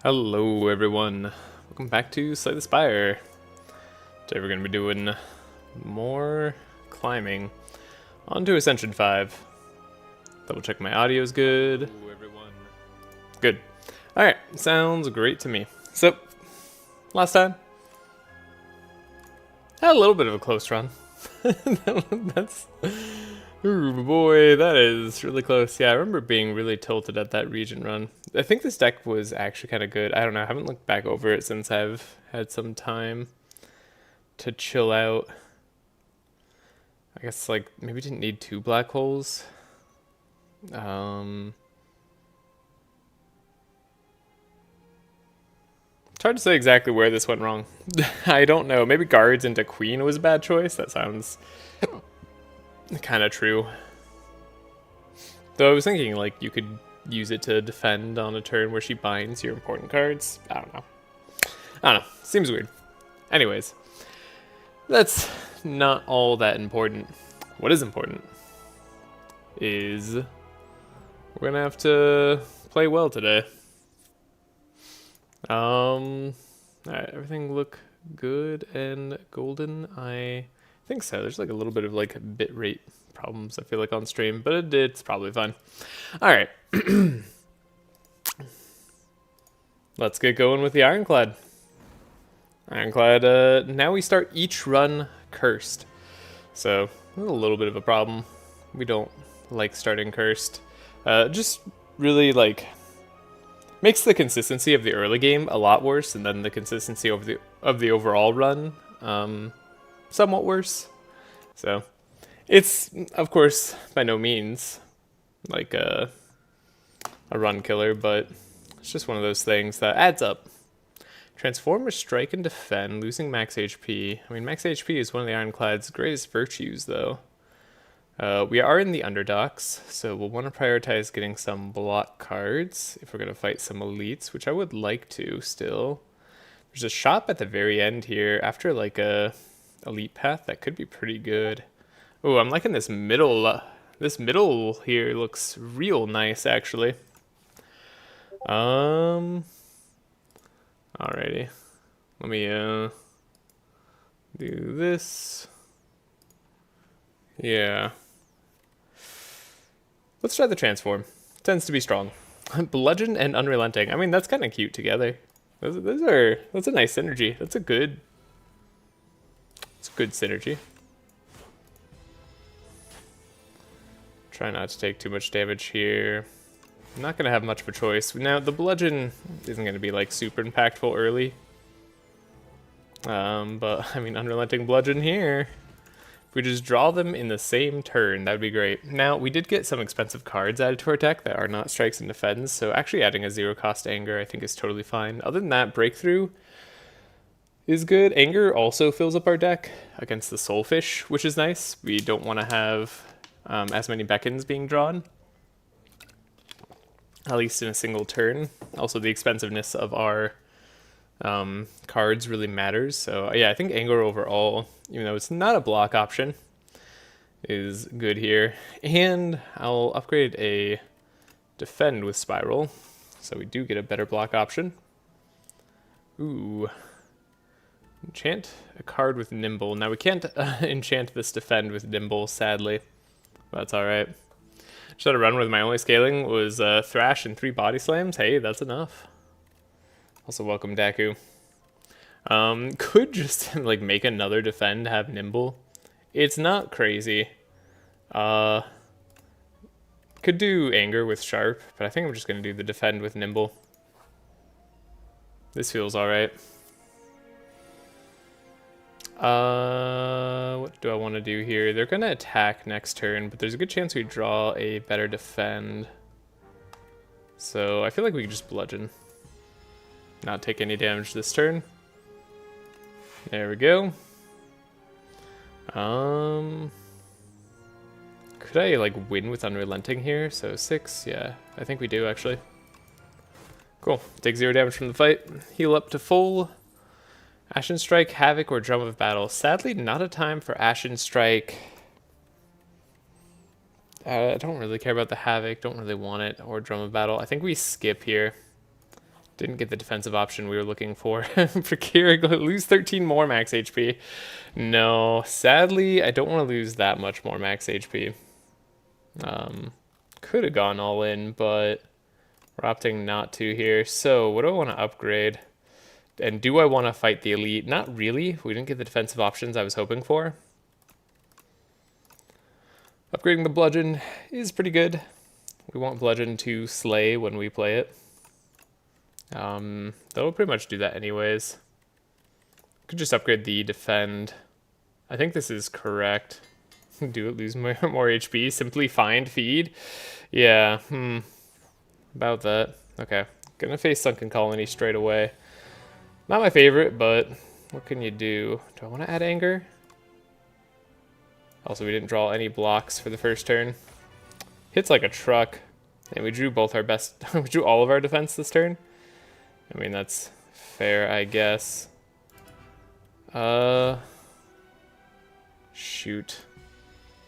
Hello everyone, welcome back to Slay the Spire. Today we're going to be doing more climbing onto Ascension 5. Double check my audio's good. Hello everyone. Good. Alright, sounds great to me. So, last time, had a little bit of a close run. That's... Ooh boy, that is really close. Yeah, I remember being really tilted at that region run. I think this deck was actually kind of good. I don't know, I haven't looked back over it since I've had some time to chill out. I guess, like, maybe didn't need 2 black holes. It's hard to say exactly where this went wrong. I don't know. Maybe guards into queen was a bad choice. That sounds kind of true. Though I was thinking, like, you could use it to defend on a turn where she binds your important cards. I don't know. Seems weird. Anyways, that's not all that important. What is important is we're gonna have to play well today. Alright, everything look good and golden? I think so. There's like a little bit of like bitrate problems I feel like on stream, but it's probably fine. Alright. Let's get going with the Ironclad. Ironclad, now we start each run cursed. So, a little bit of a problem. We don't like starting cursed. Just really like makes the consistency of the early game a lot worse, and then the consistency of the overall run somewhat worse. So, it's of course by no means like a run killer, but it's just one of those things that adds up. Transform or strike and defend, losing max HP. I mean, max HP is one of the Ironclad's greatest virtues, though. We are in the underdogs, so we'll want to prioritize getting some block cards if we're going to fight some elites, which I would like to still. There's a shop at the very end here after like a elite path that could be pretty good. Oh, I'm liking this middle. This middle here looks real nice, actually. Alrighty. Let me do this. Yeah. Let's try the transform. Tends to be strong. Bludgeon and unrelenting. I mean, that's kind of cute together. That's a nice synergy. It's a good synergy. Try not to take too much damage here. I'm not gonna have much of a choice. Now, the bludgeon isn't gonna be like super impactful early. But I mean, unrelenting bludgeon here. If we just draw them in the same turn, that would be great. Now, we did get some expensive cards added to our deck that are not strikes and defends, so actually adding a 0-cost anger I think is totally fine. Other than that, breakthrough is good. Anger also fills up our deck against the soulfish, which is nice. We don't want to have as many beckons being drawn, at least in a single turn. Also, the expensiveness of our cards really matters. So yeah, I think anger overall, even though it's not a block option, is good here. And I'll upgrade a defend with spiral, so we do get a better block option. Ooh. Enchant a card with nimble. Now we can't enchant this defend with nimble, sadly. But that's alright. Just had a run with my only scaling was Trashe and 3 body slams. Hey, that's enough. Also, welcome Daku. Could just like make another defend, have nimble. It's not crazy. Could do anger with sharp, but I think I'm just gonna do the defend with nimble. This feels alright. What do I want to do here? They're gonna attack next turn, but there's a good chance we draw a better defend. So I feel like we can just bludgeon. Not take any damage this turn. There we go. Could I like win with unrelenting here? So 6, yeah, I think we do actually. Cool. Take 0 damage from the fight. Heal up to full. Ashen Strike, Havoc, or Drum of Battle. Sadly, not a time for Ashen Strike. I don't really care about the Havoc. Don't really want it, or Drum of Battle. I think we skip here. Didn't get the defensive option we were looking for. For Kira, lose 13 more max HP. No, sadly, I don't want to lose that much more max HP. Could have gone all in, but we're opting not to here. So what do I want to upgrade? And do I want to fight the elite? Not really. We didn't get the defensive options I was hoping for. Upgrading the bludgeon is pretty good. We want bludgeon to slay when we play it. That'll pretty much do that anyways. Could just upgrade the defend. I think this is correct. Do it lose more HP? Simply find feed? Yeah, about that. Okay, gonna face Sunken Colony straight away. Not my favorite, but what can you do? Do I want to add anger? Also, we didn't draw any blocks for the first turn. Hits like a truck. And we drew both our best, we drew all of our defense this turn. I mean, that's fair, I guess. Shoot.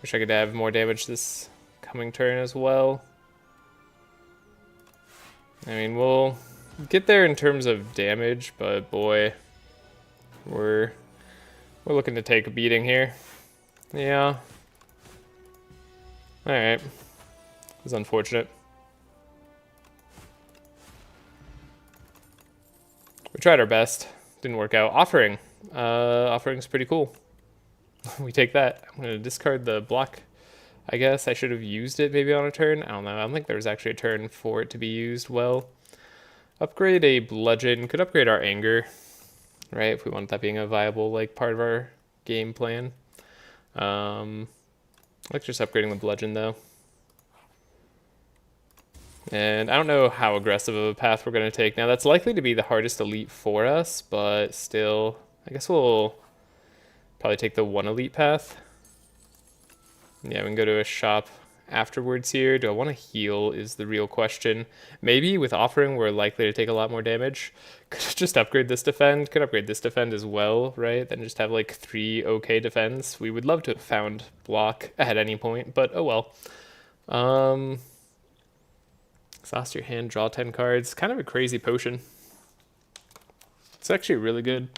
Wish I could have more damage this coming turn as well. I mean, we'll get there in terms of damage, but boy, we're looking to take a beating here. Yeah. Alright. It was unfortunate. We tried our best. Didn't work out. Offering. Offering's pretty cool. We take that. I'm going to discard the block. I guess I should have used it maybe on a turn. I don't know. I don't think there was actually a turn for it to be used well. Upgrade a bludgeon. Could upgrade our anger, right? If we want that being a viable like part of our game plan. I like just upgrading the bludgeon though. And I don't know how aggressive of a path we're going to take. Now, that's likely to be the hardest elite for us, but still, I guess we'll probably take the one elite path. Yeah, we can go to a shop afterwards here. Do I want to heal is the real question. Maybe with offering, we're likely to take a lot more damage. Could just upgrade this defend. Could upgrade this defend as well, right? Then just have like 3 okay defends. We would love to have found block at any point, but oh well. Exhaust your hand, draw 10 cards. Kind of a crazy potion. It's actually really good.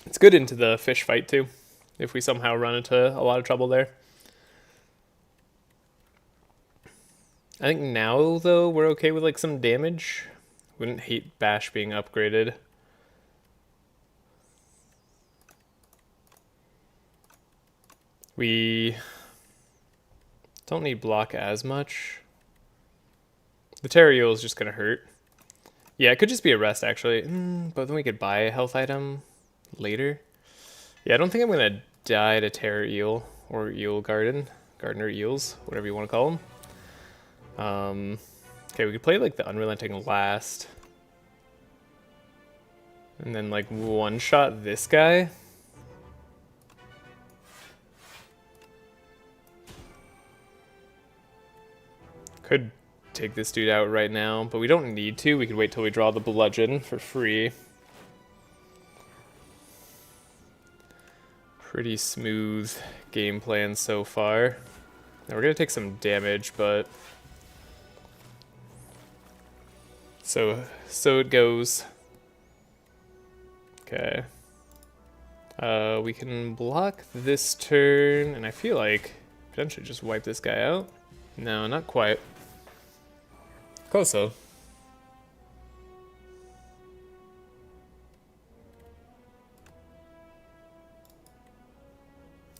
It's good into the fish fight too, if we somehow run into a lot of trouble there. I think now, though, we're okay with like some damage. Wouldn't hate Bash being upgraded. We don't need block as much. The Terrio is just going to hurt. Yeah, it could just be a rest, actually. But then we could buy a health item later. Yeah, I don't think I'm going to die to Terror Eel or Eel Garden. Gardener Eels, whatever you want to call them. Okay, we could play like the Unrelenting last. And then like one-shot this guy. Could take this dude out right now, but we don't need to. We could wait till we draw the bludgeon for free. Pretty smooth game plan so far. Now we're gonna take some damage, but so it goes. Okay. We can block this turn, and I feel like potentially just wipe this guy out. No, not quite. Close though.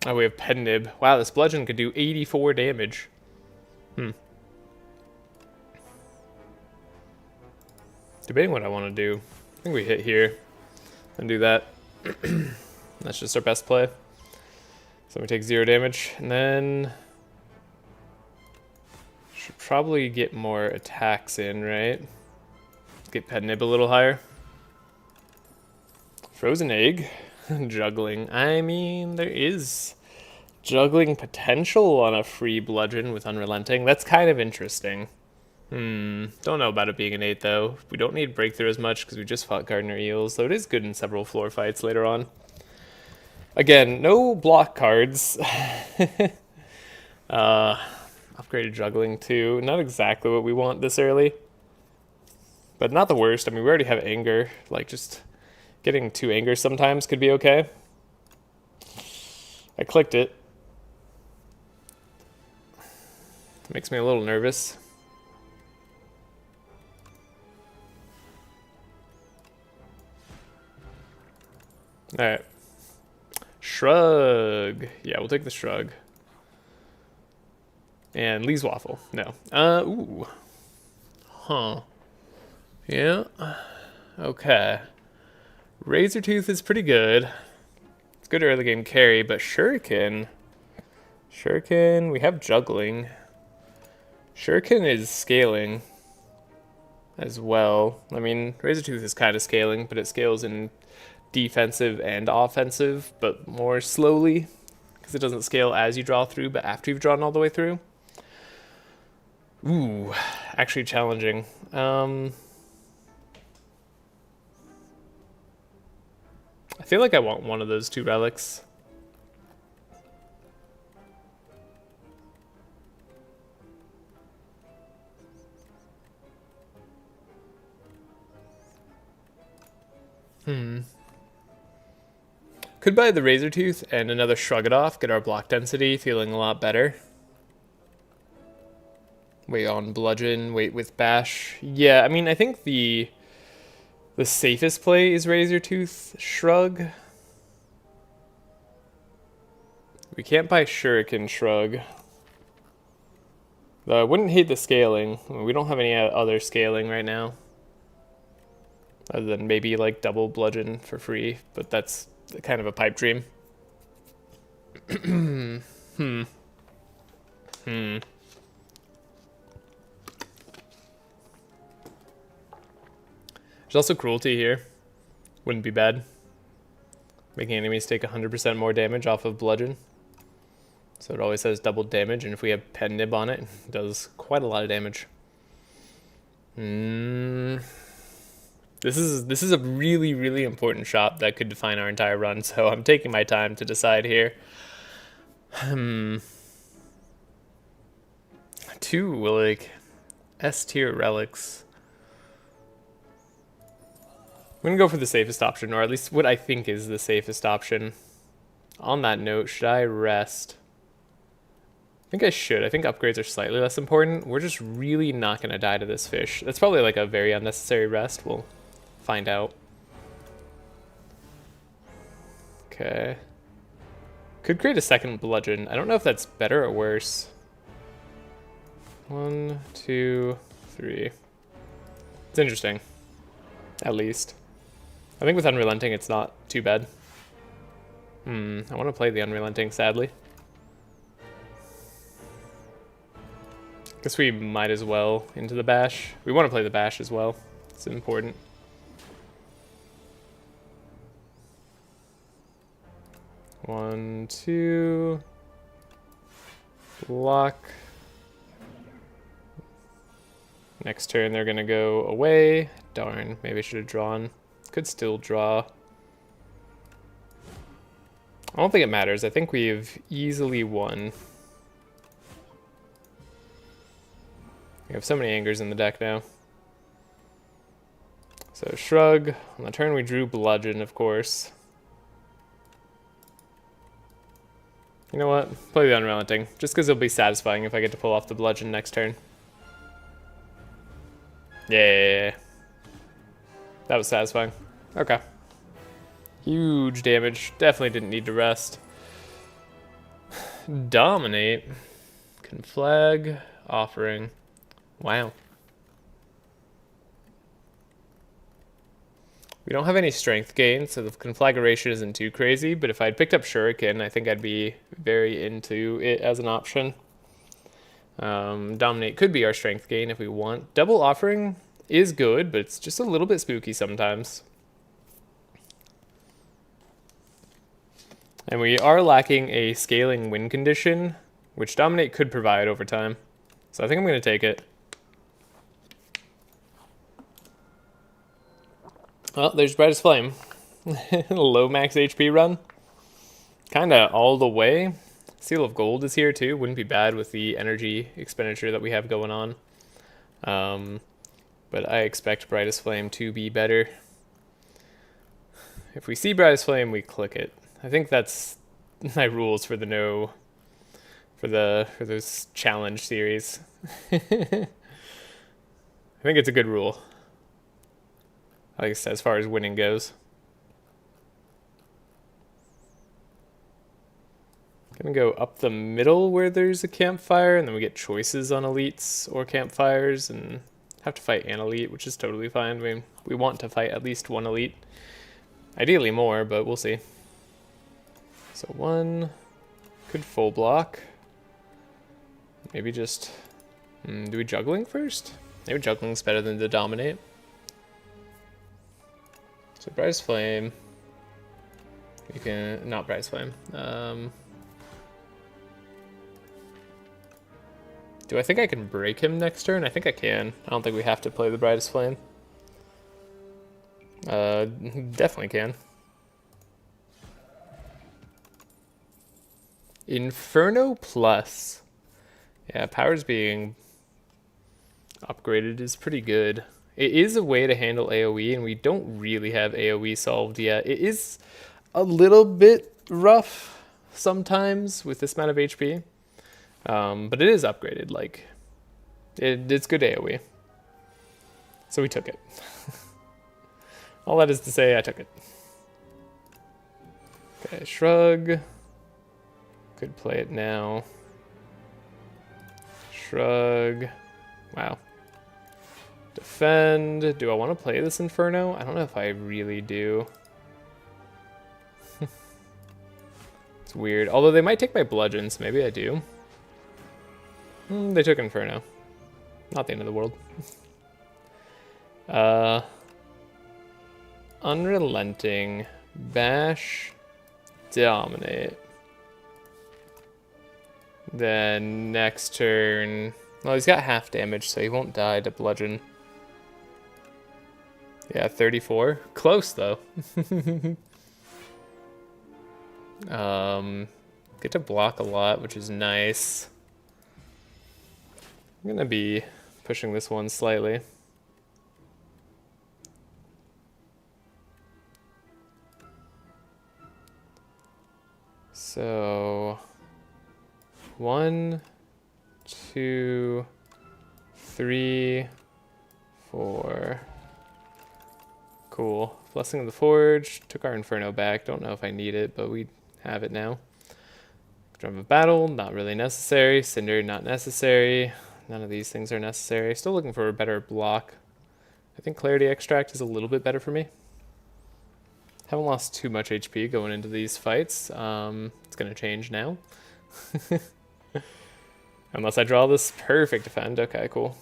Oh, we have Pen Nib. Wow, this bludgeon could do 84 damage. Debating what I want to do. I think we hit here and do that. That's just our best play. So we take 0 damage, and then should probably get more attacks in, right? Get Pen Nib a little higher. Frozen Egg. Juggling. I mean, there is juggling potential on a free bludgeon with Unrelenting. That's kind of interesting. Don't know about it being an 8 though. We don't need Breakthrough as much because we just fought Gardener Eels, though it is good in several floor fights later on. Again, no block cards. Upgraded Juggling too. Not exactly what we want this early. but not the worst. I mean, we already have anger. Like, just getting 2 anger sometimes could be okay. I clicked it. It makes me a little nervous. Alright. Shrug. Yeah, we'll take the shrug. And Lee's Waffle. No. Ooh. Huh. Yeah. Okay. Razor Tooth is pretty good. It's good early game carry, but Shuriken. Shuriken, we have juggling. Shuriken is scaling as well. I mean, Razor Tooth is kind of scaling, but it scales in defensive and offensive, but more slowly, because it doesn't scale as you draw through, but after you've drawn all the way through. Ooh, actually challenging. I feel like I want one of those 2 relics. Could buy the Razor Tooth and another Shrug It Off, get our block density, feeling a lot better. Wait on Bludgeon, wait with Bash. Yeah, I mean, I think the safest play is Razor Tooth Shrug. We can't buy Shuriken Shrug. Though I wouldn't hate the scaling. We don't have any other scaling right now. Other than maybe like double Bludgeon for free, but that's kind of a pipe dream. There's also cruelty here. Wouldn't be bad. Making enemies take 100% more damage off of Bludgeon. So it always has double damage, and if we have Pen Nib on it, it does quite a lot of damage. This is a really, really important shop that could define our entire run, so I'm taking my time to decide here. 2, like, S-tier relics. I'm gonna go for the safest option, or at least what I think is the safest option. On that note, should I rest? I think I should. I think upgrades are slightly less important. We're just really not gonna die to this fish. That's probably like a very unnecessary rest. We'll find out. Okay. Could create a second Bludgeon. I don't know if that's better or worse. 1, 2, 3. It's interesting. At least. I think with Unrelenting it's not too bad. I want to play the Unrelenting, sadly. Guess we might as well into the Bash. We want to play the Bash as well. It's important. One, 2. Block. Next turn they're gonna go away. Darn, maybe I should have drawn. Could still draw. I don't think it matters. I think we've easily won. We have so many angers in the deck now. So Shrug. On the turn we drew Bludgeon, of course. You know what? Play the Unrelenting. Just because it'll be satisfying if I get to pull off the Bludgeon next turn. Yeah. That was satisfying. Okay. Huge damage. Definitely didn't need to rest. Dominate. Conflag. Offering. Wow. We don't have any strength gain, so the conflagration isn't too crazy, but if I'd picked up Shuriken, I think I'd be very into it as an option. Dominate could be our strength gain if we want. Double Offering is good, but it's just a little bit spooky sometimes. And we are lacking a scaling win condition, which Dominate could provide over time. So I think I'm going to take it. Well, there's Brightest Flame. Low max HP run. Kind of all the way. Seal of Gold is here too. Wouldn't be bad with the energy expenditure that we have going on. but I expect Brightest Flame to be better. If we see Brightest Flame, we click it. I think that's my rules for the for those challenge series. I think it's a good rule. At least as far as winning goes. Gonna go up the middle where there's a campfire, and then we get choices on elites or campfires, and have to fight an elite, which is totally fine. I mean, we want to fight at least one elite. Ideally more, but we'll see. So one could full block. Maybe just... do we juggling first? Maybe juggling's better than to dominate. So Brightest Flame. You can... not Brightest Flame. Do I think I can break him next turn? I think I can. I don't think we have to play the Brightest Flame. Definitely can. Inferno Plus. Yeah, powers being upgraded is pretty good. It is a way to handle AoE, and we don't really have AoE solved yet. It is a little bit rough sometimes with this amount of HP. But it is upgraded, like, it's good AoE. So we took it. All that is to say, I took it. Okay, shrug. Could play it now. Shrug. Wow. Defend. Do I want to play this Inferno? I don't know if I really do. It's weird. Although they might take my bludgeon, so maybe I do. They took Inferno. Not the end of the world. Unrelenting. Bash. Dominate. Then next turn... well, he's got half damage, so he won't die to bludgeon. Yeah, 34. Close, though. Get to block a lot, which is nice. I'm gonna be pushing this one slightly. So 1, 2, 3, 4. Cool. Blessing of the Forge. Took our Inferno back. Don't know if I need it, but we have it now. Drum of Battle, not really necessary. Cinder, not necessary. None of these things are necessary. Still looking for a better block. I think Clarity Extract is a little bit better for me. Haven't lost too much HP going into these fights. It's going to change now. Unless I draw this perfect defend. Okay, cool.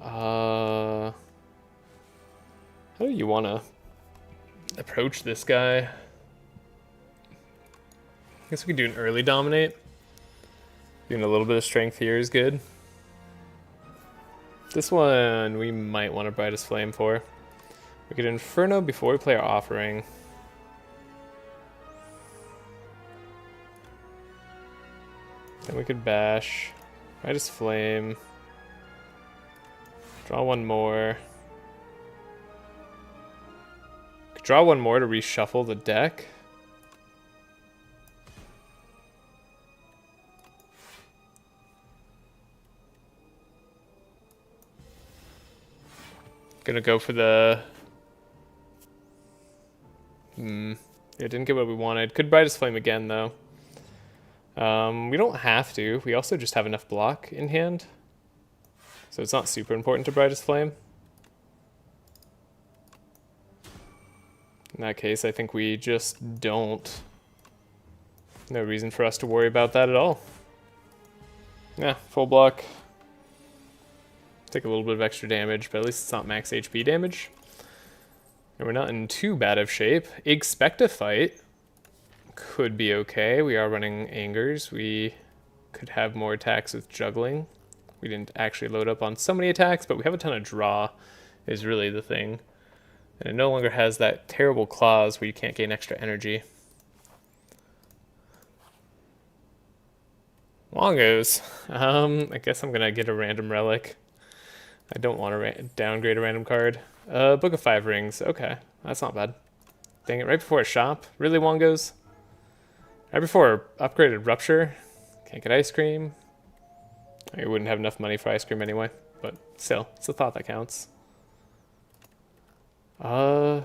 How do you want to approach this guy? I guess we could do an early dominate. Doing a little bit of strength here is good. This one we might want a Brightest Flame for. We could Inferno before we play our Offering. Then we could Bash. Brightest Flame. Draw one more. Could draw one more to reshuffle the deck. Gonna go for the... yeah, didn't get what we wanted. Could Brightest Flame again, though. We don't have to. We also just have enough block in hand. So it's not super important to Brightest Flame. In that case, I think we just don't. No reason for us to worry about that at all. Yeah, full block. Take a little bit of extra damage, but at least it's not max HP damage. And we're not in too bad of shape. Expect a fight. Could be okay. We are running Angers. We could have more attacks with juggling. We didn't actually load up on so many attacks, but we have a ton of draw is really the thing. And it no longer has that terrible clause where you can't gain extra energy. Longos. I guess I'm gonna get a random relic. I don't want to downgrade a random card. Book of 5 rings. Okay, that's not bad. Dang it, right before a shop. Really, Wongos? Right before upgraded Rupture. Can't get ice cream. I wouldn't have enough money for ice cream anyway, but still, it's a thought that counts. Do I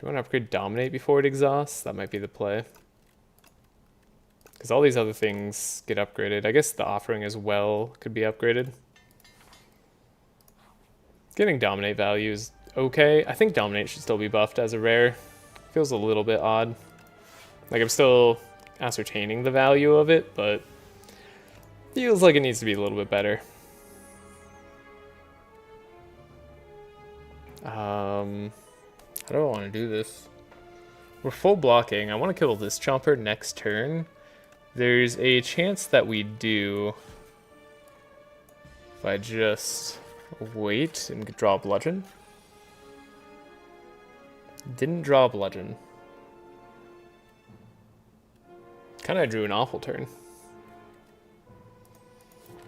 want to upgrade Dominate before it exhausts? That might be the play. Because all these other things get upgraded. I guess the Offering as well could be upgraded. Getting Dominate value is okay. I think Dominate should still be buffed as a rare. Feels a little bit odd. Like, I'm still ascertaining the value of it, but feels like it needs to be a little bit better. How do I want to do this? We're full blocking. I want to kill this Chomper next turn. There's a chance that we do if I just wait and draw a Bludgeon. Didn't draw a Bludgeon. Kind of drew an awful turn.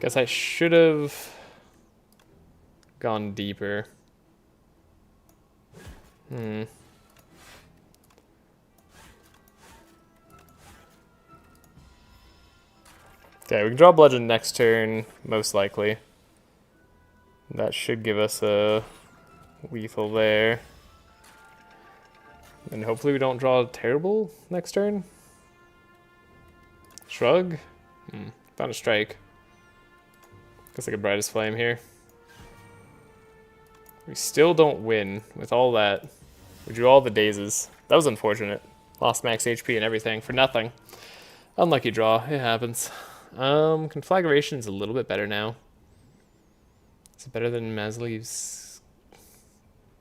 Guess I should have gone deeper. Okay, we can draw Bludgeon next turn, most likely. That should give us a lethal there. And hopefully we don't draw terrible next turn. Shrug? Found a strike. Looks like a Brightest Flame here. We still don't win with all that. We drew all the dazes. That was unfortunate. Lost max HP and everything for nothing. Unlucky draw. It happens. Conflagration's a little bit better now. Is it better than Mazleev's?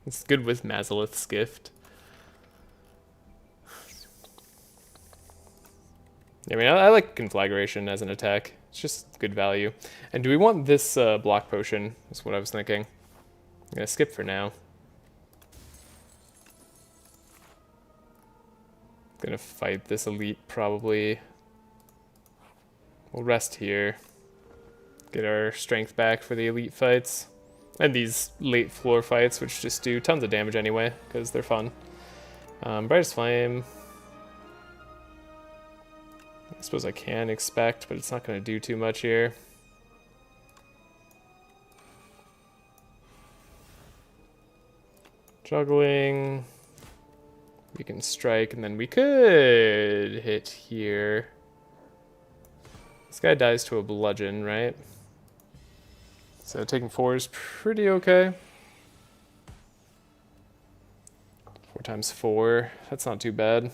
It's good with Mazalith's Gift. I mean, I like Conflagration as an attack. It's just good value. And do we want this block potion? That's what I was thinking. I'm gonna skip for now. Gonna fight this elite probably. We'll rest here. Get our strength back for the elite fights. And these late floor fights, which just do tons of damage anyway, because they're fun. Brightest Flame. I suppose I can expect, but it's not going to do too much here. Juggling. We can strike, and then we could hit here. This guy dies to a bludgeon, right? So taking 4 is pretty okay. 4 times 4, that's not too bad.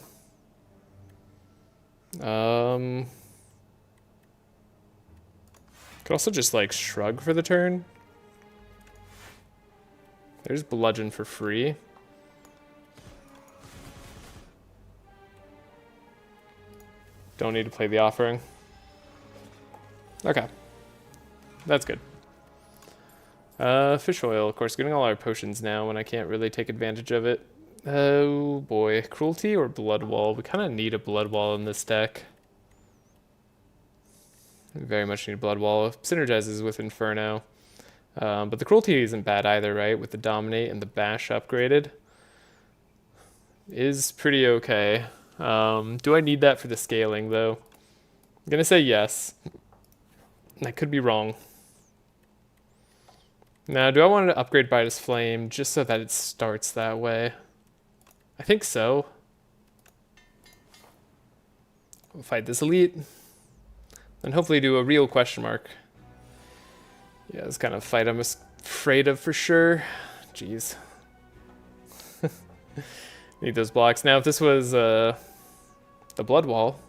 Could also just like shrug for the turn. There's bludgeon for free. Don't need to play the offering. Okay. That's good. Fish oil, of course, getting all our potions now when I can't really take advantage of it. Oh boy, Cruelty or Blood Wall? We kind of need a Blood Wall in this deck. We very much need a Blood Wall. It synergizes with Inferno. But the Cruelty isn't bad either, right? With the Dominate and the Bash upgraded. Is pretty okay. Do I need that for the scaling, though? I'm gonna say yes. I could be wrong. Now, do I want to upgrade Brightest Flame just so that it starts that way? I think so. We'll fight this elite. And hopefully do a real question mark. Yeah, this kind of fight I'm afraid of for sure. Jeez. Need those blocks. Now, if this was the Blood Wall,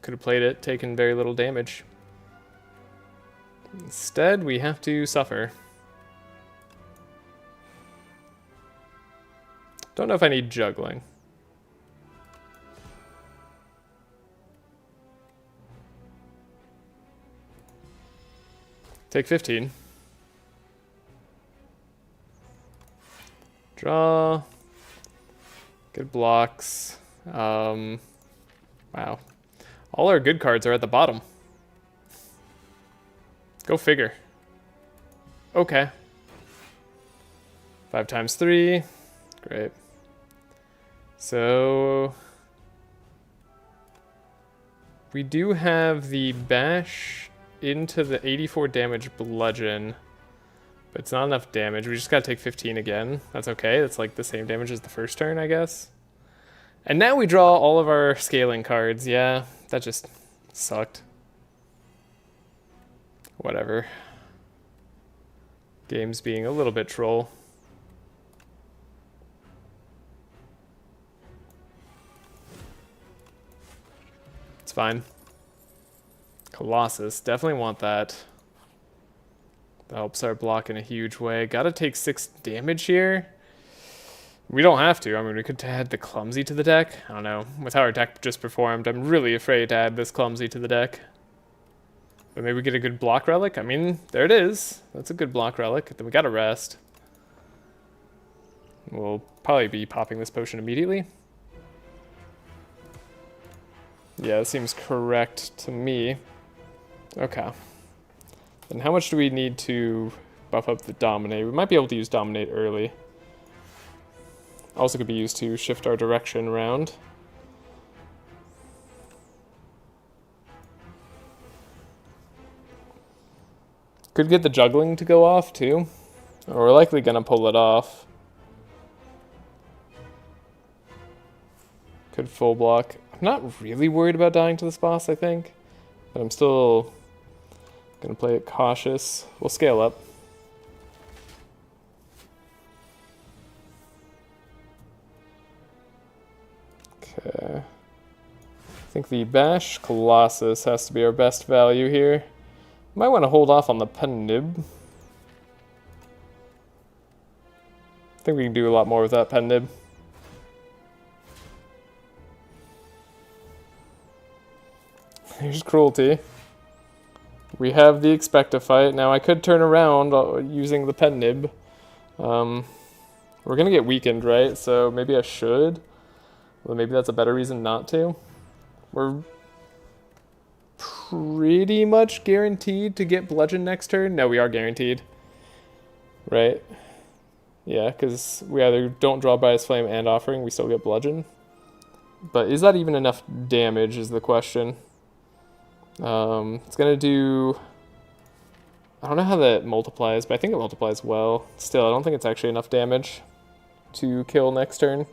could have played it, taken very little damage. Instead, we have to suffer. Don't know if I need juggling. Take 15. Draw. Good blocks. Wow. All our good cards are at the bottom. Go figure. Okay. 5 times 3. Great. So we do have the bash into the 84 damage bludgeon, but it's not enough damage. We just gotta take 15 again. That's okay. That's like the same damage as the first turn, I guess. And now we draw all of our scaling cards. Yeah, that just sucked. Whatever. Game's being a little bit troll. It's fine. Colossus, definitely want that. That helps our block in a huge way. Gotta take 6 damage here. We don't have to. I mean, we could add the Clumsy to the deck. I don't know. With how our deck just performed, I'm really afraid to add this Clumsy to the deck. But maybe we get a good block relic. I mean, there it is. That's a good block relic. Then we gotta rest. We'll probably be popping this potion immediately. Yeah, that seems correct to me. Okay. Then how much do we need to buff up the Dominate? We might be able to use Dominate early. Also could be used to shift our direction around. Could get the juggling to go off too. Or we're likely gonna pull it off. Could full block. I'm not really worried about dying to this boss, I think. But I'm still gonna play it cautious. We'll scale up. Okay. I think the Bash Colossus has to be our best value here. Might want to hold off on the Pen Nib. I think we can do a lot more with that Pen Nib. Here's Cruelty. We have the Expectifight. Now I could turn around using the Pen Nib. We're gonna get weakened, right? So maybe I should. Well, maybe that's a better reason not to. We're pretty much guaranteed to get Bludgeon next turn. No, we are guaranteed. Right? Yeah, because we either don't draw Bias Flame and Offering, we still get Bludgeon. But is that even enough damage is the question. It's going to do... I don't know how that multiplies, but I think it multiplies well. Still, I don't think it's actually enough damage to kill next turn.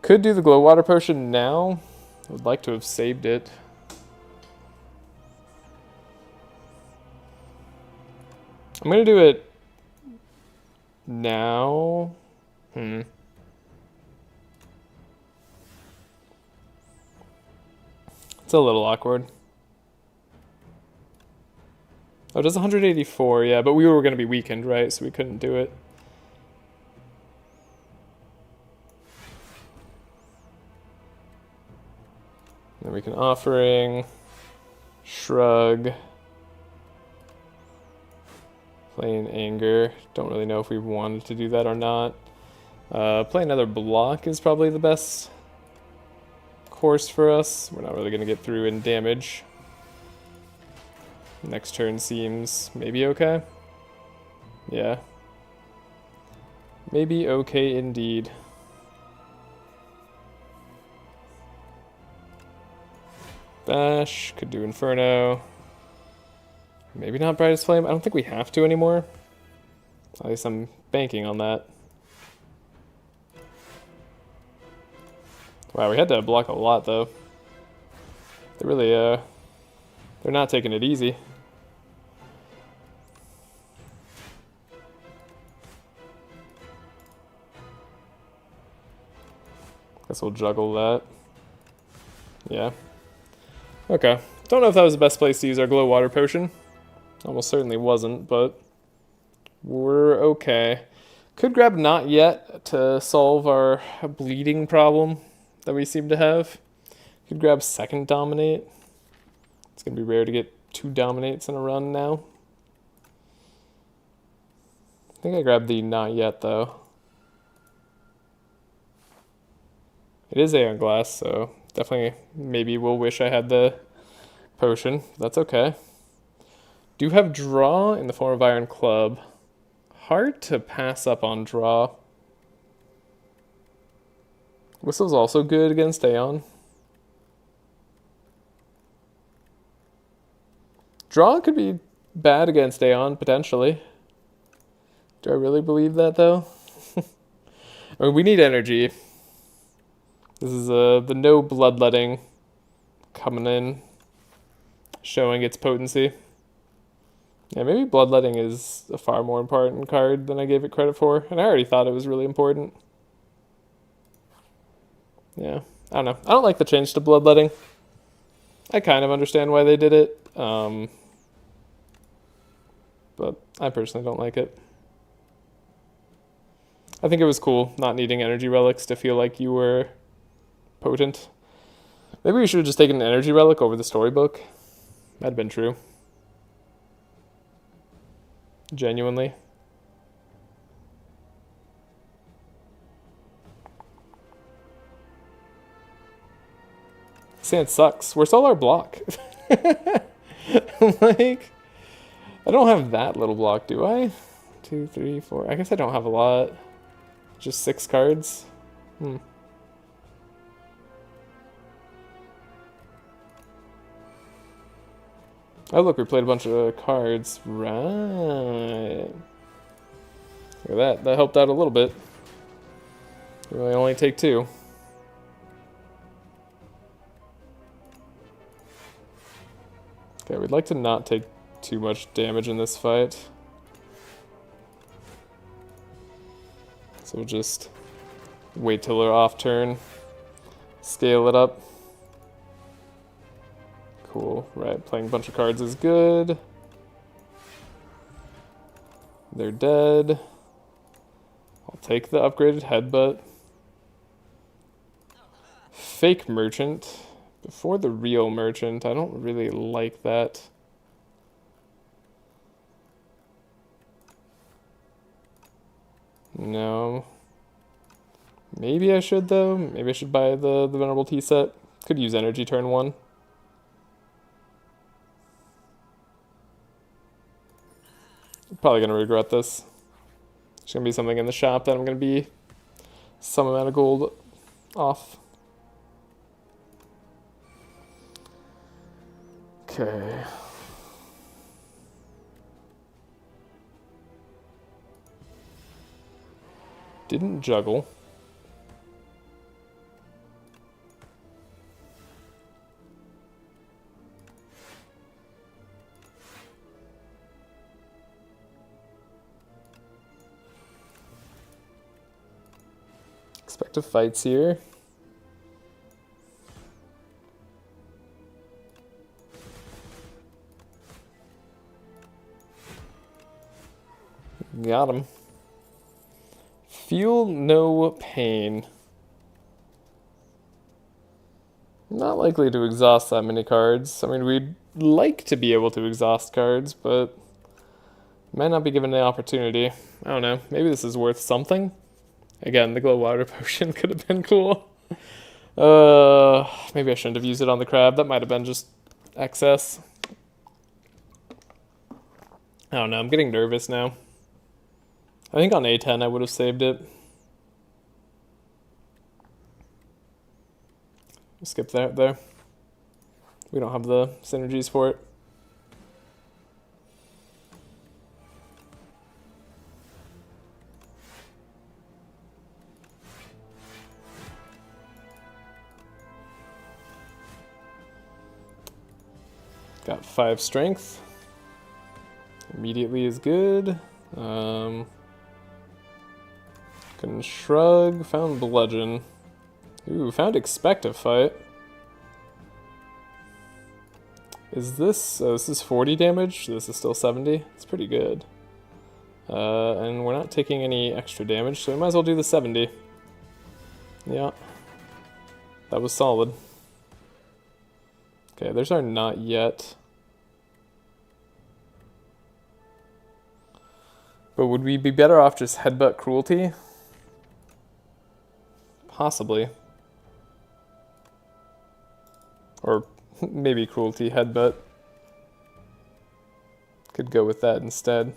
Could do the Glow Water Potion now. I would like to have saved it. I'm going to do it now. It's a little awkward. Oh, it does 184, yeah, but we were going to be weakened, right? So we couldn't do it. Then we can Offering, Shrug, Plain Anger. Don't really know if we wanted to do that or not. Play another block is probably the best course for us. We're not really going to get through in damage. Next turn seems maybe okay. Yeah. Maybe okay indeed. Bash, could do Inferno. Maybe not Brightest Flame. I don't think we have to anymore. At least I'm banking on that. Wow, we had to block a lot though. They really, they're not taking it easy. Guess we'll juggle that. Yeah. Okay. Don't know if that was the best place to use our Glow Water Potion. Almost certainly wasn't, but we're okay. Could grab Not Yet to solve our bleeding problem that we seem to have. Could grab second Dominate. It's going to be rare to get 2 Dominates in a run now. I think I grabbed the Not Yet, though. It is Aeon Glass, so definitely maybe we'll wish I had the potion. That's okay. Do have draw in the form of Iron Club. hard to pass up on draw. Whistle's also good against Aeon. Draw could be bad against Aeon, potentially. Do I really believe that, though? I mean, we need energy. This is the no bloodletting coming in, showing its potency. Yeah, maybe bloodletting is a far more important card than I gave it credit for, and I already thought it was really important. Yeah, I don't know. I don't like the change to bloodletting. I kind of understand why they did it, but I personally don't like it. I think it was cool not needing energy relics to feel like you were potent. Maybe we should have just taken an energy relic over the storybook. That'd have been true. Genuinely. Sand sucks. Where's all our block? Like, I don't have that little block, do I? 2, 3, 4. I guess I don't have a lot. Just 6 cards. Oh, look, we played a bunch of cards. Right. Look at that. That helped out a little bit. Really only take 2. Okay, we'd like to not take too much damage in this fight. So we'll just wait till they're off turn. Scale it up. Cool, right, playing a bunch of cards is good. They're dead. I'll take the upgraded headbutt. Fake merchant. Before the real merchant. I don't really like that. No. Maybe I should, though. Maybe I should buy the Venerable Tea set. Could use energy turn 1. Probably gonna regret this. There's gonna be something in the shop that I'm gonna be some amount of gold off. Okay. Didn't juggle. Expective fights here. Got him. Feel no pain. Not likely to exhaust that many cards. I mean, we'd like to be able to exhaust cards, but might not be given the opportunity. I don't know. Maybe this is worth something. Again, the glow water potion could have been cool. Maybe I shouldn't have used it on the crab. That might have been just excess. I don't know. I'm getting nervous now. I think on A10 I would have saved it. We'll skip that there. We don't have the synergies for it. Got 5 strength. Immediately is good. Can shrug. Found bludgeon. Ooh, found expective fight. Is this... this is 40 damage. This is still 70. It's pretty good. And we're not taking any extra damage, so we might as well do the 70. Yeah. That was solid. Okay, there's our not yet. But would we be better off just headbutt cruelty? Possibly. Or maybe cruelty headbutt. Could go with that instead.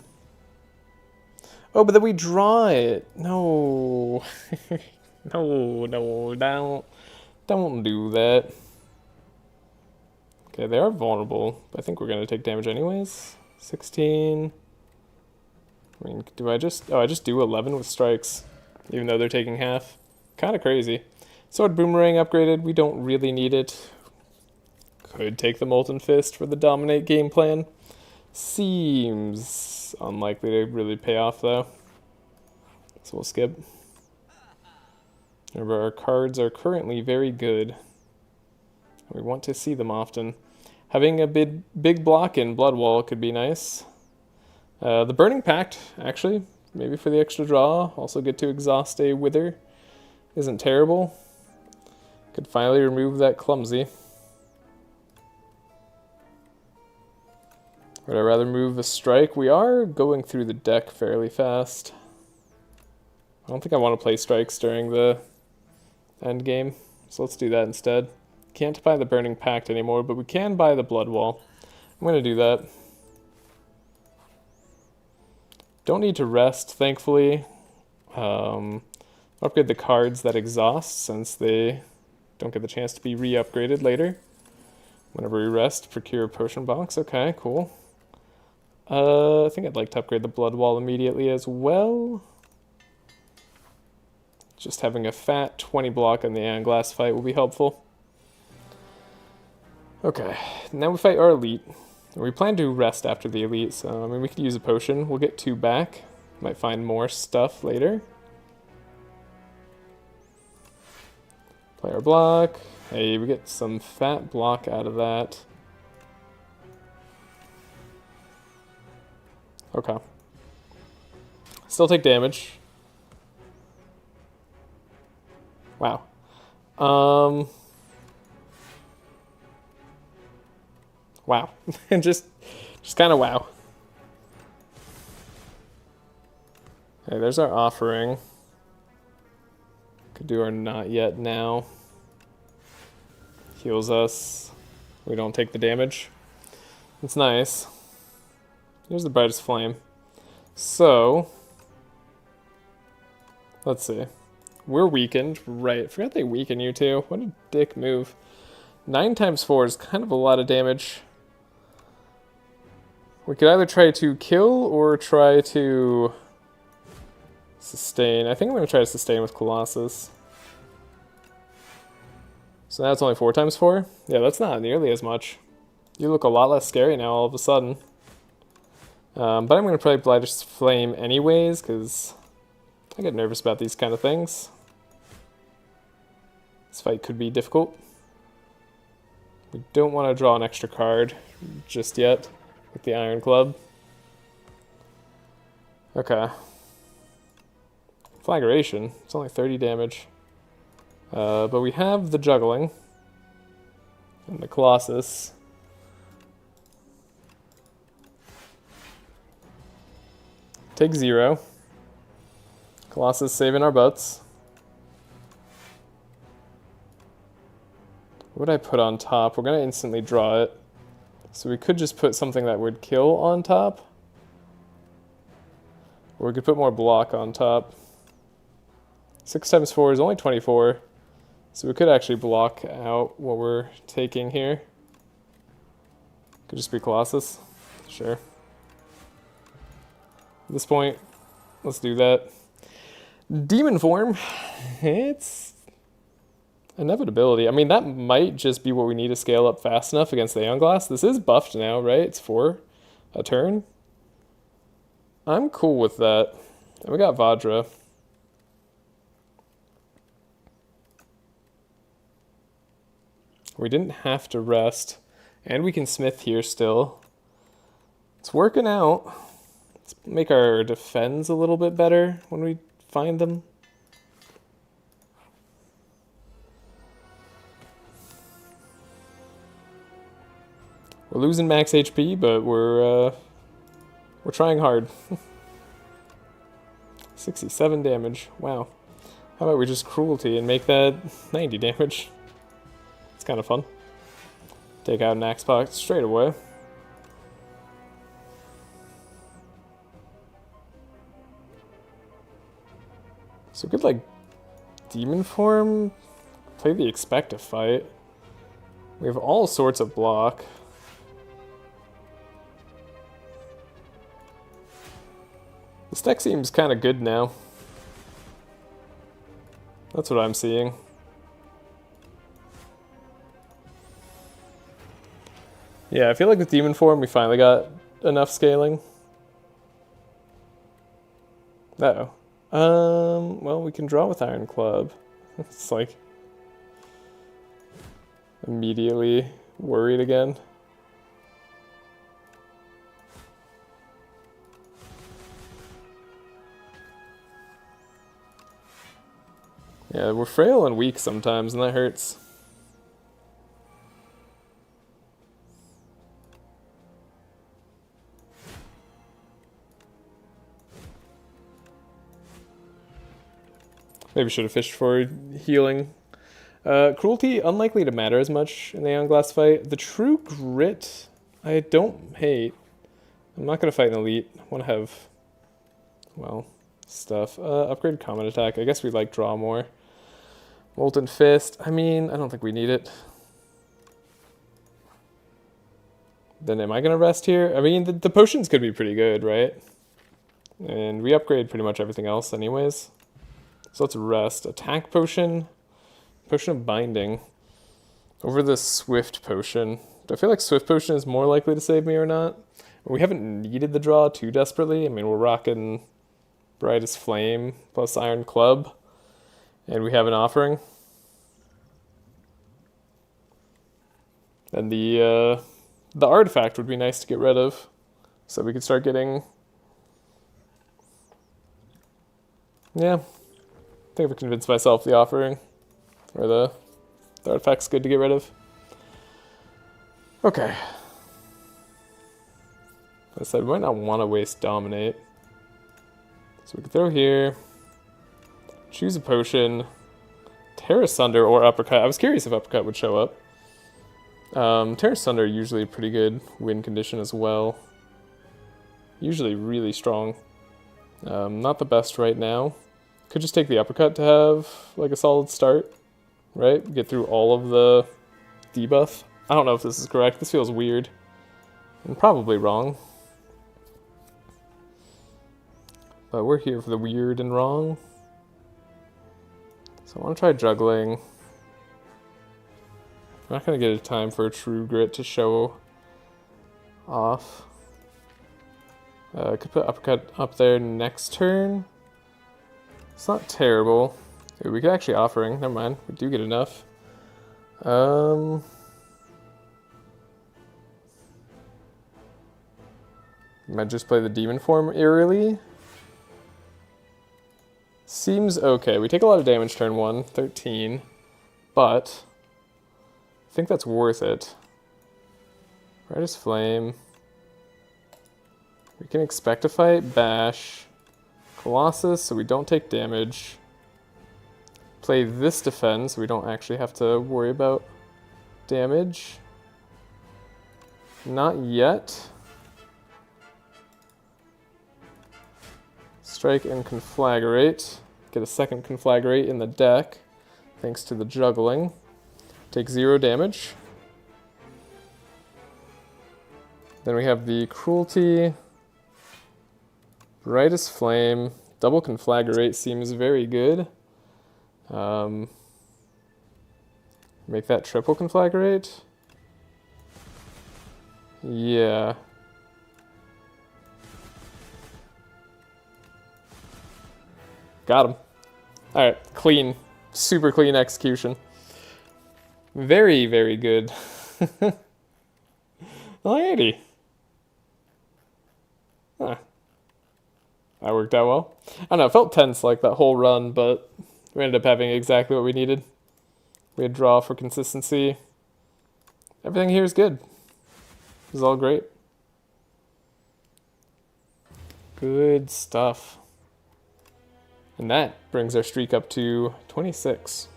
Oh, but then we draw it. No. No, don't do that. Okay, they are vulnerable. I think we're going to take damage anyways. 16. I mean, do I just... Oh, I just do 11 with strikes, even though they're taking half. Kind of crazy. Sword Boomerang upgraded. We don't really need it. Could take the Molten Fist for the Dominate game plan. Seems unlikely to really pay off, though. So we'll skip. Remember, our cards are currently very good. We want to see them often. Having a big block in Blood Wall could be nice. The Burning Pact, actually, maybe for the extra draw. Also get to exhaust a Wither. Isn't terrible. Could finally remove that Clumsy. Would I rather move a Strike? We are going through the deck fairly fast. I don't think I want to play Strikes during the end game, so let's do that instead. Can't buy the Burning Pact anymore, but we can buy the Blood Wall. I'm going to do that. Don't need to rest, thankfully. Upgrade the cards that exhaust, since they don't get the chance to be re-upgraded later. Whenever we rest, procure a potion box. Okay, cool. I think I'd like to upgrade the Blood Wall immediately as well. Just having a fat 20 block on the Iron Glass fight will be helpful. Okay, now we fight our Elite. We plan to rest after the Elite, so I mean we could use a potion. We'll get 2 back. Might find more stuff later. Play our block. Hey, we get some fat block out of that. Okay. Still take damage. Wow. Wow. just kind of wow. Okay, there's our offering. Could do our not yet now. Heals us. We don't take the damage. It's nice. Here's the brightest flame. So, let's see. We're weakened, right? I forgot they weaken you too. What a dick move. 9 times 4 is kind of a lot of damage. We could either try to kill or try to sustain. I think I'm going to try to sustain with Colossus. So now it's only 4 times 4? Yeah, that's not nearly as much. You look a lot less scary now all of a sudden. But I'm going to play Brightest Flame anyways, because I get nervous about these kind of things. This fight could be difficult. We don't want to draw an extra card just yet with the Iron Club. Okay. Flagration. It's only 30 damage. But we have the Juggling and the Colossus. Take 0. Colossus saving our butts. What would I put on top? We're going to instantly draw it. So we could just put something that would kill on top. Or we could put more block on top. 6 times 4 is only 24. So we could actually block out what we're taking here. Could just be Colossus. Sure. At this point, let's do that. Demon form. It's inevitability. I mean, that might just be what we need to scale up fast enough against the Aeon Glass. This is buffed now, right? It's 4 a turn. I'm cool with that. And we got Vajra. We didn't have to rest. And we can smith here still. It's working out. Let's make our defense a little bit better when we find them. We're losing max HP, but we're trying hard. 67 damage. Wow. How about we just cruelty and make that 90 damage? It's kind of fun. Take out an Axe Box straight away. So we could like demon form, play the expect to fight. We have all sorts of block. This deck seems kind of good now. That's what I'm seeing. Yeah, I feel like with demon form we finally got enough scaling. Uh-oh. Well, we can draw with Iron Club. It's like immediately worried again. Yeah, we're frail and weak sometimes, and that hurts. Maybe should have fished for healing. Cruelty, unlikely to matter as much in the Ion Glass fight. The True Grit, I don't hate. I'm not going to fight an elite. I want to have, well, stuff. Upgrade Common Attack. I guess we like draw more. Molten Fist. I mean, I don't think we need it. Then am I going to rest here? I mean, the potions could be pretty good, right? And we upgrade pretty much everything else anyways. So let's rest. Attack Potion. Potion of Binding. Over the Swift Potion. Do I feel like Swift Potion is more likely to save me or not? We haven't needed the draw too desperately. I mean, we're rocking Brightest Flame plus Iron Club. And we have an offering. And the artifact would be nice to get rid of. So we could start getting... Yeah. I think I've convinced myself the offering. Or the artifact's good to get rid of. Okay. I said we might not want to waste Dominate. So we can throw here. Choose a potion. Terra Sunder or Uppercut. I was curious if Uppercut would show up. Terra Sunder usually a pretty good win condition as well. Usually really strong. Not the best right now. Could just take the Uppercut to have like a solid start, right? Get through all of the debuff. I don't know if this is correct. This feels weird. I'm probably wrong. But we're here for the weird and wrong. So I want to try juggling. I'm not going to get a time for a True Grit to show off. I could put Uppercut up there next turn. It's not terrible. Ooh, we could actually offering. Never mind. We do get enough. Might just play the Demon Form eerily. Seems okay. We take a lot of damage turn 1, 13. But I think that's worth it. Brightest Flame. We can expect to fight Bash. Colossus, so we don't take damage. Play this defend, so we don't actually have to worry about damage. Not yet. Strike and Conflagrate. Get a second Conflagrate in the deck, thanks to the juggling. Take 0 damage. Then we have the Cruelty. Brightest Flame. Double Conflagrate seems very good. Make that triple Conflagrate. Yeah. Got him. Alright, clean. Super clean execution. Very, very good. Alrighty. Huh. That worked out well. I don't know, it felt tense like that whole run, but we ended up having exactly what we needed. We had draw for consistency. Everything here is good. This is all great. Good stuff. And that brings our streak up to 26.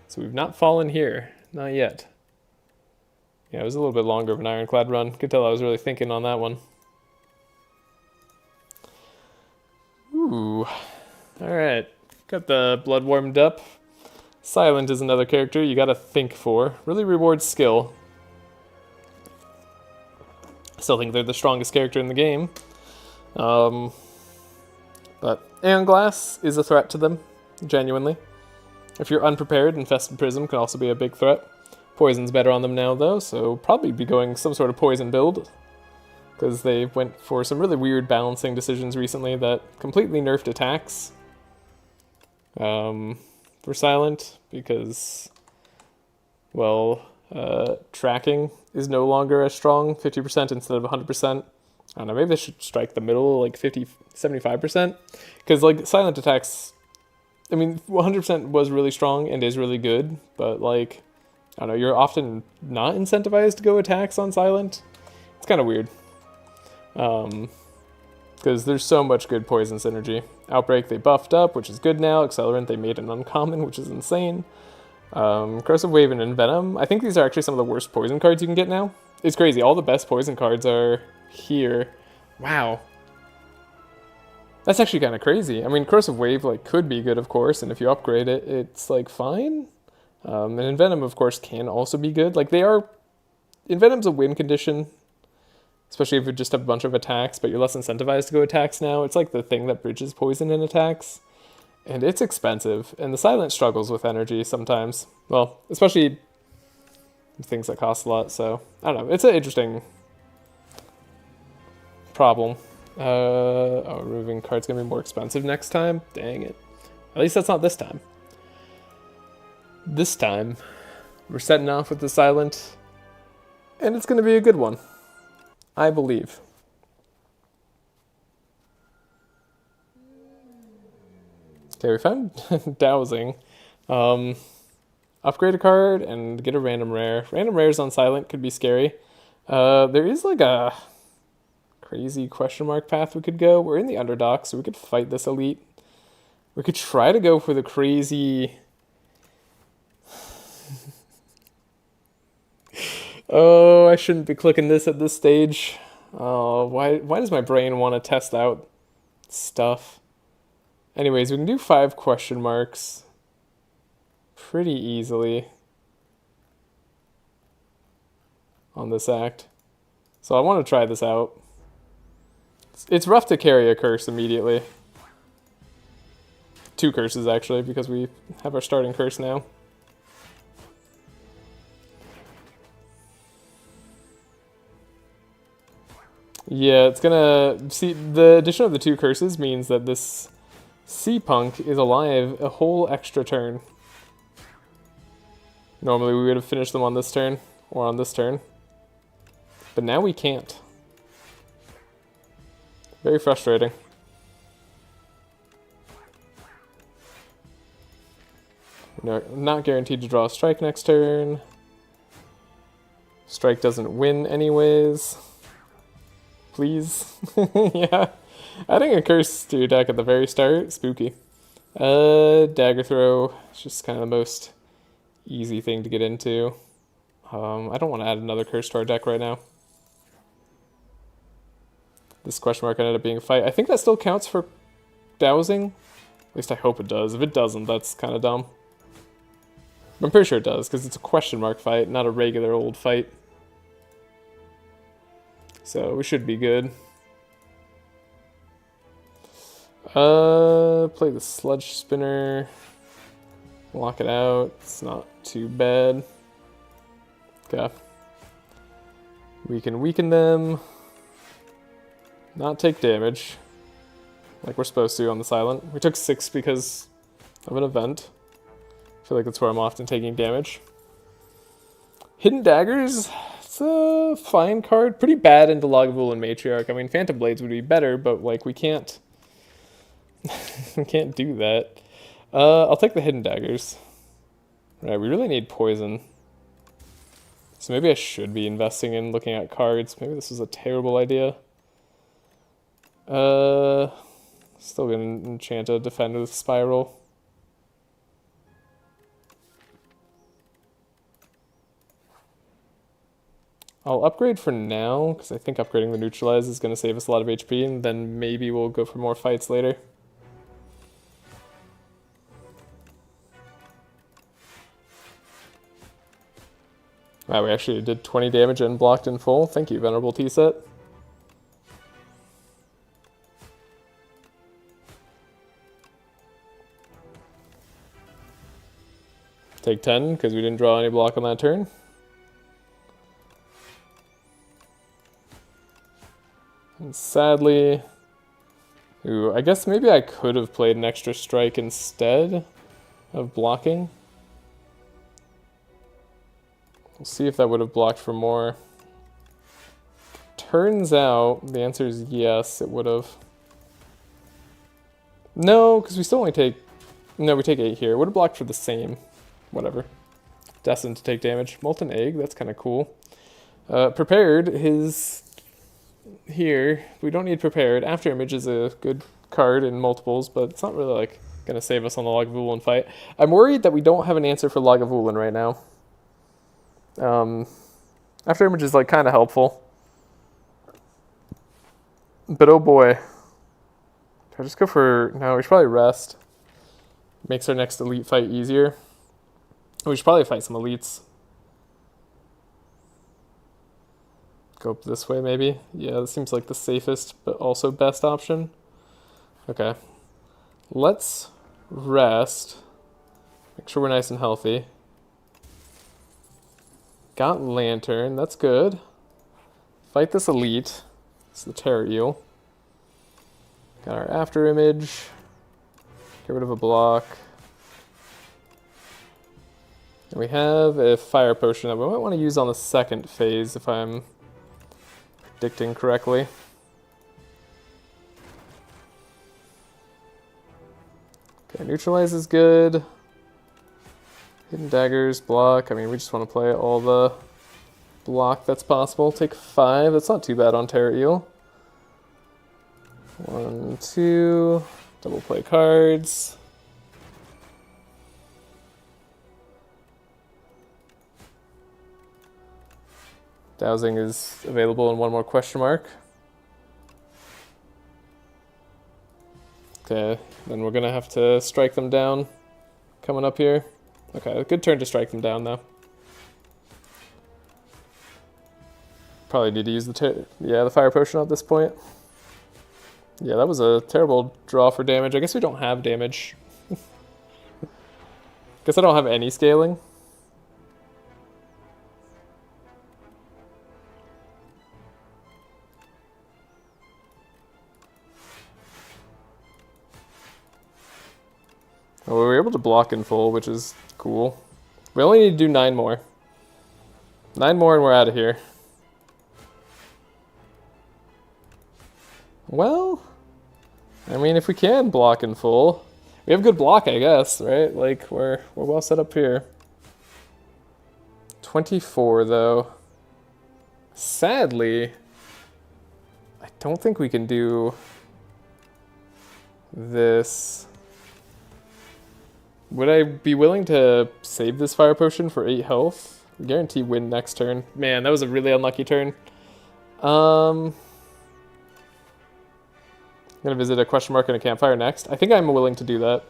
So we've not fallen here. Not yet. Yeah, it was a little bit longer of an Ironclad run. Could tell I was really thinking on that one. Ooh. Alright, got the blood warmed up. Silent is another character you gotta think for. Really rewards skill. Still think they're the strongest character in the game. But Aeon Glass is a threat to them, genuinely. If you're unprepared, Infested Prism can also be a big threat. Poison's better on them now, though, so probably be going some sort of poison build. Because they went for some really weird balancing decisions recently that completely nerfed attacks. For Silent, because, well, tracking is no longer as strong, 50% instead of 100%. I don't know, maybe they should strike the middle, like 50, 75%. Because, like, Silent attacks, I mean, 100% was really strong and is really good, but, like, I don't know, you're often not incentivized to go attacks on Silent. It's kind of weird. Because there's so much good poison synergy. Outbreak they buffed up, which is good now. Accelerant they made an uncommon, which is insane. Corrosive Wave and Envenom. I think these are actually some of the worst poison cards you can get now. It's crazy. All the best poison cards are here. Wow. That's actually kind of crazy. I mean, Corrosive Wave like could be good, of course, and if you upgrade it, it's like fine. And Envenom, of course, can also be good. Like they are... Envenom's a win condition. Especially if you just have a bunch of attacks, but you're less incentivized to go attacks now. It's like the thing that bridges poison in attacks. And it's expensive. And the Silent struggles with energy sometimes. Well, especially things that cost a lot. So, I don't know. It's an interesting problem. Removing cards going to be more expensive next time? Dang it. At least that's not this time. This time, we're setting off with the Silent. And it's going to be a good one. I believe. Okay, we found Dowsing. Upgrade a card and get a random rare. Random rares on Silent could be scary. There is like a crazy question mark path we could go. We're in the Underdock, so we could fight this elite. We could try to go for the crazy... Oh, I shouldn't be clicking this at this stage. Oh, why does my brain want to test out stuff? Anyways, we can do 5 question marks pretty easily on this act. So I want to try this out. It's rough to carry a curse immediately. 2 curses, actually, because we have our starting curse now. Yeah, it's gonna... See, the addition of the 2 curses means that this Sea Punk is alive a whole extra turn. Normally we would have finished them on this turn, or on this turn. But now we can't. Very frustrating. No, not guaranteed to draw a strike next turn. Strike doesn't win anyways. Please. Yeah. Adding a curse to your deck at the very start, spooky. Dagger Throw, it's just kind of the most easy thing to get into. I don't want to add another curse to our deck right now. This question mark ended up being a fight. I think that still counts for Dowsing. At least I hope it does. If it doesn't, that's kind of dumb. I'm pretty sure it does, because it's a question mark fight, not a regular old fight. So we should be good. Play the Sludge Spinner. Lock it out. It's not too bad. Okay. We can weaken them. Not take damage. Like we're supposed to on the Silent. We took 6 because of an event. I feel like that's where I'm often taking damage. Hidden Daggers. It's a fine card. Pretty bad into Lagavulin and Matriarch. I mean, Phantom Blades would be better, but like we can't... we can't do that. I'll take the Hidden Daggers. Right, we really need poison. So maybe I should be investing in looking at cards. Maybe this was a terrible idea. Still gonna enchant a Defend with Spiral. I'll upgrade for now, because I think upgrading the Neutralize is going to save us a lot of HP, and then maybe we'll go for more fights later. Wow, we actually did 20 damage and blocked in full. Thank you, Venerable T-Set. Take 10, because we didn't draw any block on that turn. And sadly... Ooh, I guess maybe I could have played an extra strike instead of blocking. We'll see if that would have blocked for more. Turns out the answer is yes, it would have. No, because we still only take... No, we take 8 here. It would have blocked for the same. Whatever. Destined to take damage. Molten Egg, that's kind of cool. Prepared is... Here, we don't need Prepared. After Image is a good card in multiples, but it's not really like going to save us on the Lagavulin fight. I'm worried that we don't have an answer for Lagavulin right now. After Image is like kind of helpful. But oh boy. Do I just go for... No, we should probably rest. Makes our next elite fight easier. We should probably fight some elites. Go up this way, maybe? Yeah, this seems like the safest, but also best option. Okay. Let's rest. Make sure we're nice and healthy. Got Lantern, that's good. Fight this elite. It's the Terror Eel. Got our After Image. Get rid of a block. And we have a Fire Potion that we might want to use on the second phase if I'm predicting correctly. Okay, Neutralize is good. Hidden Daggers, block. I mean, we just want to play all the block that's possible. Take 5. That's not too bad on Terror Eel. 1, 2. Double play cards. Dowsing is available in one more question mark. Okay, then we're gonna have to strike them down coming up here. Okay, a good turn to strike them down though. Probably need to use the Fire Potion at this point. Yeah, that was a terrible draw for damage. I guess we don't have damage. Guess I don't have any scaling. Oh, we were able to block in full, which is cool. We only need to do 9 more. 9 more and we're out of here. Well, I mean, if we can block in full, we have good block, I guess, right? Like, we're well set up here. 24, though. Sadly, I don't think we can do this. Would I be willing to save this Fire Potion for 8 health? Guarantee win next turn. Man, that was a really unlucky turn. I'm gonna visit a question mark and a campfire next. I think I'm willing to do that.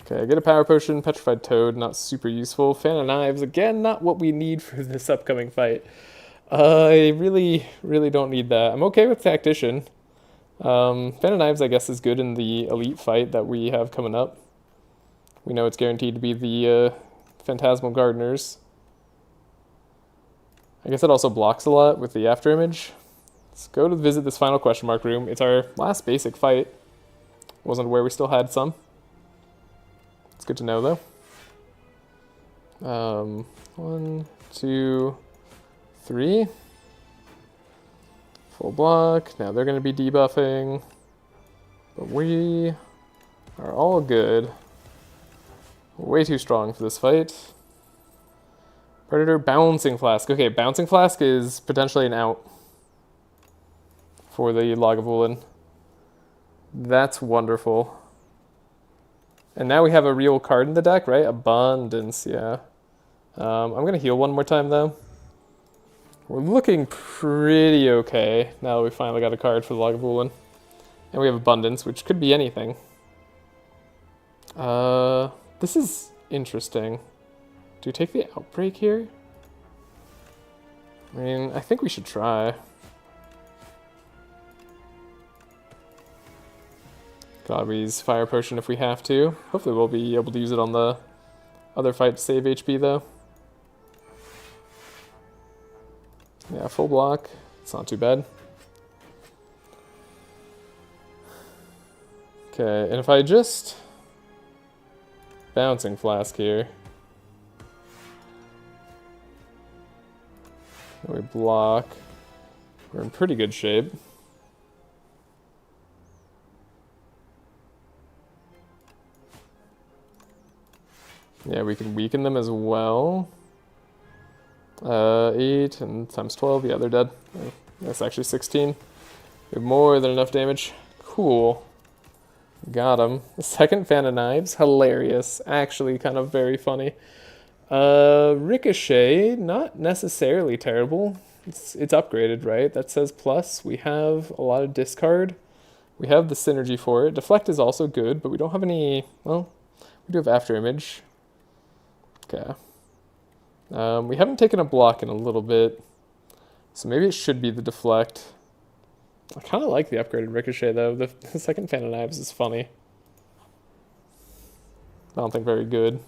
Okay, get a Power Potion, Petrified Toad, not super useful. Fan of Knives, again, not what we need for this upcoming fight. I really don't need that. I'm okay with Tactician. Fan of Knives, I guess, is good in the elite fight that we have coming up. We know it's guaranteed to be the Phantasmal Gardeners. I guess it also blocks a lot with the After Image. Let's go to visit this final question mark room. It's our last basic fight. Wasn't aware we still had some. It's good to know, though. 1, 2, 3. Full block. Now they're going to be debuffing. But we are all good. Way too strong for this fight. Predator, Bouncing Flask. Okay, Bouncing Flask is potentially an out for the Lagavulin. That's wonderful. And now we have a real card in the deck, right? Abundance, yeah. I'm going to heal one more time, though. We're looking pretty okay now that we finally got a card for the Lagavulin. And we have Abundance, which could be anything. This is interesting. Do we take the outbreak here? I mean, I think we should try. Gotta use Fire Potion if we have to. Hopefully we'll be able to use it on the other fight to save HP though. Yeah, full block. It's not too bad. Okay, and if I just... Bouncing Flask here. We block. We're in pretty good shape. Yeah, we can weaken them as well. 8 and times 12, yeah, they're dead. Oh, that's actually 16. We have more than enough damage. Cool. Got him. The second Fan of Knives, hilarious. Actually, kind of very funny. Ricochet, not necessarily terrible. It's upgraded, right? That says plus. We have a lot of discard. We have the synergy for it. Deflect is also good, but we don't have any... Well, we do have After Image. Okay. We haven't taken a block in a little bit, so maybe it should be the Deflect. I kind of like the upgraded Ricochet, though. The second Fan of Knives is funny. I don't think very good.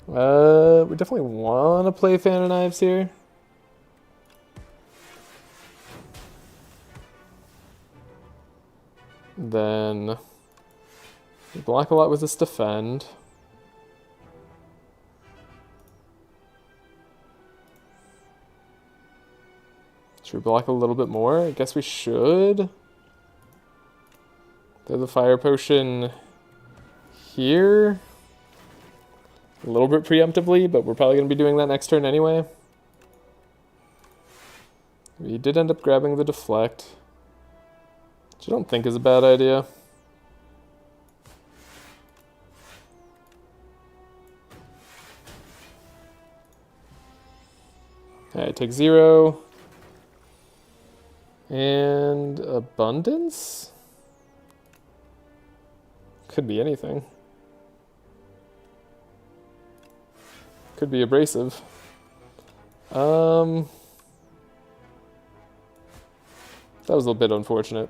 We definitely want to play Fan of Knives here. Then we block a lot with this Defend. Should we block a little bit more? I guess we should. There's the Fire Potion here. A little bit preemptively, but we're probably going to be doing that next turn anyway. We did end up grabbing the Deflect, which I don't think is a bad idea. Okay, take 0. And Abundance? Could be anything. Could be Abrasive. That was a bit unfortunate.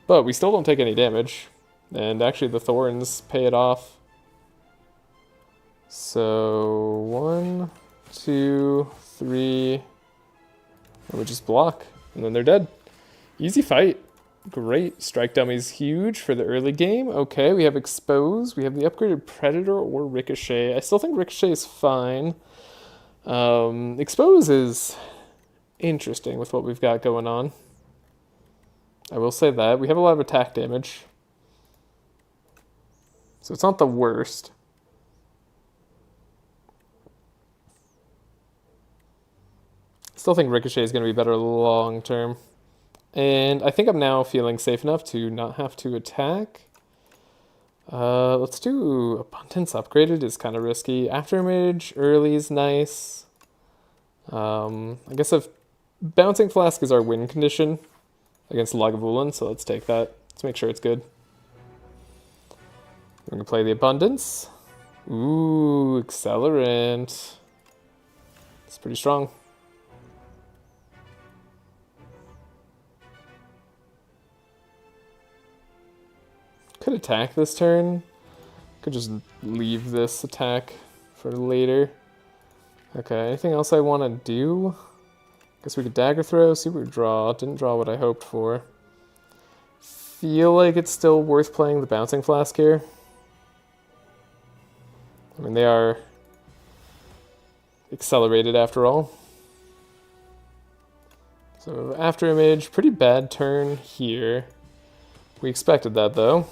But we still don't take any damage. And actually the Thorns pay it off. So 1, 2, 3... And we just block, and then they're dead. Easy fight. Great. Strike Dummy's huge for the early game. Okay, we have Expose. We have the upgraded Predator or Ricochet. I still think Ricochet is fine. Expose is interesting with what we've got going on. I will say that. We have a lot of attack damage. So it's not the worst. Still think Ricochet is going to be better long term. And I think I'm now feeling safe enough to not have to attack. Let's do Abundance Upgraded is kind of risky. Afterimage early is nice. I guess if Bouncing Flask is our win condition against Lagavulin, so let's take that. Let's make sure it's good. We're going to play the Abundance. Ooh, Accelerant. It's pretty strong. Could attack this turn. Could just leave this attack for later. Okay, anything else I want to do? Guess we could Dagger Throw, see what we draw. Didn't draw what I hoped for. Feel like it's still worth playing the Bouncing Flask here. I mean, they are accelerated after all. So After Image, pretty bad turn here. We expected that though.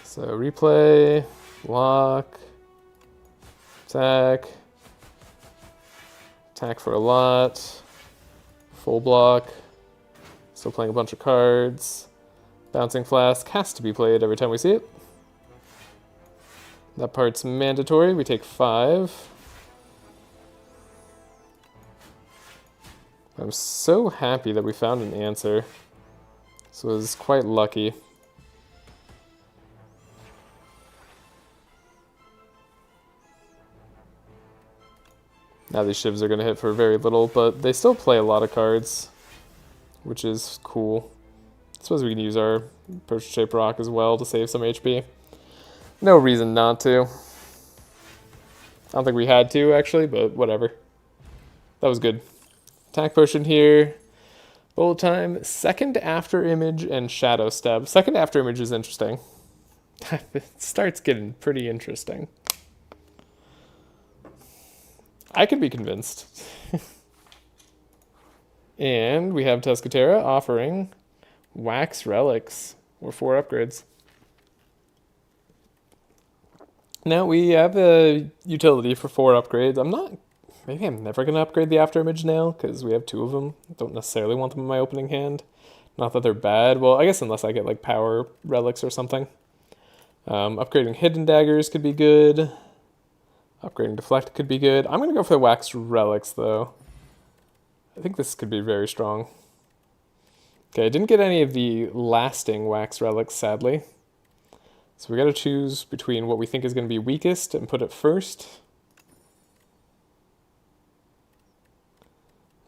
So replay, block, attack, attack for a lot, full block, still playing a bunch of cards. Bouncing Flask has to be played every time we see it. That part's mandatory, we take 5. I'm so happy that we found an answer. So it was quite lucky. Now these shivs are going to hit for very little, but they still play a lot of cards, which is cool. I suppose we can use our potion-shaped rock as well to save some HP. No reason not to. I don't think we had to, actually, but whatever. That was good. Attack potion here. Bullet time, second after image, and shadow step. Second after image is interesting. It starts getting pretty interesting. I could be convinced. And we have Tuscatera offering wax relics, or 4 upgrades. Now we have a utility for 4 upgrades. Maybe I'm never going to upgrade the after image now, because we have 2 of them. I don't necessarily want them in my opening hand. Not that they're bad. Well, I guess unless I get like power relics or something. Upgrading hidden daggers could be good. Upgrading deflect could be good. I'm going to go for the wax relics, though. I think this could be very strong. Okay, I didn't get any of the lasting wax relics, sadly. So we got to choose between what we think is going to be weakest and put it first.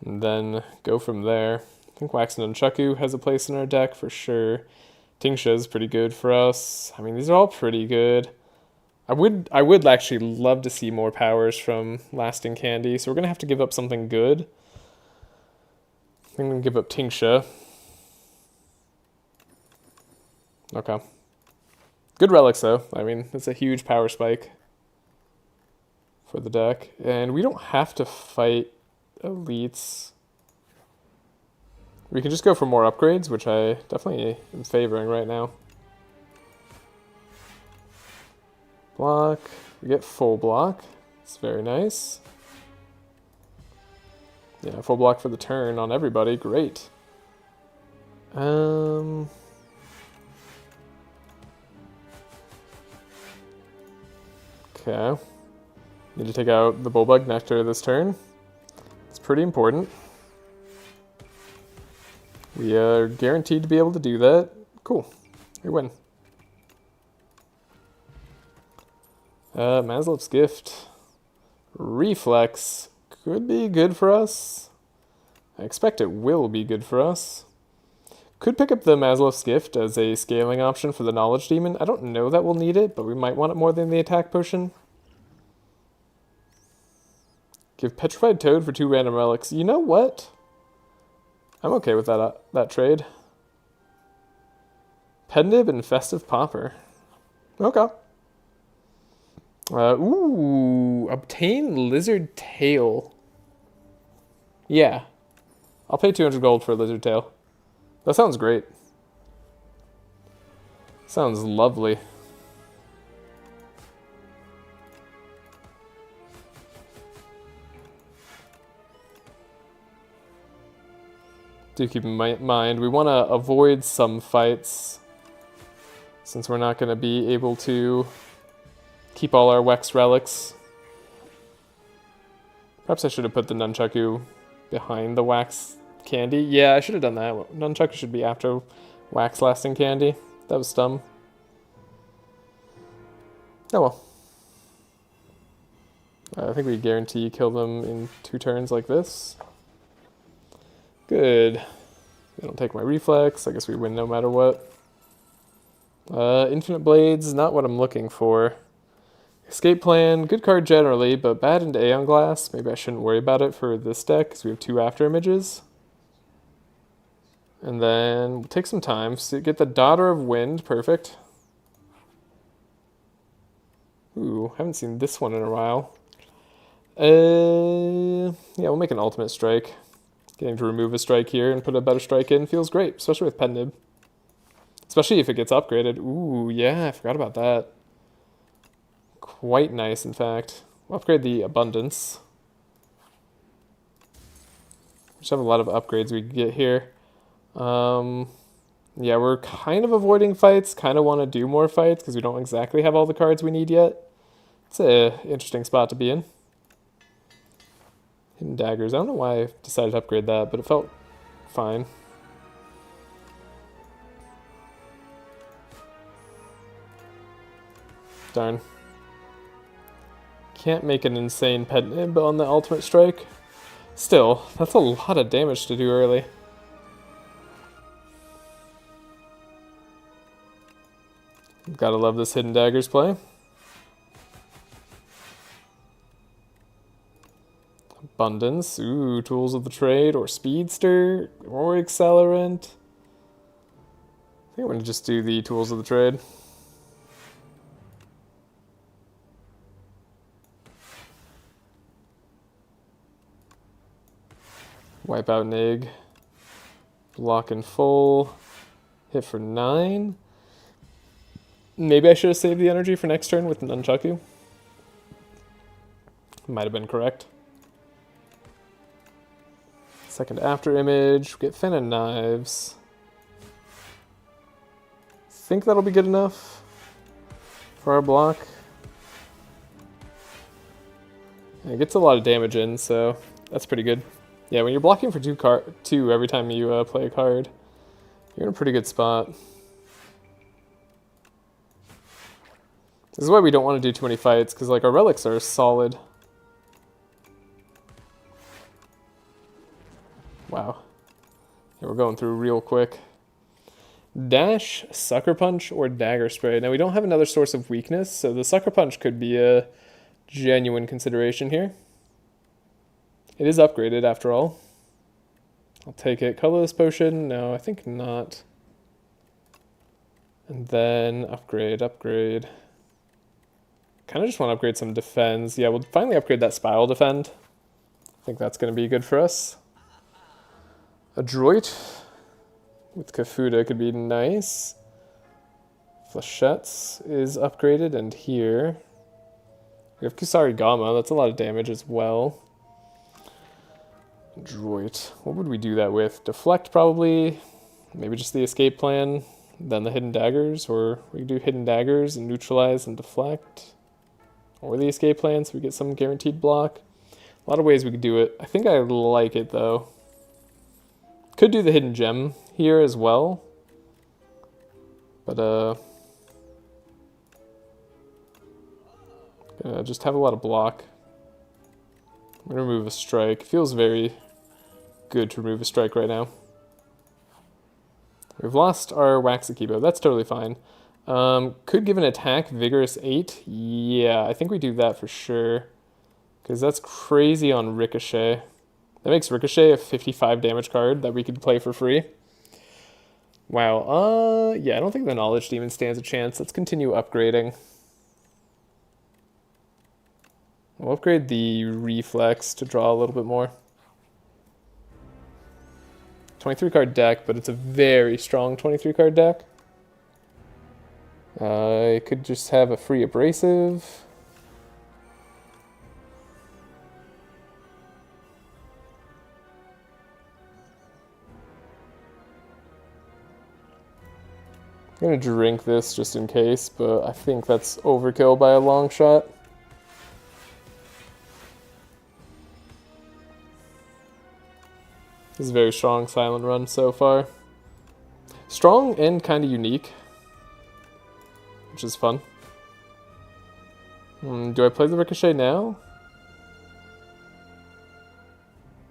And then go from there. I think Wax Nunchaku has a place in our deck for sure. Tingsha is pretty good for us. I mean, these are all pretty good. I would actually love to see more powers from Lasting Candy, so we're going to have to give up something good. I'm going to give up Tingsha. Okay. Good relics, though. I mean, it's a huge power spike for the deck. And we don't have to fight elites. We can just go for more upgrades, which I definitely am favoring right now. Block. We get full block. It's very nice. Yeah, full block for the turn on everybody. Great. Okay. Need to take out the Bulbug Nectar this turn. It's pretty important. We are guaranteed to be able to do that. Cool. We win. Maslow's Gift. Reflex could be good for us. I expect it will be good for us. Could pick up the Maslow's Gift as a scaling option for the Knowledge Demon. I don't know that we'll need it, but we might want it more than the attack potion. Give Petrified Toad for 2 random relics. You know what? I'm okay with that trade. Pendib and Festive Popper. Okay. Obtain Lizard Tail. Yeah. I'll pay 200 gold for a Lizard Tail. That sounds great. Sounds lovely. Do keep in mind, we want to avoid some fights since we're not going to be able to keep all our Wex relics. Perhaps I should have put the Nunchaku behind the Wax Candy. Yeah, I should have done that. Nunchaku should be after Wax Lasting Candy. That was dumb. Oh well. I think we guarantee kill them in 2 turns like this. Good. They don't take my reflex. I guess we win no matter what. Infinite Blades is not what I'm looking for. Escape Plan, good card generally, but bad into Aeon Glass. Maybe I shouldn't worry about it for this deck, because we have 2 after images. And then we'll take some time. So get the Daughter of Wind, perfect. Ooh, haven't seen this one in a while. Yeah, we'll make an Ultimate Strike. Getting to remove a strike here and put a better strike in feels great, especially with Pendib. Especially if it gets upgraded. Ooh, yeah, I forgot about that. Quite nice, in fact. We'll upgrade the Abundance. We just have a lot of upgrades we can get here. Yeah, we're kind of avoiding fights. Kind of want to do more fights because we don't exactly have all the cards we need yet. It's an interesting spot to be in. Hidden Daggers. I don't know why I decided to upgrade that, but it felt fine. Darn. Can't make an insane pet nib on the ultimate strike. Still, that's a lot of damage to do early. Gotta love this Hidden Daggers play. Abundance, ooh, Tools of the Trade, or Speedster, or Accelerant. I think I'm gonna just do the Tools of the Trade. Wipe out Nig. Block in full. Hit for 9. Maybe I should have saved the energy for next turn with Nunchaku. Might have been correct. Second after image. Get Fen and Knives. Think that'll be good enough for our block. And it gets a lot of damage in, so that's pretty good. Yeah, when you're blocking for 2 every time you play a card, you're in a pretty good spot. This is why we don't want to do too many fights, because like our relics are solid. Wow. Yeah, we're going through real quick. Dash, Sucker Punch, or Dagger Spray. Now we don't have another source of weakness, so the Sucker Punch could be a genuine consideration here. It is upgraded after all. I'll take it. Colorless Potion? No, I think not. And then upgrade. Kind of just want to upgrade some defense. Yeah, we'll finally upgrade that Spiral Defend. I think that's going to be good for us. Adroit with Kafuda could be nice. Flechettes is upgraded, and here we have Kusarigama. That's a lot of damage as well. Adroit. What would we do that with? Deflect probably. Maybe just the escape plan. Then the Hidden Daggers, or we could do Hidden Daggers and neutralize and deflect. Or the escape plan so we get some guaranteed block. A lot of ways we could do it. I think I like it though. Could do the Hidden Gem here as well. But just have a lot of block. I'm gonna remove a strike. Feels very good to remove a strike right now. We've lost our Waxakibo. That's totally fine. Could give an attack, Vigorous 8. Yeah, I think we do that for sure. Because that's crazy on Ricochet. That makes Ricochet a 55 damage card that we could play for free. Wow, yeah, I don't think the Knowledge Demon stands a chance. Let's continue upgrading. We'll upgrade the Reflex to draw a little bit more. 23 card deck, but it's a very strong 23 card deck. I could just have a free Abrasive. I'm gonna drink this just in case, but I think that's overkill by a long shot. This is a very strong Silent Run so far. Strong and kind of unique, which is fun. Do I play the Ricochet now?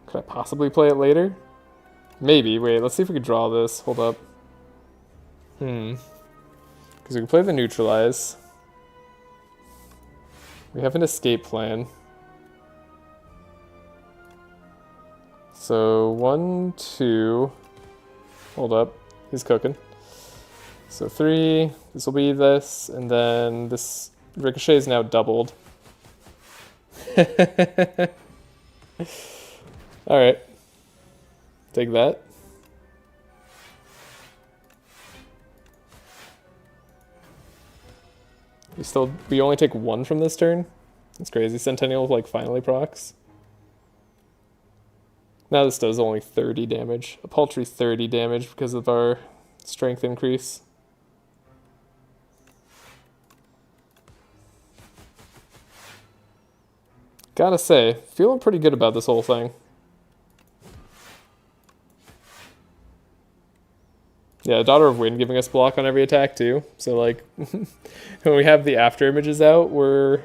Could I possibly play it later? Maybe. Wait, let's see if we can draw this. Hold up. Because we can play the Neutralize. We have an escape plan. So 1, 2. Hold up. He's cooking. So 3. This will be this. And then this Ricochet is now doubled. Alright. Take that. We only take 1 from this turn? That's crazy. Centennial like finally procs. Now this does only 30 damage. A paltry 30 damage because of our strength increase. Gotta say, feeling pretty good about this whole thing. Yeah, Daughter of Wind giving us block on every attack too. So like, when we have the after images out, we're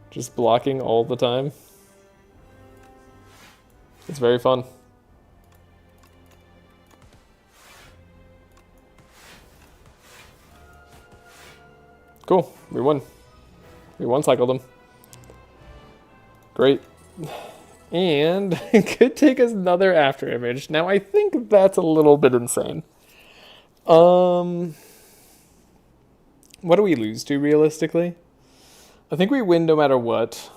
just blocking all the time. It's very fun. Cool, we won. We one-cycled them. Great. And it could take us another after image. Now I think that's a little bit insane. What do we lose to realistically? I think we win no matter what.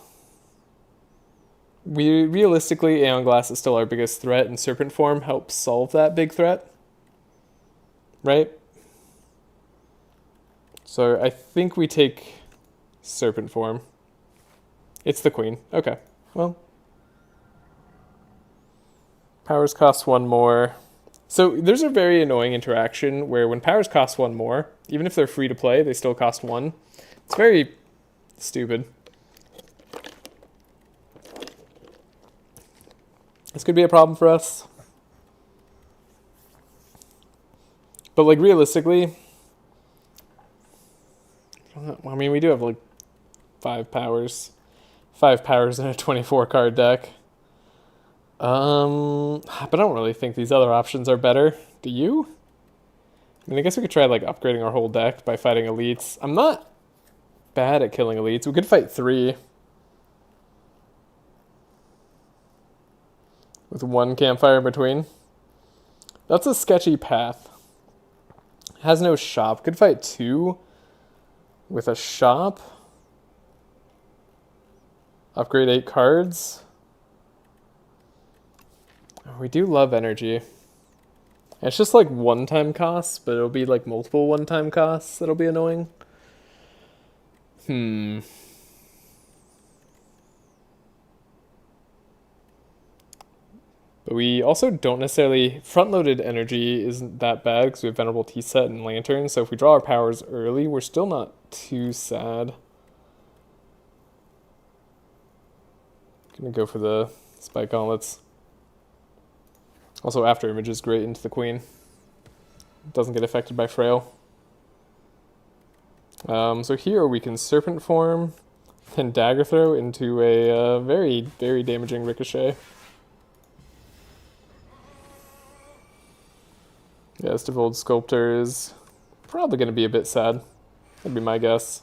Realistically, Aeon Glass is still our biggest threat, and Serpent Form helps solve that big threat. Right? So I think we take Serpent Form. It's the Queen. Okay. Well. Powers cost one more. So there's a very annoying interaction where when powers cost one more, even if they're free to play, they still cost one. It's very stupid. This could be a problem for us. But like realistically, I mean, we do have like 5 powers. 5 powers in a 24 card deck. But I don't really think these other options are better. Do you? I mean, I guess we could try like upgrading our whole deck by fighting elites. I'm not bad at killing elites. We could fight 3 with 1 campfire in between. That's a sketchy path. Has no shop. Could fight 2 with a shop. Upgrade 8 cards. We do love energy. It's just like one-time costs, but it'll be like multiple one-time costs that'll be annoying. But we also don't necessarily... Front-loaded energy isn't that bad because we have Venerable Tea-Set and Lantern, so if we draw our powers early, we're still not too sad. Gonna go for the Spike Gauntlets. Also, after image is great into the Queen. Doesn't get affected by Frail. So here we can Serpent Form and Dagger Throw into a very, very damaging Ricochet. Yeah, this Devolved Sculptor is probably going to be a bit sad. That'd be my guess.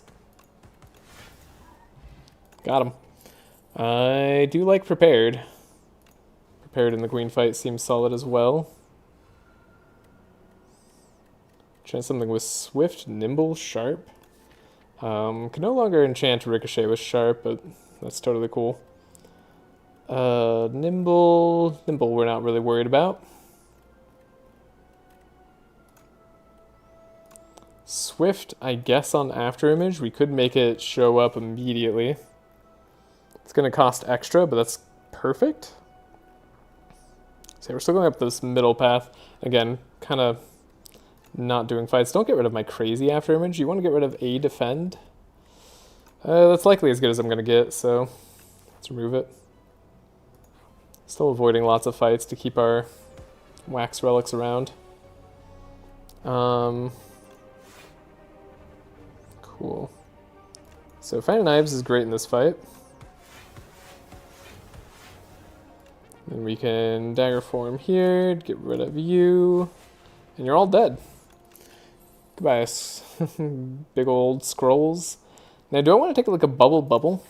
Got him. I do like Prepared. Prepared in the Queen fight seems solid as well. Try something with Swift, Nimble, Sharp. Can no longer enchant Ricochet with Sharp, but that's totally cool. Nimble we're not really worried about. Swift, I guess on Afterimage, we could make it show up immediately. It's going to cost extra, but that's perfect. So we're still going up this middle path. Again, kind of not doing fights. Don't get rid of my crazy Afterimage. You want to get rid of a defend. That's likely as good as I'm going to get, so let's remove it. Still avoiding lots of fights to keep our wax relics around. Cool. So Finding Knives is great in this fight. And we can Dagger Form here, get rid of you, and you're all dead. Goodbye, big old scrolls. Now, do I want to take like a bubble?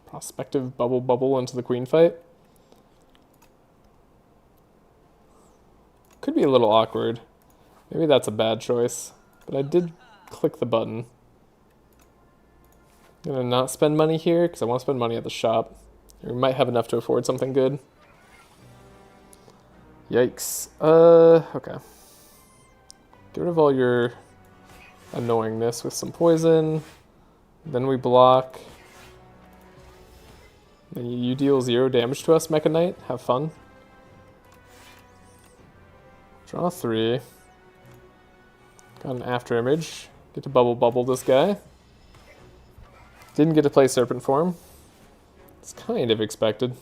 Prospective bubble into the Queen fight? Could be a little awkward. Maybe that's a bad choice, but I did click the button. I'm gonna not spend money here because I want to spend money at the shop. We might have enough to afford something good. Yikes. Okay. Get rid of all your annoyingness with some poison. Then we block. Then you deal 0 damage to us, Mecha Knight. Have fun. Draw 3. Got an Afterimage. Get to bubble this guy. Didn't get to play Serpent Form. It's kind of expected.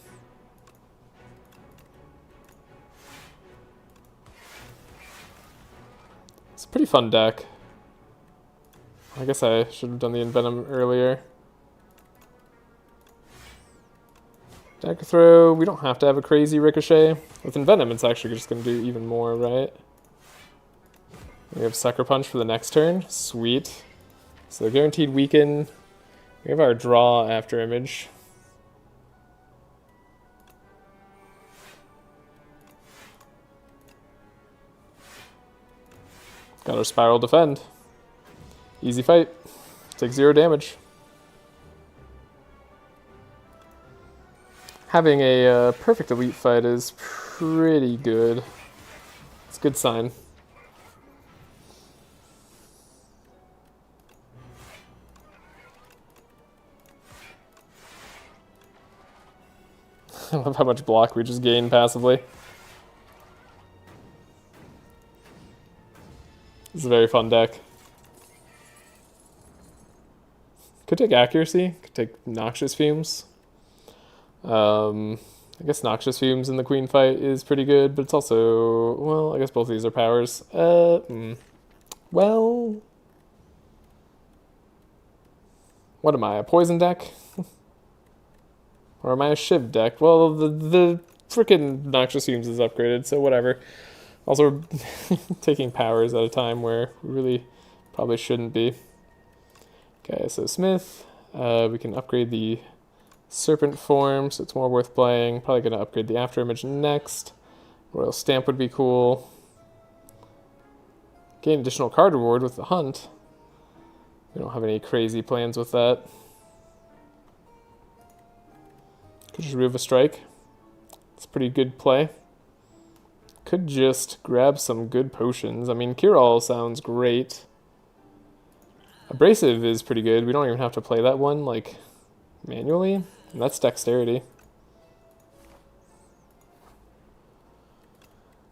Pretty fun deck. I guess I should have done the Envenom earlier. Dagger Throw, we don't have to have a crazy Ricochet. With Envenom, it's actually just going to do even more, right? We have Sucker Punch for the next turn. Sweet. So guaranteed weaken. We have our draw after image. Got our Spiral Defend. Easy fight. Take 0 damage. Having a perfect elite fight is pretty good. It's a good sign. I love how much block we just gain passively. This is a very fun deck. Could take Accuracy, could take Noxious Fumes. I guess Noxious Fumes in the Queen fight is pretty good, but it's also, well, I guess both of these are powers. Well, what am I, a poison deck? Or am I a Shiv deck? Well, the frickin' Noxious Fumes is upgraded, so whatever. Also, we're taking powers at a time where we really probably shouldn't be. Okay, so Smith, we can upgrade the Serpent form, so it's more worth playing. Probably going to upgrade the After Image next. Royal Stamp would be cool. Gain additional card reward with the Hunt. We don't have any crazy plans with that. Could just remove a strike. It's a pretty good play. Could just grab some good potions. I mean, Cure-All sounds great. Abrasive is pretty good. We don't even have to play that one, like, manually. And that's Dexterity.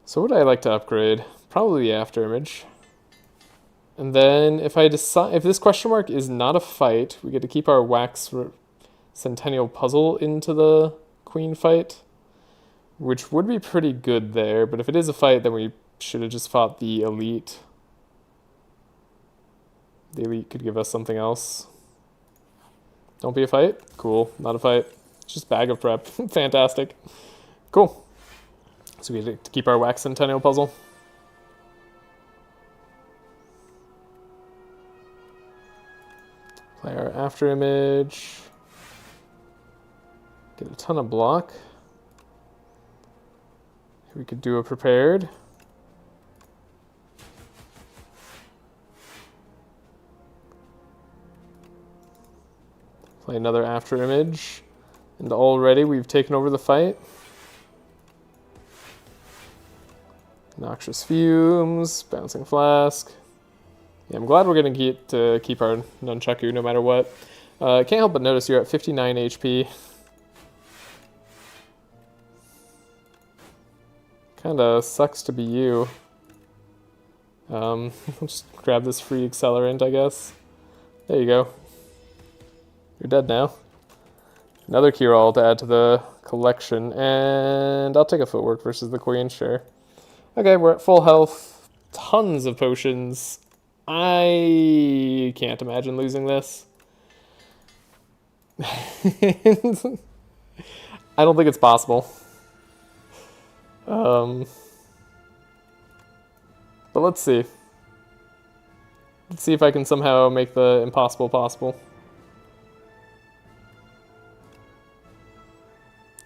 So what would I like to upgrade? Probably the After Image. And then if I decide, if this question mark is not a fight, we get to keep our Wax Centennial Puzzle into the Queen fight, which would be pretty good there, but if it is a fight, then we should have just fought the Elite. The Elite could give us something else. Don't be a fight? Cool, not a fight. It's just Bag of Prep. Fantastic. Cool. So we get to keep our Wax Centennial Puzzle. Play our After Image. Get a ton of block. We could do a Prepared. Play another After Image. And already we've taken over the fight. Noxious Fumes, Bouncing Flask. Yeah, I'm glad we're going to get to keep our Nunchaku no matter what. Can't help but notice you're at 59 HP. Kinda sucks to be you. I'll just grab this free accelerant, I guess. There you go. You're dead now. Another Cure-All to add to the collection, and I'll take a Footwork versus the Queen, sure. Okay, we're at full health. Tons of potions. I can't imagine losing this. I don't think it's possible. But let's see. Let's see if I can somehow make the impossible possible.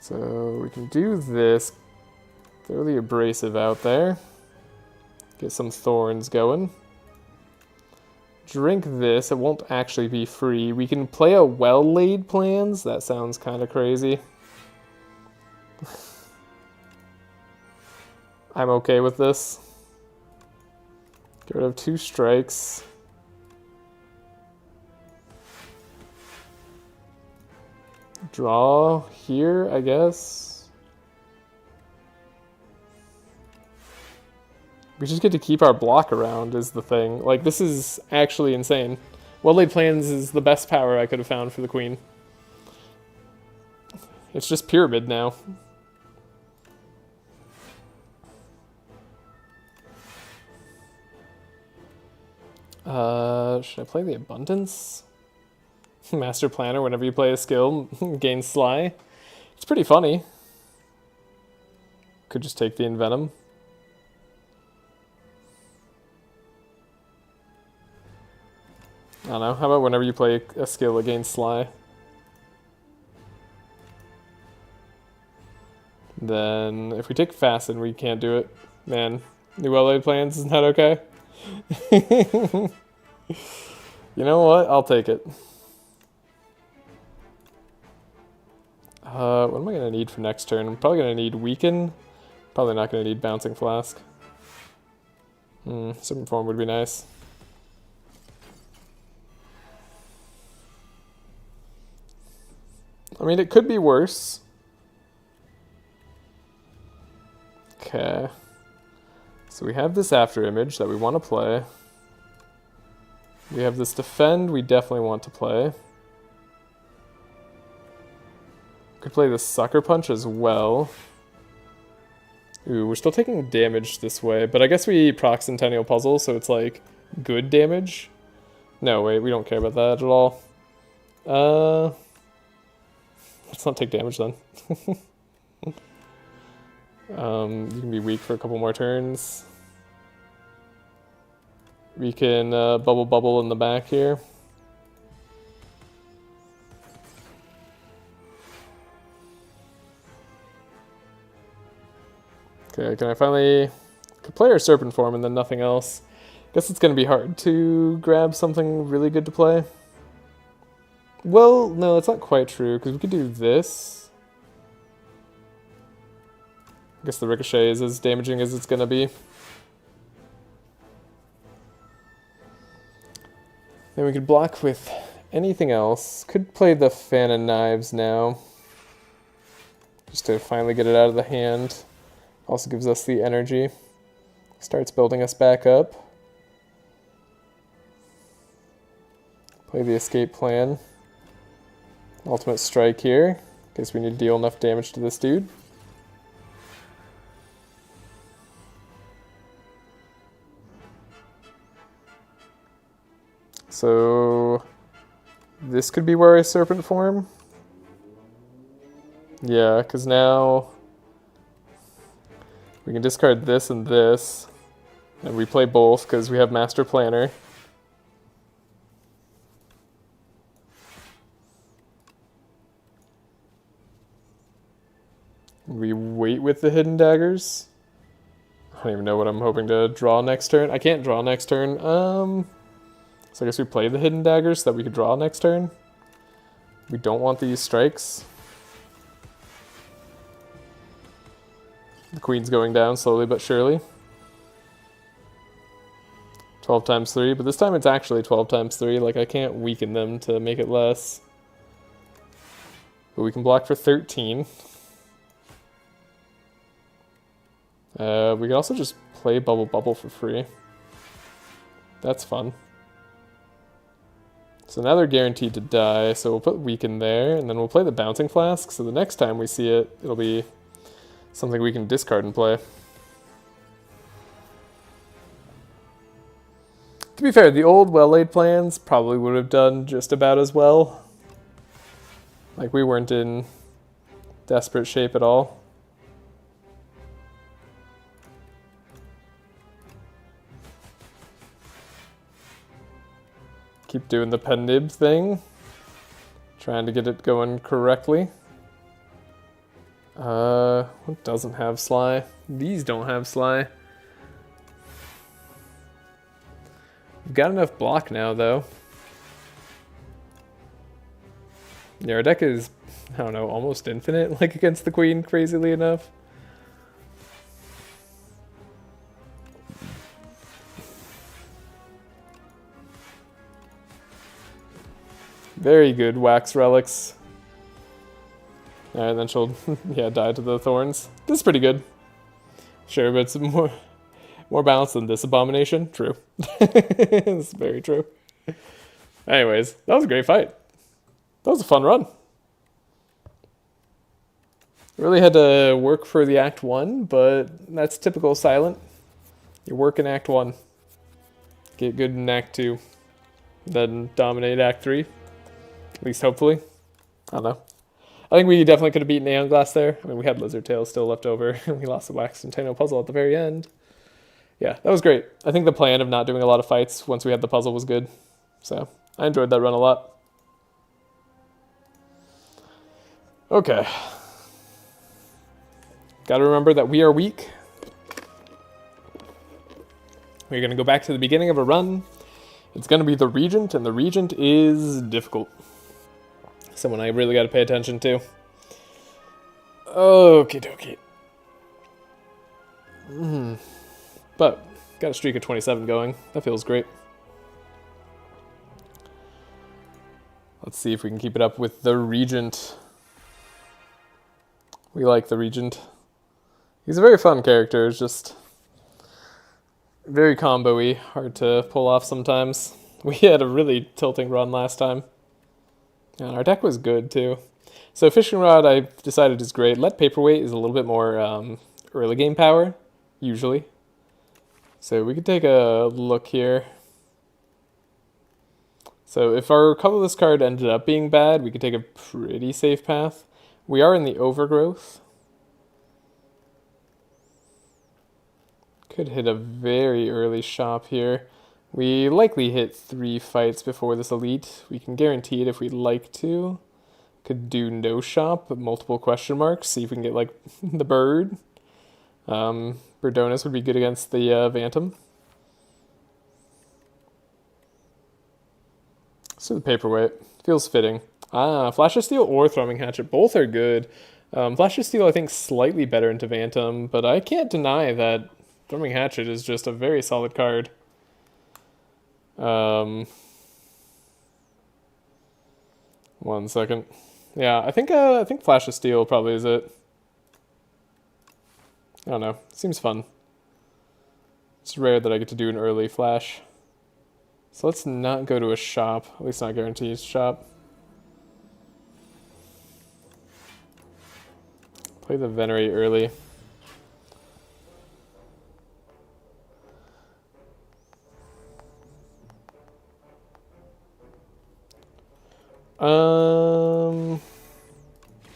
So we can do this. Throw the Abrasive out there. Get some Thorns going. Drink this. It won't actually be free. We can play a Well-Laid Plans. That sounds kind of crazy. I'm okay with this. Get rid of 2 strikes. Draw here, I guess. We just get to keep our block around is the thing. Like, this is actually insane. Well-Laid Plans is the best power I could have found for the Queen. It's just Pyramid now. Should I play the Abundance? Master Planner, whenever you play a skill, gain Sly. It's pretty funny. Could just take the Envenom. I don't know. How about whenever you play a skill, it gains Sly? Then, if we take Fasten, we can't do it. Man, new well-laid plans is not okay. You know what? I'll take it. What am I going to need for next turn? I'm probably going to need Weaken. Probably not going to need Bouncing Flask. Serpent Form would be nice. I mean, it could be worse. Okay. So we have this After Image that we want to play. We have this Defend we definitely want to play. Could play the Sucker Punch as well. Ooh, we're still taking damage this way, but I guess we proc Centennial Puzzle, so it's like good damage. No, wait, we don't care about that at all. Let's not take damage then. You can be weak for a couple more turns. We can bubble in the back here. Okay, can I finally... Could play our Serpent Form and then nothing else. Guess it's going to be hard to grab something really good to play. Well, no, that's not quite true, because we could do this. I guess the Ricochet is as damaging as it's going to be. Then we could block with anything else. Could play the Fan of Knives now. Just to finally get it out of the hand. Also gives us the energy. Starts building us back up. Play the Escape Plan. Ultimate Strike here. In case we need to deal enough damage to this dude. So this could be where I Serpent Form. Yeah, because now we can discard this and this, and we play both because we have Master Planner. We wait with the Hidden Daggers. I don't even know what I'm hoping to draw next turn. I can't draw next turn. So I guess we play the Hidden Daggers so that we could draw next turn. We don't want these strikes. The Queen's going down slowly but surely. 12 times 3, but this time it's actually 12 times 3. Like, I can't weaken them to make it less. But we can block for 13. We can also just play Bubble for free. That's fun. So now they're guaranteed to die, so we'll put Weaken there, and then we'll play the Bouncing Flask, so the next time we see it, it'll be something we can discard and play. To be fair, the old well-laid plans probably would have done just about as well. Like, we weren't in desperate shape at all. Keep doing the pen nib thing. Trying to get it going correctly. What doesn't have Sly? These don't have Sly. We've got enough block now, though. Yeah, our deck is, I don't know, almost infinite, like, against the Queen, crazily enough. Very good, Wax Relics. Alright, then she'll, yeah, die to the Thorns. This is pretty good. Sure, but it's more balanced than this Abomination. True. It's very true. Anyways, that was a great fight. That was a fun run. Really had to work for the Act 1, but that's typical Silent. You work in Act 1. get good in Act 2, then dominate Act 3, at least hopefully. I don't know. I think we definitely could have beaten Aeon Glass there. I mean, we had Lizard Tail still left over, and we lost the Wax and Tenno puzzle at the very end. Yeah, that was great. I think the plan of not doing a lot of fights once we had the puzzle was good. So, I enjoyed that run a lot. Okay. Gotta remember that we are weak. We're gonna go back to the beginning of a run. It's gonna be the Regent, and the Regent is difficult. Someone I really gotta pay attention to. Okie dokie. But, got a streak of 27 going. That feels great. Let's see if we can keep it up with the Regent. We like the Regent. He's a very fun character, it's just very combo-y, hard to pull off sometimes. We had a really tilting run last time. And our deck was good too. So Fishing Rod I've decided is great. Let Paperweight is a little bit more early game power, usually. So we could take a look here. So if our colorless card ended up being bad, we could take a pretty safe path. We are in the Overgrowth. Could hit a very early shop here. We likely hit 3 fights before this Elite. We can guarantee it if we'd like to. Could do no shop, but multiple question marks. See if we can get, like, the bird. Birdonis would be good against the Phantom. So the Paperweight. Feels fitting. Flash of Steel or Thrumming Hatchet. Both are good. Flash of Steel, I think, slightly better into Phantom, but I can't deny that Thrumming Hatchet is just a very solid card. 1 second. Yeah, I think Flash of Steel probably is it. I don't know. Seems fun. It's rare that I get to do an early Flash. So let's not go to a shop. At least not guaranteed shop. Play the Venerate early.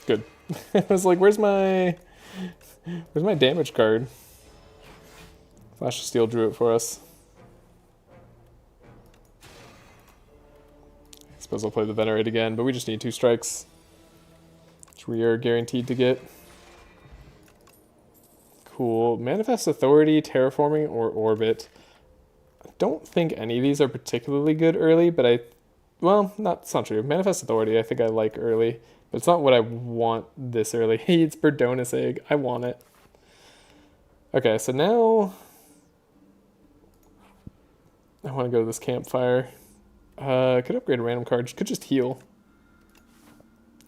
Good. I was like, where's my damage card? Flash of Steel drew it for us. I suppose I'll play the Venerate again, but we just need 2 strikes, which we are guaranteed to get. Cool. Manifest Authority, Terraforming, or Orbit. I don't think any of these are particularly good early, but well, it's not true. Manifest Authority, I think I like early, but it's not what I want this early. Hey, it's Birdonis Egg. I want it. Okay, so now I want to go to this Campfire. Could upgrade a random card. Could just heal.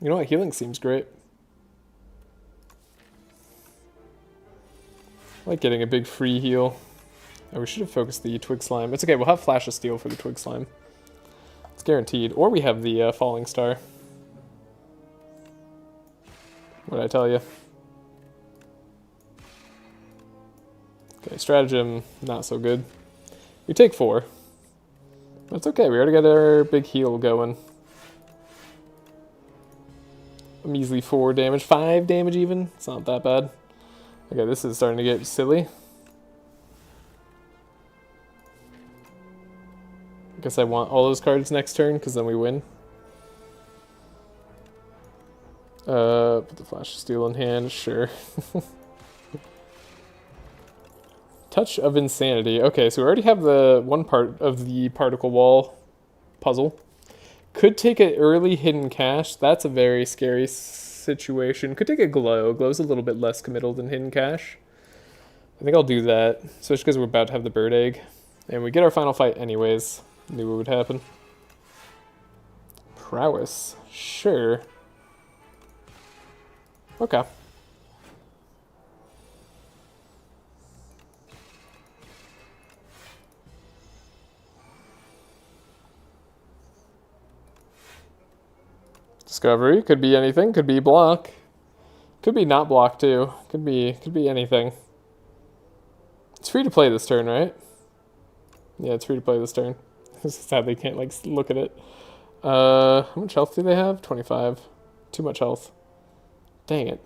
You know what? Healing seems great. I like getting a big free heal. Oh, we should have focused the Twig Slime. It's okay. We'll have Flash of Steel for the Twig Slime. It's guaranteed. Or we have the Falling Star. What did I tell you? Okay, Stratagem, not so good. We take 4. That's okay, we already got our big heal going. A measly 4 damage, 5 damage even. It's not that bad. Okay, this is starting to get silly. I guess I want all those cards next turn, because then we win. Put the Flash of Steel in hand, sure. Touch of Insanity. Okay, so we already have the one part of the Particle Wall puzzle. Could take an early Hidden Cache. That's a very scary situation. Could take a Glow. Glow's a little bit less committal than Hidden Cache. I think I'll do that, especially because we're about to have the Bird Egg. And we get our final fight anyways. Knew what would happen. Prowess. Sure. Okay. Discovery, could be anything, could be block. Could be not block too. Could be anything. It's free to play this turn, right? Yeah, it's free to play this turn. Sadly, can't like look at it. How much health do they have? 25. Too much health. Dang it.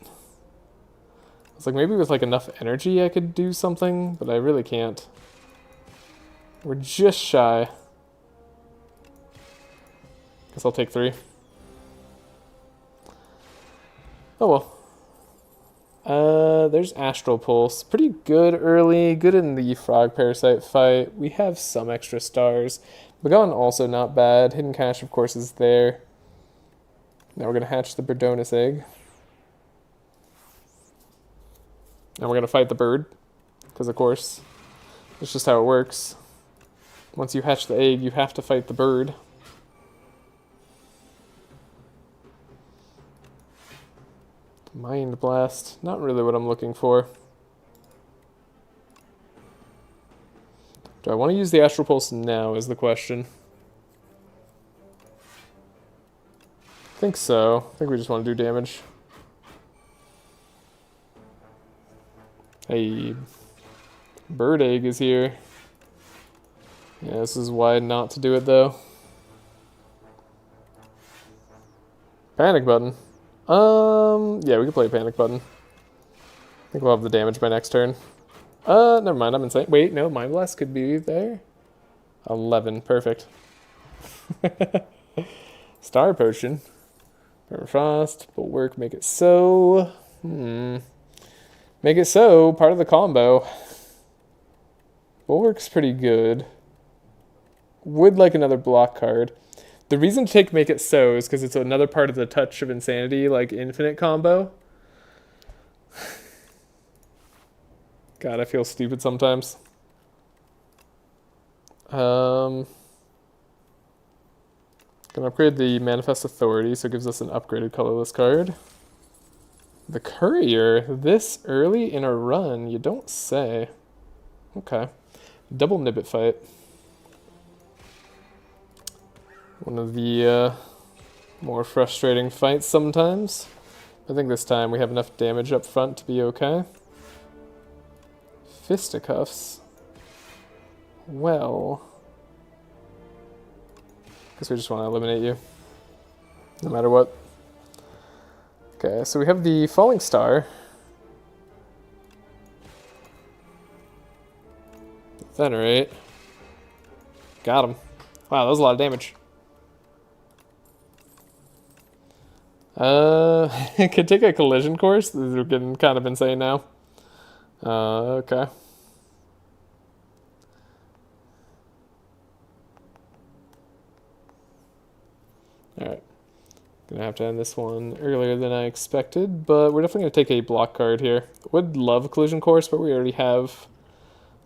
It's like maybe with like enough energy I could do something, but I really can't. We're just shy. Guess I'll take 3. Oh well. There's Astral Pulse. Pretty good early. Good in the Frog Parasite fight. We have some extra stars. Begon also not bad. Hidden Cache, of course, is there. Now we're going to hatch the Birdonus egg. And we're going to fight the bird. Because, of course, it's just how it works. Once you hatch the egg, you have to fight the bird. Mind Blast. Not really what I'm looking for. Do I want to use the Astral Pulse now is the question. I think so. I think we just want to do damage. Hey, Bird Egg is here. Yeah, this is why not to do it though. Panic Button. Yeah, we can play Panic Button. I think we'll have the damage by next turn. Never mind, I'm insane. Wait, no, Mind Blast could be there. 11, perfect. Star Potion. Permafrost, Bulwark, make it so. Make it so, part of the combo. Bulwark's pretty good. Would like another block card. The reason to take Make It So is because it's another part of the Touch of Insanity, like infinite combo. God, I feel stupid sometimes. Gonna upgrade the Manifest Authority, so it gives us an upgraded colorless card. The Courier, this early in a run, you don't say. Okay. Double Nibbit fight. One of the more frustrating fights sometimes. I think this time we have enough damage up front to be okay. Fisticuffs. Well, guess we just want to eliminate you, no matter what. Okay, so we have the Falling Star. Venerate. Got him. Wow, that was a lot of damage. Could take a collision course. These are getting kind of insane now. Okay. Alright. Gonna have to end this one earlier than I expected, but we're definitely gonna take a block card here. Would love a collision course, but we already have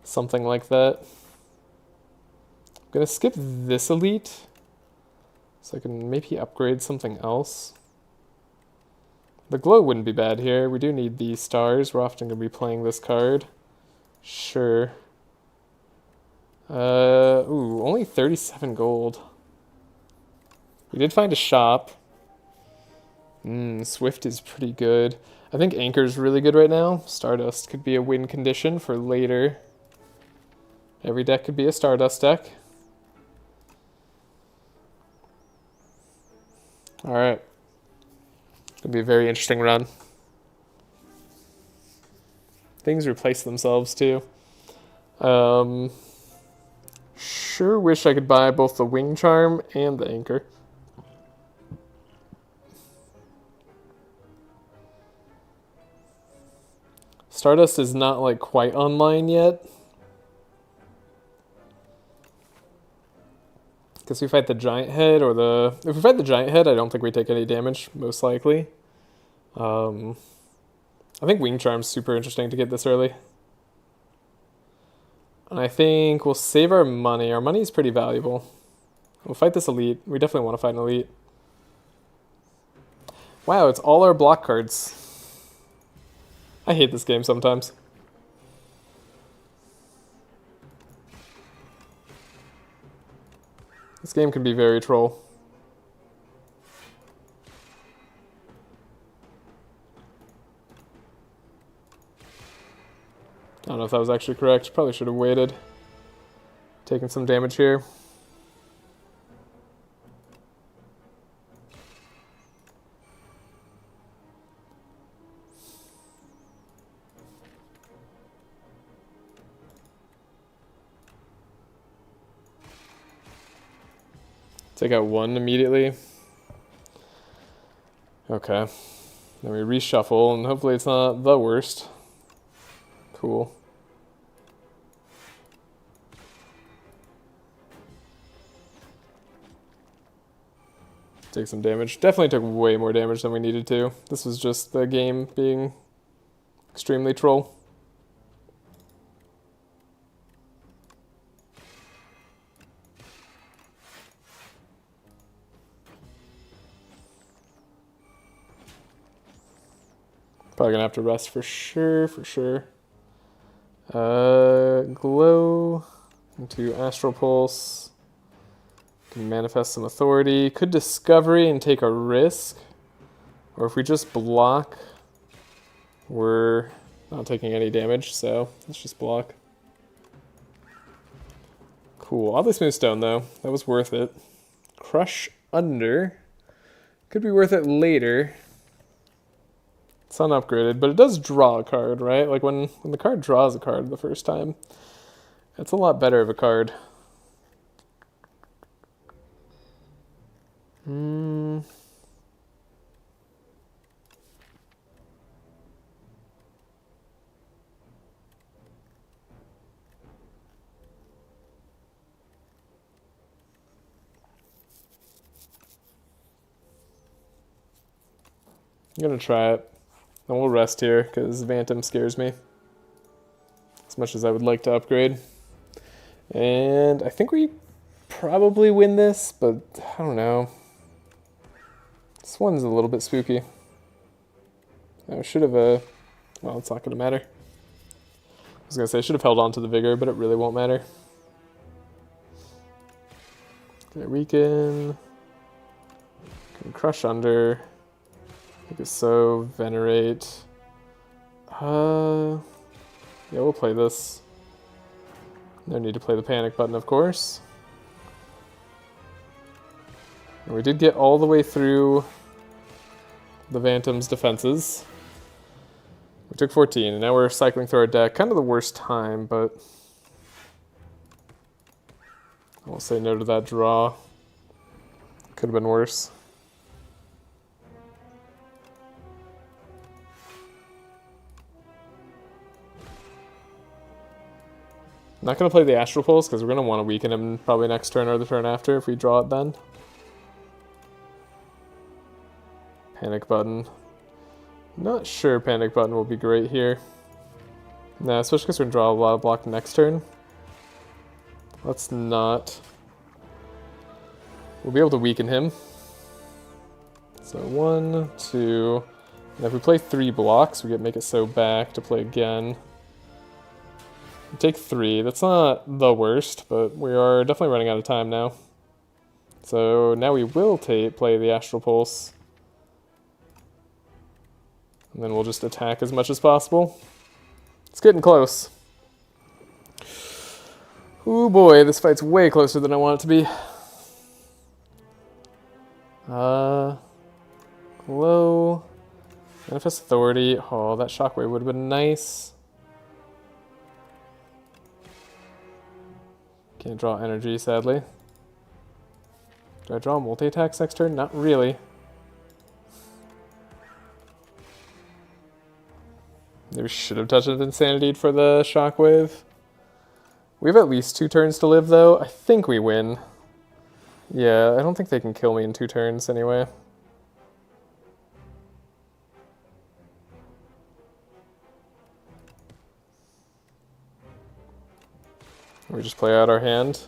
something like that. I'm gonna skip this elite, so I can maybe upgrade something else. The glow wouldn't be bad here. We do need the stars. We're often going to be playing this card. Sure. Ooh, only 37 gold. We did find a shop. Swift is pretty good. I think Anchor's really good right now. Stardust could be a win condition for later. Every deck could be a Stardust deck. Alright. It'll be a very interesting run. Things replace themselves too. Sure wish I could buy both the Wing Charm and the Anchor. Stardust is not like quite online yet. Guess we fight the Giant Head or the... If we fight the Giant Head, I don't think we take any damage, most likely. I think Wing Charm's super interesting to get this early. And I think we'll save our money. Our money's pretty valuable. We'll fight this Elite. We definitely want to fight an Elite. Wow, it's all our block cards. I hate this game sometimes. This game can be very troll. I don't know if that was actually correct. Probably should have waited Taking some damage here. Take out one immediately. Okay. Then we reshuffle, and hopefully it's not the worst. Cool. Take some damage. Definitely took way more damage than we needed to. This was just the game being extremely troll. Probably gonna have to rest for sure. Glow into Astral Pulse. Can manifest some authority. Could Discovery and take a risk. Or if we just block, we're not taking any damage, so let's just block. Cool. Oddly smooth stone though. That was worth it. Crush under. Could be worth it later. It's unupgraded, but it does draw a card, right? Like when the card draws a card the first time, it's a lot better of a card. I'm gonna try it. And we'll rest here, because Vantum scares me. As much as I would like to upgrade. And I think we probably win this, but I don't know. This one's a little bit spooky. I should have, well, it's not going to matter. I was going to say I should have held on to the Vigor, but it really won't matter. Okay, Weaken. Can Crush under. Make it so. Venerate. Yeah, we'll play this. No need to play the panic button, of course. And we did get all the way through the Vantum's defenses. We took 14, and now we're cycling through our deck. Kind of the worst time, but I won't say no to that draw. Could have been worse. Not going to play the Astral Pulse, because we're going to want to weaken him probably next turn or the turn after if we draw it then. Panic button. Not sure panic button will be great here. Nah, especially because we're going to draw a lot of block next turn. Let's not. We'll be able to weaken him. So 1, 2, and if we play 3 blocks, we get Make It So back to play again. Take 3. That's not the worst, but we are definitely running out of time now. So now we will play the Astral Pulse. And then we'll just attack as much as possible. It's getting close. Ooh boy, this fight's way closer than I want it to be. Glow. Manifest Authority. Oh, that Shockwave would have been nice. Can't draw energy, sadly. Do I draw multi-attacks next turn? Not really. Maybe we should have touched Insanity for the Shockwave. We have at least 2 turns to live, though. I think we win. Yeah, I don't think they can kill me in 2 turns anyway. We just play out our hand.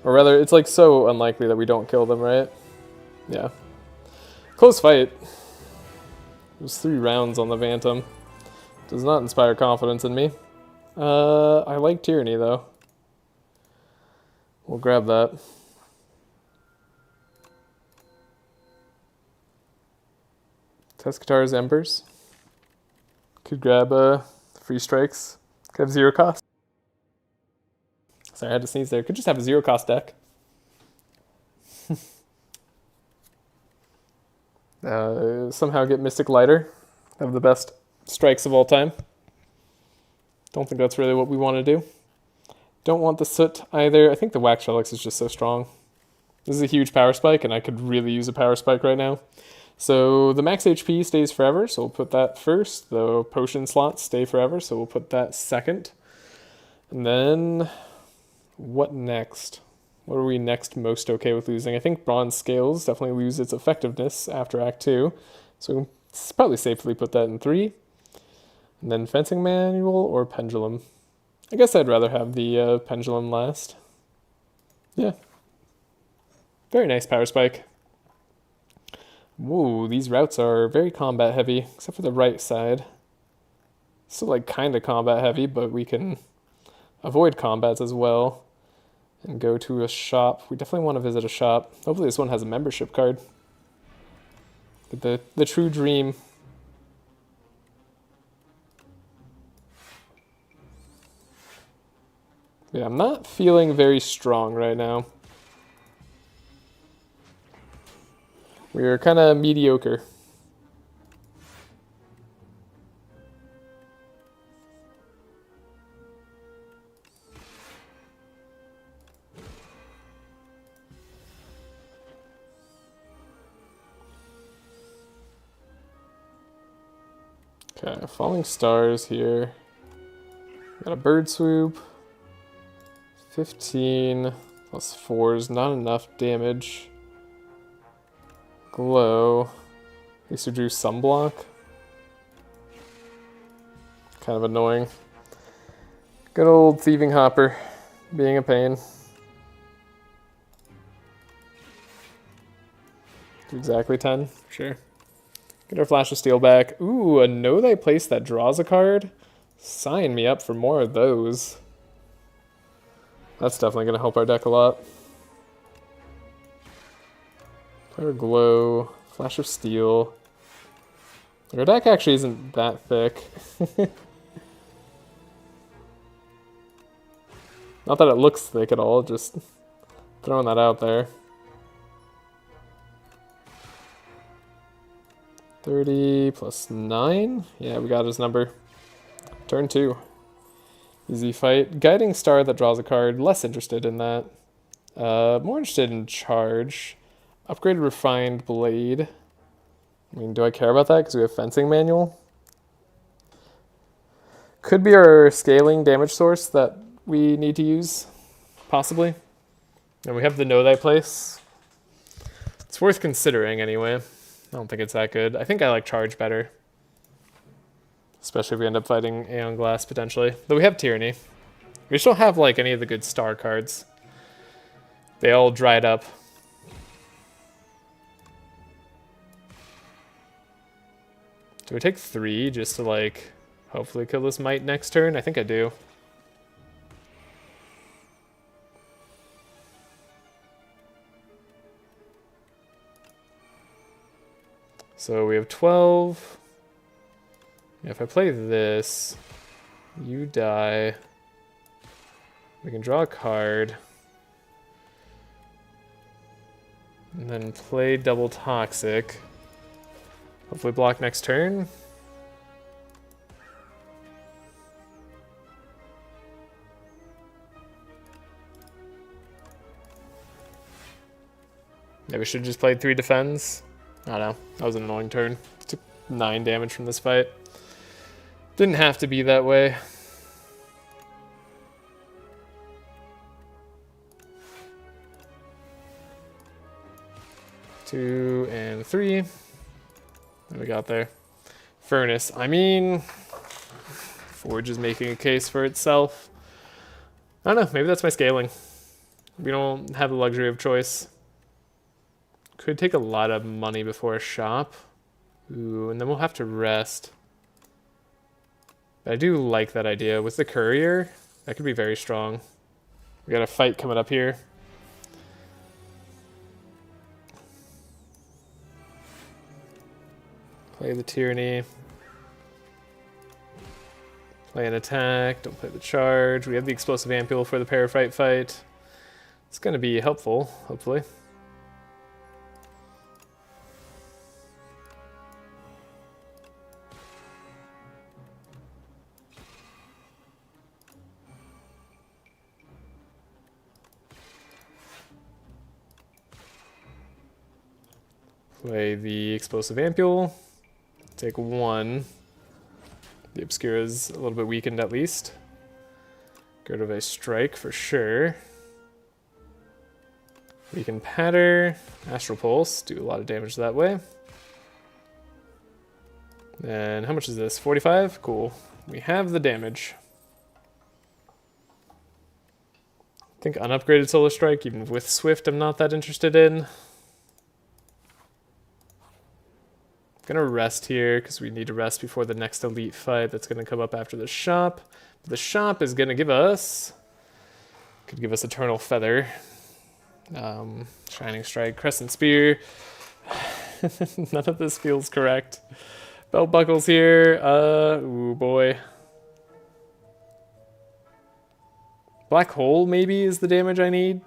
Or rather, it's like so unlikely that we don't kill them, right? Yeah. Close fight. It was 3 rounds on the Vantum. Does not inspire confidence in me. I like Tyranny, though. We'll grab that. Teskatar's Embers. Could grab free strikes. Could have 0 cost. Sorry, I had to sneeze there. Could just have a 0-cost deck. Somehow get Mystic Lighter. Have the best strikes of all time. Don't think that's really what we want to do. Don't want the Soot either. I think the Wax Relics is just so strong. This is a huge power spike, and I could really use a power spike right now. So the max HP stays forever, so we'll put that first. The potion slots stay forever, so we'll put that second. And then, what next? What are we next most okay with losing? I think Bronze Scales definitely lose its effectiveness after Act 2. So we can probably safely put that in 3. And then Fencing Manual or Pendulum. I guess I'd rather have the Pendulum last. Yeah. Very nice power spike. Whoa, these routes are very combat heavy, except for the right side. Still like kind of combat heavy, but we can avoid combats as well and go to a shop. We definitely want to visit a shop. Hopefully this one has a membership card. But the true dream. Yeah, I'm not feeling very strong right now. We're kind of mediocre. Okay, Falling Stars here. Got a Bird Swoop. 15 plus 4 is not enough damage. Glow. At least we drew some block. Kind of annoying. Good old Thieving Hopper being a pain. Exactly 10, sure. Get our Flash of Steel back. Ooh, a Know Thy Place that draws a card. Sign me up for more of those. That's definitely going to help our deck a lot. Fire Glow, Flash of Steel. Our deck actually isn't that thick. Not that it looks thick at all, just throwing that out there. 30 plus 9? Yeah, we got his number. Turn 2. Easy fight. Guiding Star that draws a card. Less interested in that. More interested in Charge. Upgraded Refined Blade. I mean, do I care about that? Because we have Fencing Manual. Could be our scaling damage source that we need to use. Possibly. And we have the Know Thy Place. It's worth considering anyway. I don't think it's that good. I think I like Charge better. Especially if we end up fighting Aeon Glass, potentially. Though we have Tyranny. We just don't have, like, any of the good star cards. They all dried up. Do we take 3 just to, like, hopefully kill this Might next turn? I think I do. So we have 12. If I play this, you die. We can draw a card. And then play Double Toxic. Hopefully block next turn. Maybe we should have just played 3 defends. I don't know. That was an annoying turn. Took 9 damage from this fight. Didn't have to be that way. Two and 3. What we got there? Furnace. I mean, Forge is making a case for itself. I don't know. Maybe that's my scaling. We don't have the luxury of choice. Could take a lot of money before a shop. Ooh, and then we'll have to rest. But I do like that idea. With the Courier, that could be very strong. We got a fight coming up here. Play the Tyranny. Play an attack, don't play the charge. We have the explosive ampule for the parafight fight. It's going to be helpful, hopefully. Play the explosive ampule. Take 1. The Obscura's a little bit weakened at least. Go to a strike for sure. We can patter. Astral Pulse. Do a lot of damage that way. And how much is this? 45? Cool. We have the damage. I think unupgraded Solar Strike, even with Swift, I'm not that interested in. Gonna rest here because we need to rest before the next elite fight that's gonna come up after the shop. The shop is gonna give us, could give us Eternal Feather, Shining Strike, Crescent Spear. None of this feels correct. Belt buckles here. Ooh boy. Black hole maybe is the damage I need.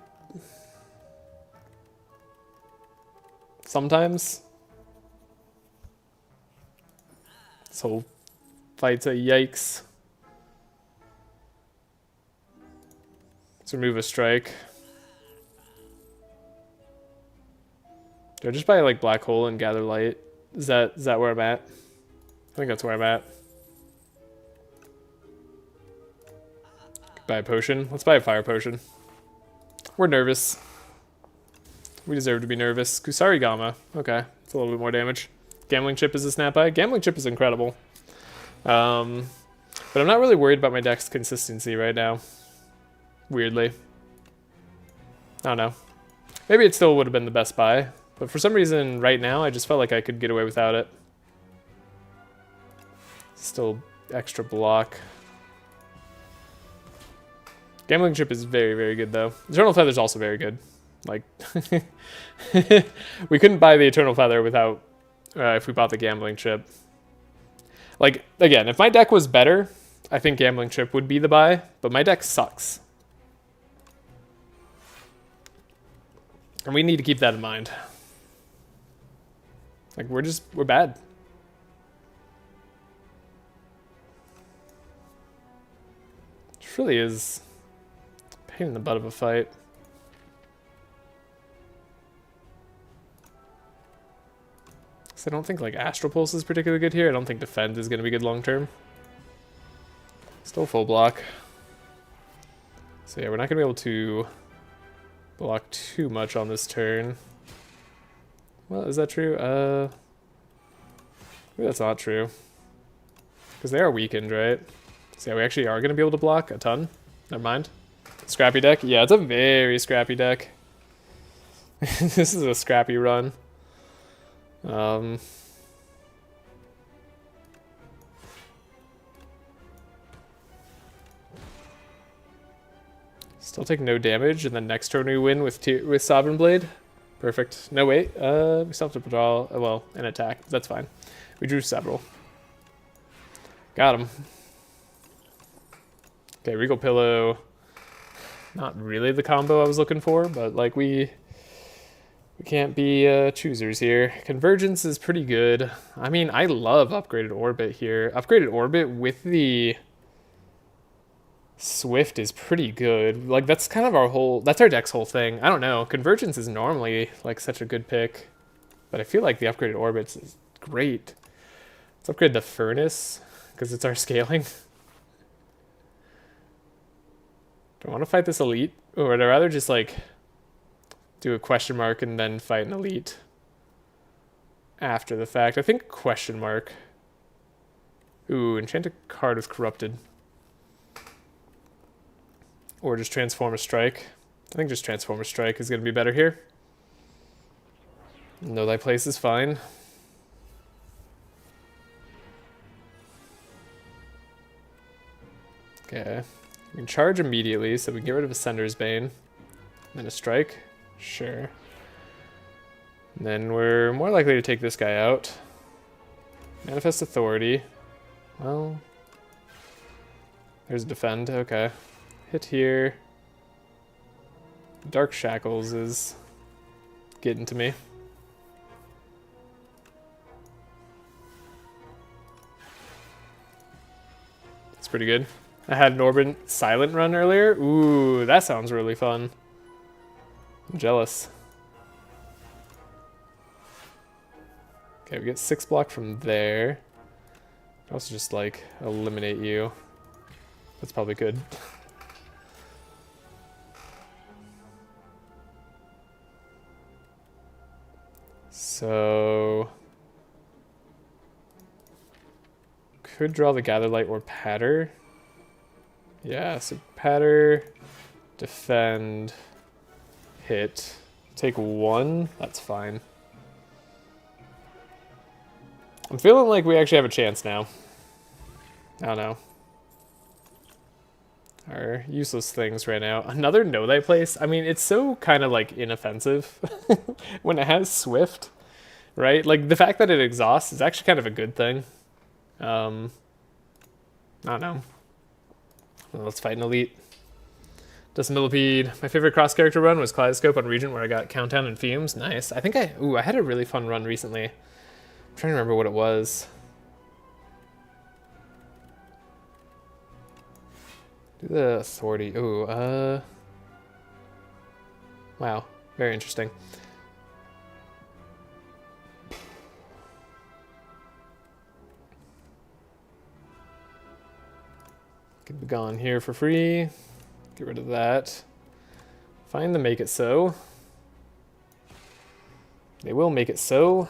Sometimes. This whole fight's a yikes. Let's remove a strike. Do I just buy like black hole and gather light? Is that where I'm at? I think that's where I'm at. Buy a potion. Let's buy a fire potion. We're nervous. We deserve to be nervous. Kusari Gamma. Okay, it's a little bit more damage. Gambling Chip is a snap buy. Gambling Chip is incredible. But I'm not really worried about my deck's consistency right now. Weirdly. I don't know. Maybe it still would have been the best buy. But for some reason, right now, I just felt like I could get away without it. Still extra block. Gambling Chip is very, very good, though. Eternal Feather is also very good. Like, we couldn't buy the Eternal Feather without, if we bought the Gambling Chip. Like, again, if my deck was better, I think Gambling Chip would be the buy, but my deck sucks. And we need to keep that in mind. Like, we're bad. It really is a pain in the butt of a fight. So I don't think like Astral Pulse is particularly good here. I don't think Defend is going to be good long term. Still full block. So yeah, we're not going to be able to block too much on this turn. Well, is that true? Maybe that's not true. Because they are weakened, right? So yeah, we actually are going to be able to block a ton. Never mind. Scrappy deck? Yeah, it's a very scrappy deck. This is a scrappy run. Still take no damage, and then next turn we win with Sovereign Blade. Perfect. No, wait. We still have to draw, well, an attack. That's fine. We drew several. Got him. Okay, Regal Pillow. Not really the combo I was looking for, but like we can't be choosers here. Convergence is pretty good. I mean, I love Upgraded Orbit here. Upgraded Orbit with the Swift is pretty good. Like, that's kind of that's our deck's whole thing. I don't know. Convergence is normally like such a good pick, but I feel like the Upgraded Orbits is great. Let's upgrade the Furnace because it's our scaling. Do I want to fight this elite? Or would I rather just like do a question mark and then fight an elite after the fact? I think question mark. Ooh, enchant a card with Corrupted. Or just Transform a Strike. I think just Transform a Strike is going to be better here. Know Thy Place is fine. Okay. We can charge immediately, so we can get rid of Ascender's Bane. Then a strike. Sure. And then we're more likely to take this guy out. Manifest Authority. Well, There's defend, okay. Hit here. Dark Shackles is getting to me. It's pretty good. I had an Orbit Silent run earlier. Ooh, that sounds really fun. I'm jealous. Okay, we get 6 block from there. I'll also just like eliminate you. That's probably good. So could draw the Gather Light or Patter. Yeah, so Patter, defend, hit, take 1. That's fine. I'm feeling like we actually have a chance now. I don't know. Our useless things right now. Another Know Thy Place. I mean, it's so kind of like inoffensive when it has Swift, right? Like the fact that it exhausts is actually kind of a good thing. I don't know. Well, let's fight an elite. Dustin Millipede. My favorite cross character run was Kaleidoscope on Regent, where I got Countdown and Fumes. Nice. I think I had a really fun run recently. I'm trying to remember what it was. Do the Authority. Ooh, wow. Very interesting. Could be gone here for free. Get rid of that. Find the Make It So. They will make it so.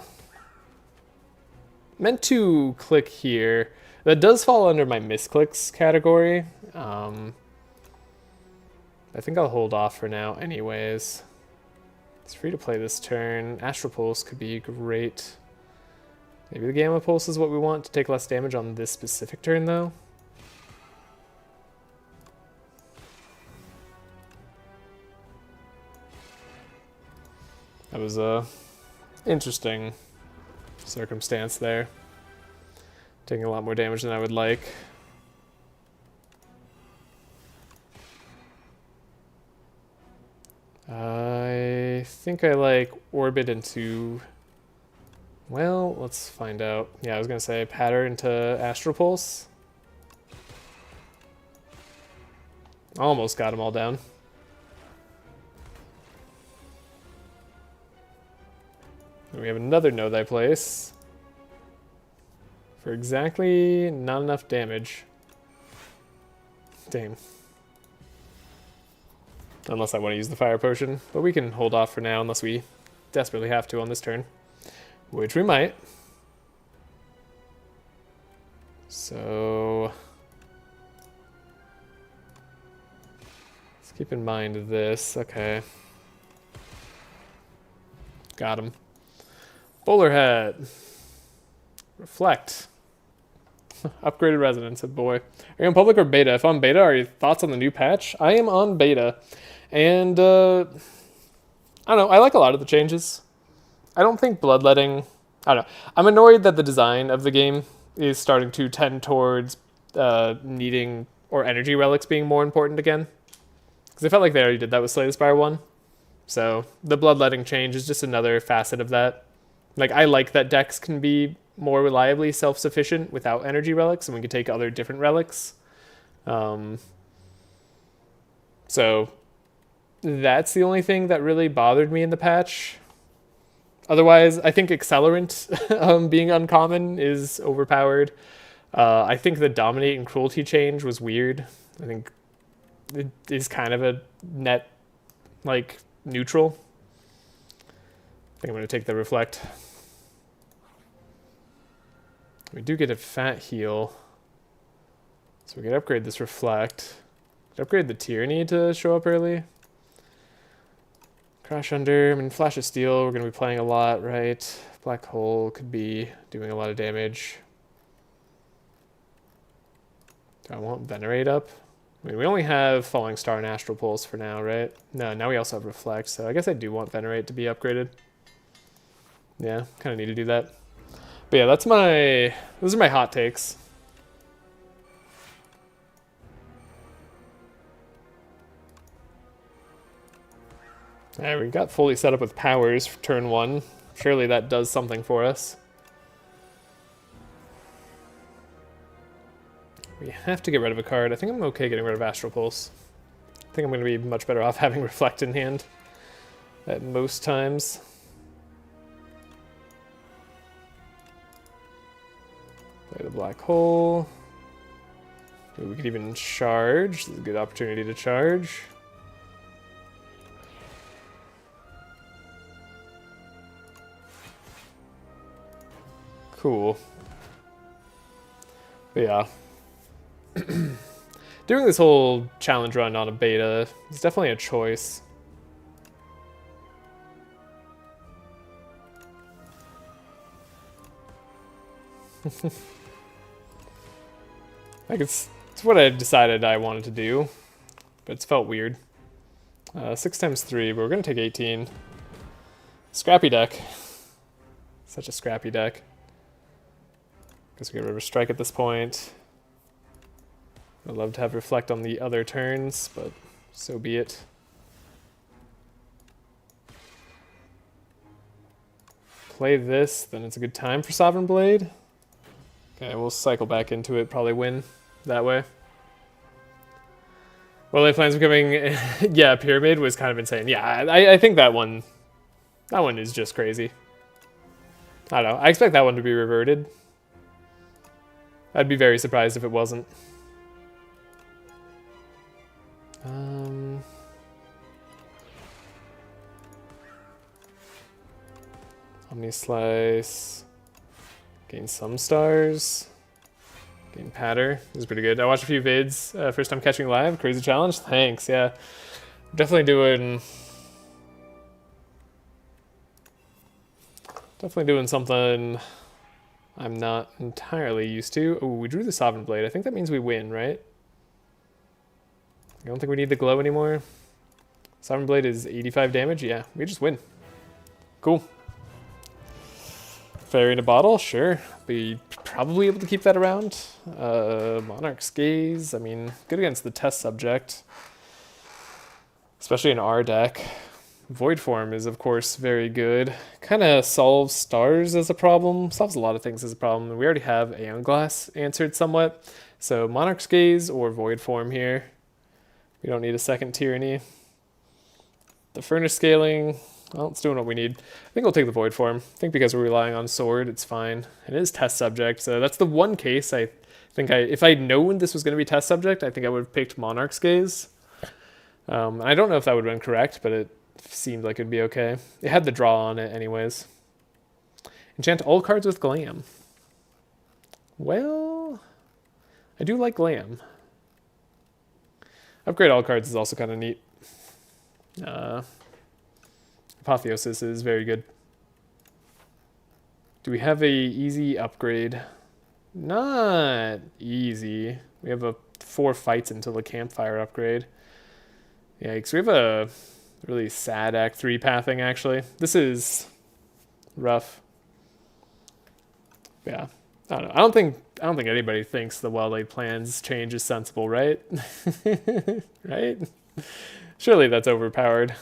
Meant to click here. That does fall under my misclicks category. I think I'll hold off for now anyways. It's free to play this turn. Astral Pulse could be great. Maybe the Gamma Pulse is what we want to take less damage on this specific turn though. That was a interesting circumstance there. Taking a lot more damage than I would like. I think I like Orbit into... Well, let's find out. Yeah, I was going to say Patter into Astral Pulse. Almost got them all down. And we have another Know Thy Place. For exactly not enough damage. Damn. Unless I want to use the Fire Potion. But we can hold off for now unless we desperately have to on this turn. Which we might. So... let's keep in mind this. Okay. Got him. Bowler Hat. Reflect. Upgraded Resonance, boy. Are you on public or beta? If I'm beta, are your thoughts on the new patch? I am on beta. And, I don't know. I like a lot of the changes. I don't think Bloodletting... I don't know. I'm annoyed that the design of the game is starting to tend towards needing... or energy relics being more important again. Because I felt like they already did that with Slay the Spire 1. So, the Bloodletting change is just another facet of that. Like, I like that decks can be more reliably self-sufficient without energy relics, and we can take other different relics. So that's the only thing that really bothered me in the patch. Otherwise, I think Accelerant being uncommon is overpowered. I think the Dominate and Cruelty change was weird. I think it is kind of a net, like, neutral. I think I'm going to take the Reflect. We do get a fat heal. So we can upgrade this Reflect. Upgrade the Tyranny to show up early. Crash Under. I mean, Flash of Steel, we're going to be playing a lot, right? Black Hole could be doing a lot of damage. Do I want Venerate up? I mean, we only have Falling Star and Astral Pulse for now, right? No, now we also have Reflect, so I guess I do want Venerate to be upgraded. Yeah, kind of need to do that. But yeah, those are my hot takes. Alright, we got fully set up with powers for turn 1. Surely that does something for us. We have to get rid of a card. I think I'm okay getting rid of Astral Pulse. I think I'm going to be much better off having Reflect in hand at most times. Play the Black Hole. Maybe we could even charge. This is a good opportunity to charge. Cool. But yeah. Doing this whole challenge run on a beta is definitely a choice. Like it's what I've decided I wanted to do, but it's felt weird. 6 times 3, but we're gonna take 18. Scrappy deck. Such a scrappy deck. Guess we get rid of a strike at this point. I'd love to have Reflect on the other turns, but so be it. Play this, then it's a good time for Sovereign Blade. Okay, we'll cycle back into it, probably win that way. Well, Plans becoming... yeah, Pyramid was kind of insane. Yeah, I think that one is just crazy. I don't know. I expect that one to be reverted. I'd be very surprised if it wasn't. Omni Slice. Gain some stars. Gain Patter. This is pretty good. I watched a few vids. First time catching live. Crazy challenge. Thanks. Yeah. Definitely doing something I'm not entirely used to. Oh, we drew the Sovereign Blade. I think that means we win, right? I don't think we need the glow anymore. Sovereign Blade is 85 damage. Yeah, we just win. Cool. Fairy in a bottle, sure. Be probably able to keep that around. Monarch's Gaze, I mean, good against the test subject. Especially in our deck. Void Form is, of course, very good. Kind of solves stars as a problem. Solves a lot of things as a problem. We already have Aeon Glass answered somewhat. So Monarch's Gaze or Void Form here. We don't need a second Tyranny. The Furnace Scaling, well, it's doing what we need. I think we'll take the Void Form. I think because we're relying on Sword, it's fine. It is test subject, so that's the one case I think if I'd known this was going to be test subject, I think I would have picked Monarch's Gaze. I don't know if that would have been correct, but it seemed like it'd be okay. It had the draw on it anyways. Enchant all cards with Glam. Well, I do like Glam. Upgrade all cards is also kind of neat. Apotheosis is very good. Do we have a easy upgrade? Not easy. We have 4 fights until the campfire upgrade. Yikes, we have a really sad Act 3 pathing, actually. This is rough. Yeah, I don't know. I don't think anybody thinks the Well-Laid Plans change is sensible, right? Right? Surely that's overpowered.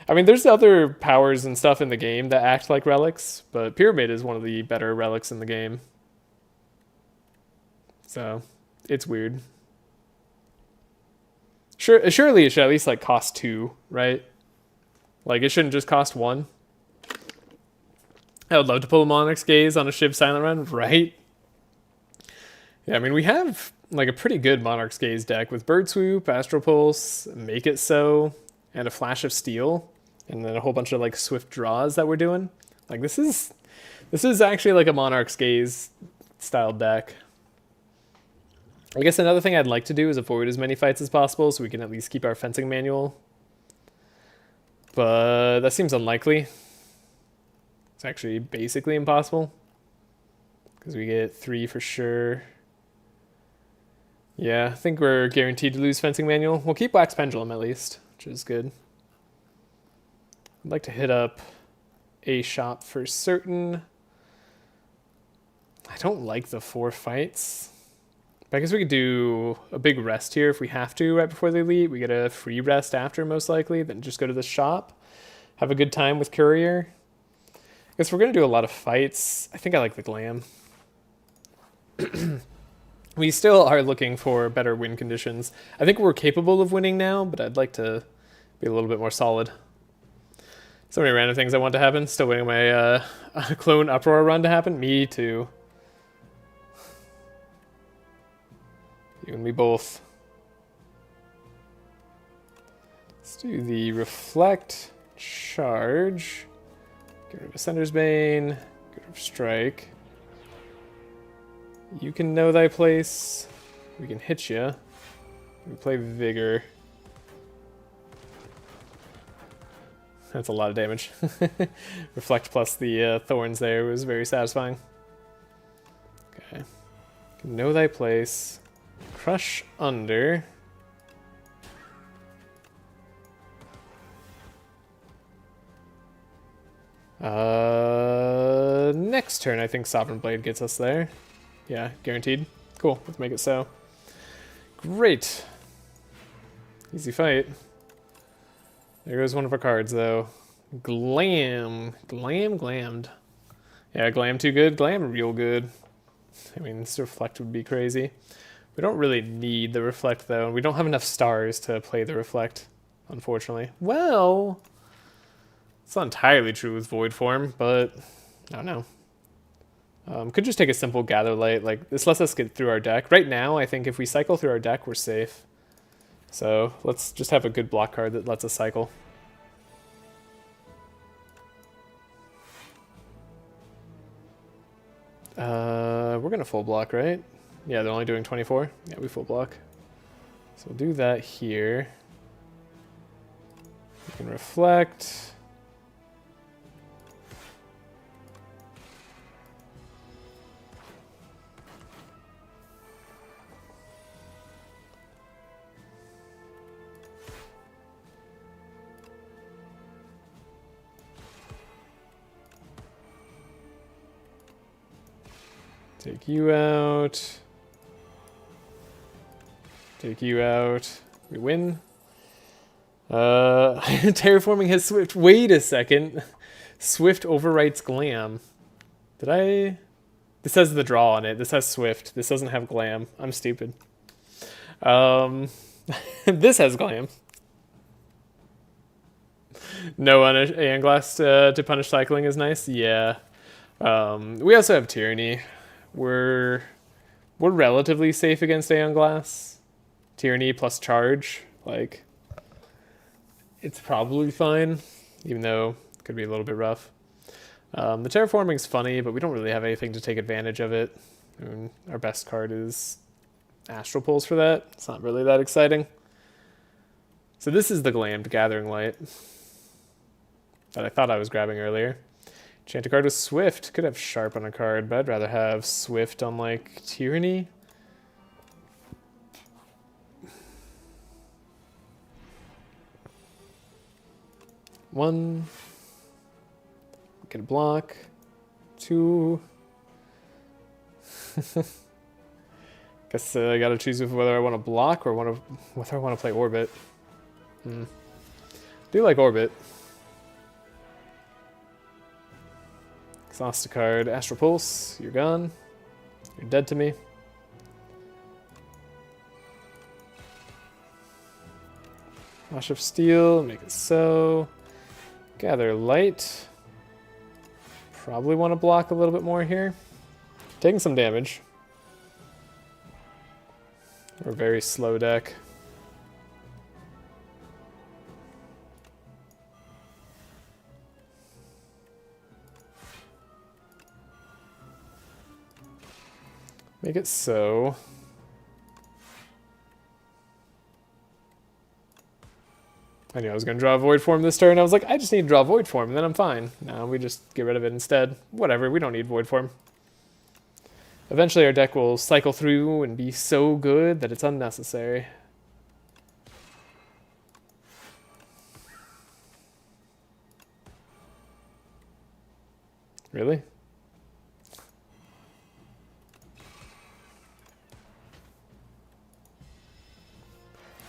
I mean, there's other powers and stuff in the game that act like relics, but Pyramid is one of the better relics in the game. So, it's weird. Surely it should at least like cost 2, right? Like it shouldn't just cost 1. I would love to pull a Monarch's Gaze on a Shiv Silent Run, right? Yeah, I mean we have like a pretty good Monarch's Gaze deck with Bird Swoop, Astral Pulse, Make It So, and a Flash of Steel, and then a whole bunch of like swift draws that we're doing. Like this is actually like a Monarch's Gaze style deck. I guess another thing I'd like to do is avoid as many fights as possible so we can at least keep our fencing manual. But that seems unlikely. It's actually basically impossible. Because we get 3 for sure. Yeah, I think we're guaranteed to lose fencing manual. We'll keep Wax Pendulum at least, which is good. I'd like to hit up a shop for certain. I don't like the 4 fights. But I guess we could do a big rest here if we have to right before the elite. We get a free rest after most likely, then just go to the shop. have a good time with Courier. I guess we're going to do a lot of fights. I think I like the Glam. We still are looking for better win conditions. I think we're capable of winning now, but I'd like to be a little bit more solid. So many random things I want to happen. Still waiting my clone uproar run to happen. Me too. You and me both. Let's do the reflect, charge, get rid of Ascender's Bane, get rid of strike. You can know thy place. We can hit you. We play vigor. That's a lot of damage. Reflect plus the thorns there was very satisfying. Okay. Know thy place. Crush under. Next turn, I think Sovereign Blade gets us there. Yeah, guaranteed. Cool, let's make it so. Great. Easy fight. There goes one of our cards, though. Glam. Glammed. Yeah, Glam too good. Glam real good. I mean, this Reflect would be crazy. We don't really need the Reflect, though. We don't have enough stars to play the Reflect, unfortunately. Well, it's not entirely true with Void Form, but I don't know. Could just take a simple Gather Light. Like, this lets us get through our deck. Right now, I think if we cycle through our deck, we're safe. So let's just have a good block card that lets us cycle. We're going to full block, right? Yeah, they're only doing 24. Yeah, we full block. So we'll do that here. We can reflect. Take you out. Take you out. We win. Terraforming has Swift. Wait a second. Swift overwrites Glam. Did I? This has the draw on it. This has Swift. This doesn't have Glam. I'm stupid. This has Glam. No Aeon Glass to punish cycling is nice. Yeah. We also have Tyranny. We're relatively safe against Aeon Glass. Tyranny plus charge, like, it's probably fine, even though it could be a little bit rough. The terraforming's funny, but we don't really have anything to take advantage of it. I mean, our best card is Astral Pulse for that. It's not really that exciting. So this is the Glammed Gathering Light that I thought I was grabbing earlier. Enchant a card with Swift. Could have Sharp on a card, but I'd rather have Swift on, like, Tyranny. One. Get a block. Two. Guess I gotta choose whether I want to block or whether I want to play Orbit. Do like Orbit. Exhaust a card. Astral Pulse. You're gone. You're dead to me. Flash of Steel. Make it so. Gather Light. Probably want to block a little bit more here. Taking some damage. We're a very slow deck. Make it so. I knew I was going to draw a Void Form this turn. I was like, I just need to draw a Void Form, and then I'm fine. No, we just get rid of it instead. Whatever, we don't need Void Form. Eventually our deck will cycle through and be so good that it's unnecessary. Really?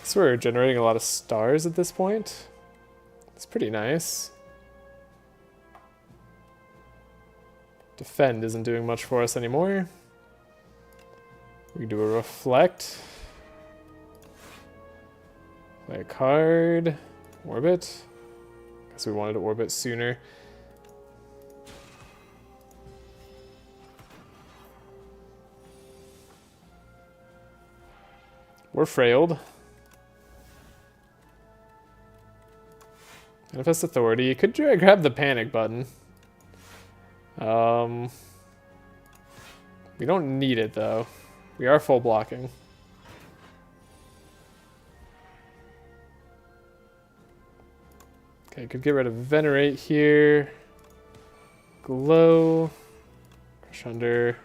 So we're generating a lot of stars at this point. It's pretty nice. Defend isn't doing much for us anymore. We can do a reflect. Play a card. Orbit. Guess we wanted to orbit sooner. We're frailed. Manifest Authority. Could grab the panic button. We don't need it though. We are full blocking. Okay, could get rid of Venerate here. Glow. Crush Under.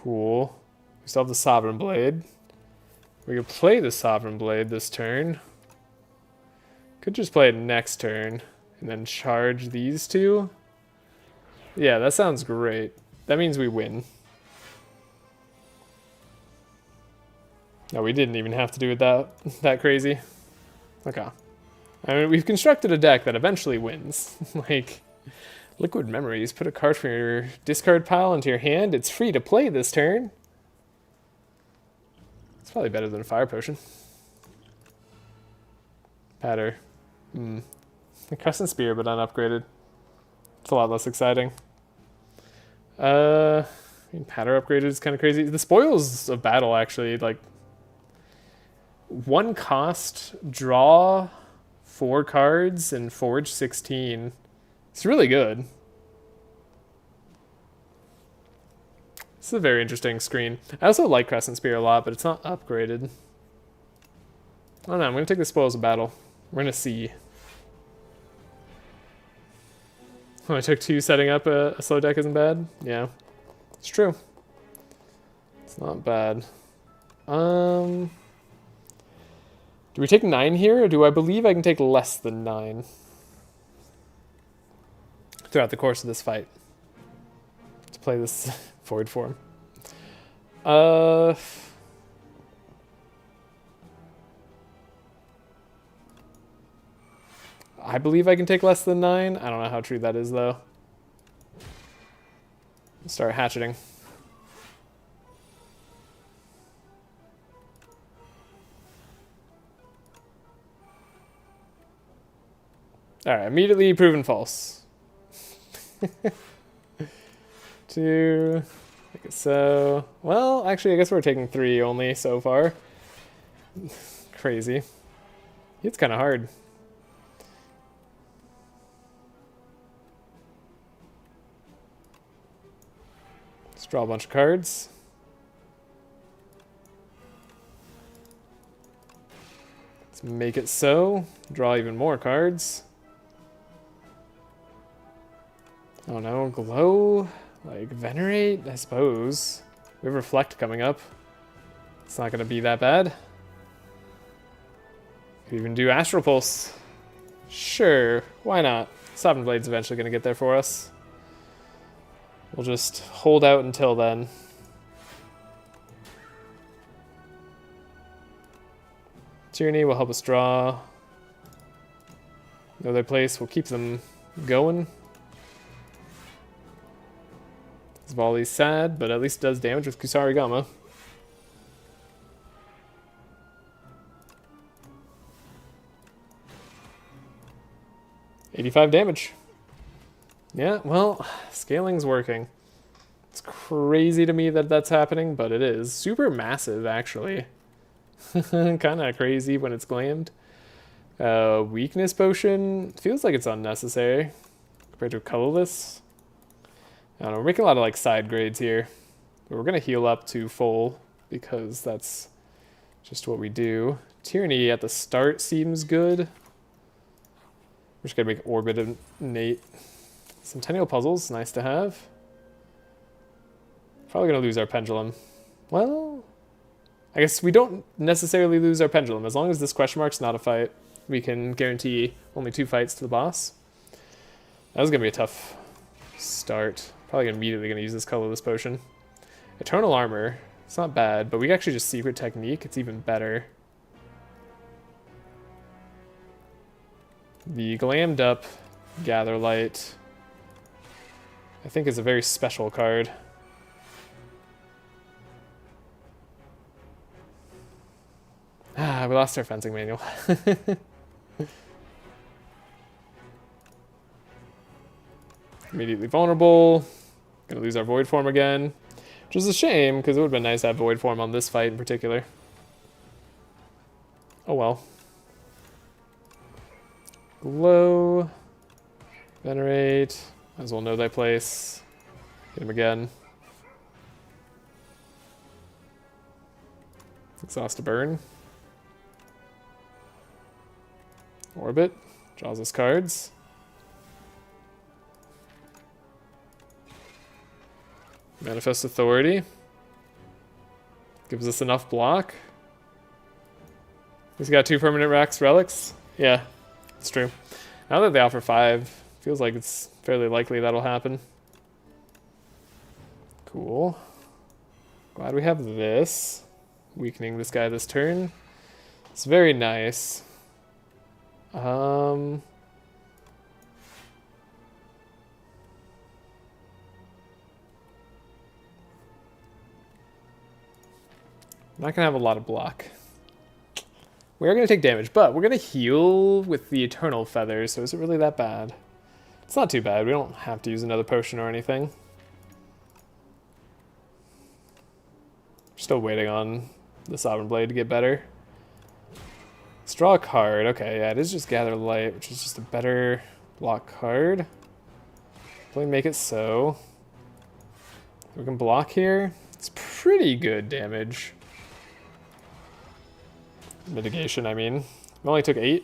Cool. We still have the Sovereign Blade. We could play the Sovereign Blade this turn. Could just play it next turn and then charge these two. Yeah, that sounds great. That means we win. No, we didn't even have to do it that crazy. Okay. I mean, we've constructed a deck that eventually wins. Like, Liquid Memories. Put a card from your discard pile into your hand. It's free to play this turn. It's probably better than a Fire Potion. Patter. The Crescent Spear, but unupgraded. It's a lot less exciting. I mean, Patter upgraded is kind of crazy. The Spoils of Battle, actually, like, 1 cost, draw 4 cards, and forge 16. It's really good. This is a very interesting screen. I also like Crescent Spear a lot, but it's not upgraded. I don't know, I'm going to take the Spoils of Battle. We're going to see. Oh, I took 2 setting up a slow deck isn't bad? Yeah, it's true. It's not bad. Do we take 9 here, or do I believe I can take less than 9? Throughout the course of this fight. To play this void form. I believe I can take less than 9. I don't know how true that is, though. Start hatcheting. Alright, immediately proven false. 2. Make it so. Well, actually, I guess we're taking 3 only so far. Crazy. It's kind of hard. Let's draw a bunch of cards. Let's make it so. Draw even more cards. I don't know, Glow, like Venerate, I suppose. We have Reflect coming up. It's not going to be that bad. Could even do Astral Pulse. Sure, why not? Sovereign Blade's eventually going to get there for us. We'll just hold out until then. Tyranny will help us draw. No other place will keep them going. Volley's sad, but at least it does damage with Kusarigama. $85 damage. Yeah, well, scaling's working. It's crazy to me that that's happening, but it is. Super massive, actually. Kind of crazy when it's glammed. Weakness Potion feels like it's unnecessary compared to a colorless. I don't know, we're making a lot of like side grades here. But we're going to heal up to full because that's just what we do. Tyranny at the start seems good. We're just going to make Orbit innate. Centennial Puzzles, nice to have. Probably going to lose our Pendulum. Well, I guess we don't necessarily lose our Pendulum. As long as this question mark's not a fight, we can guarantee only 2 fights to the boss. That was going to be a tough start. Probably immediately going to use this colorless potion. Eternal Armor. It's not bad, but we can actually just Secret Technique. It's even better. The glammed up Gather Light, I think, is a very special card. Ah, we lost our fencing manual. Immediately vulnerable. Gonna lose our void form again, which is a shame because it would have been nice to have void form on this fight in particular. Oh well. Glow. Venerate. Might as well know thy place. Hit him again. Exhaust to burn. Orbit. Draws us cards. Manifest Authority. Gives us enough block. He's got 2 permanent relics. Yeah, it's true. Now that they offer 5, feels like it's fairly likely that'll happen. Cool. Glad we have this. Weakening this guy this turn. It's very nice. I'm not going to have a lot of block. We are going to take damage, but we're going to heal with the Eternal Feather, so is it really that bad? It's not too bad. We don't have to use another potion or anything. Still waiting on the Sovereign Blade to get better. Let's draw a card. Okay, yeah, it is just Gather Light, which is just a better block card. Let me make it so. We can block here. It's pretty good damage. Mitigation, I mean. We only took 8.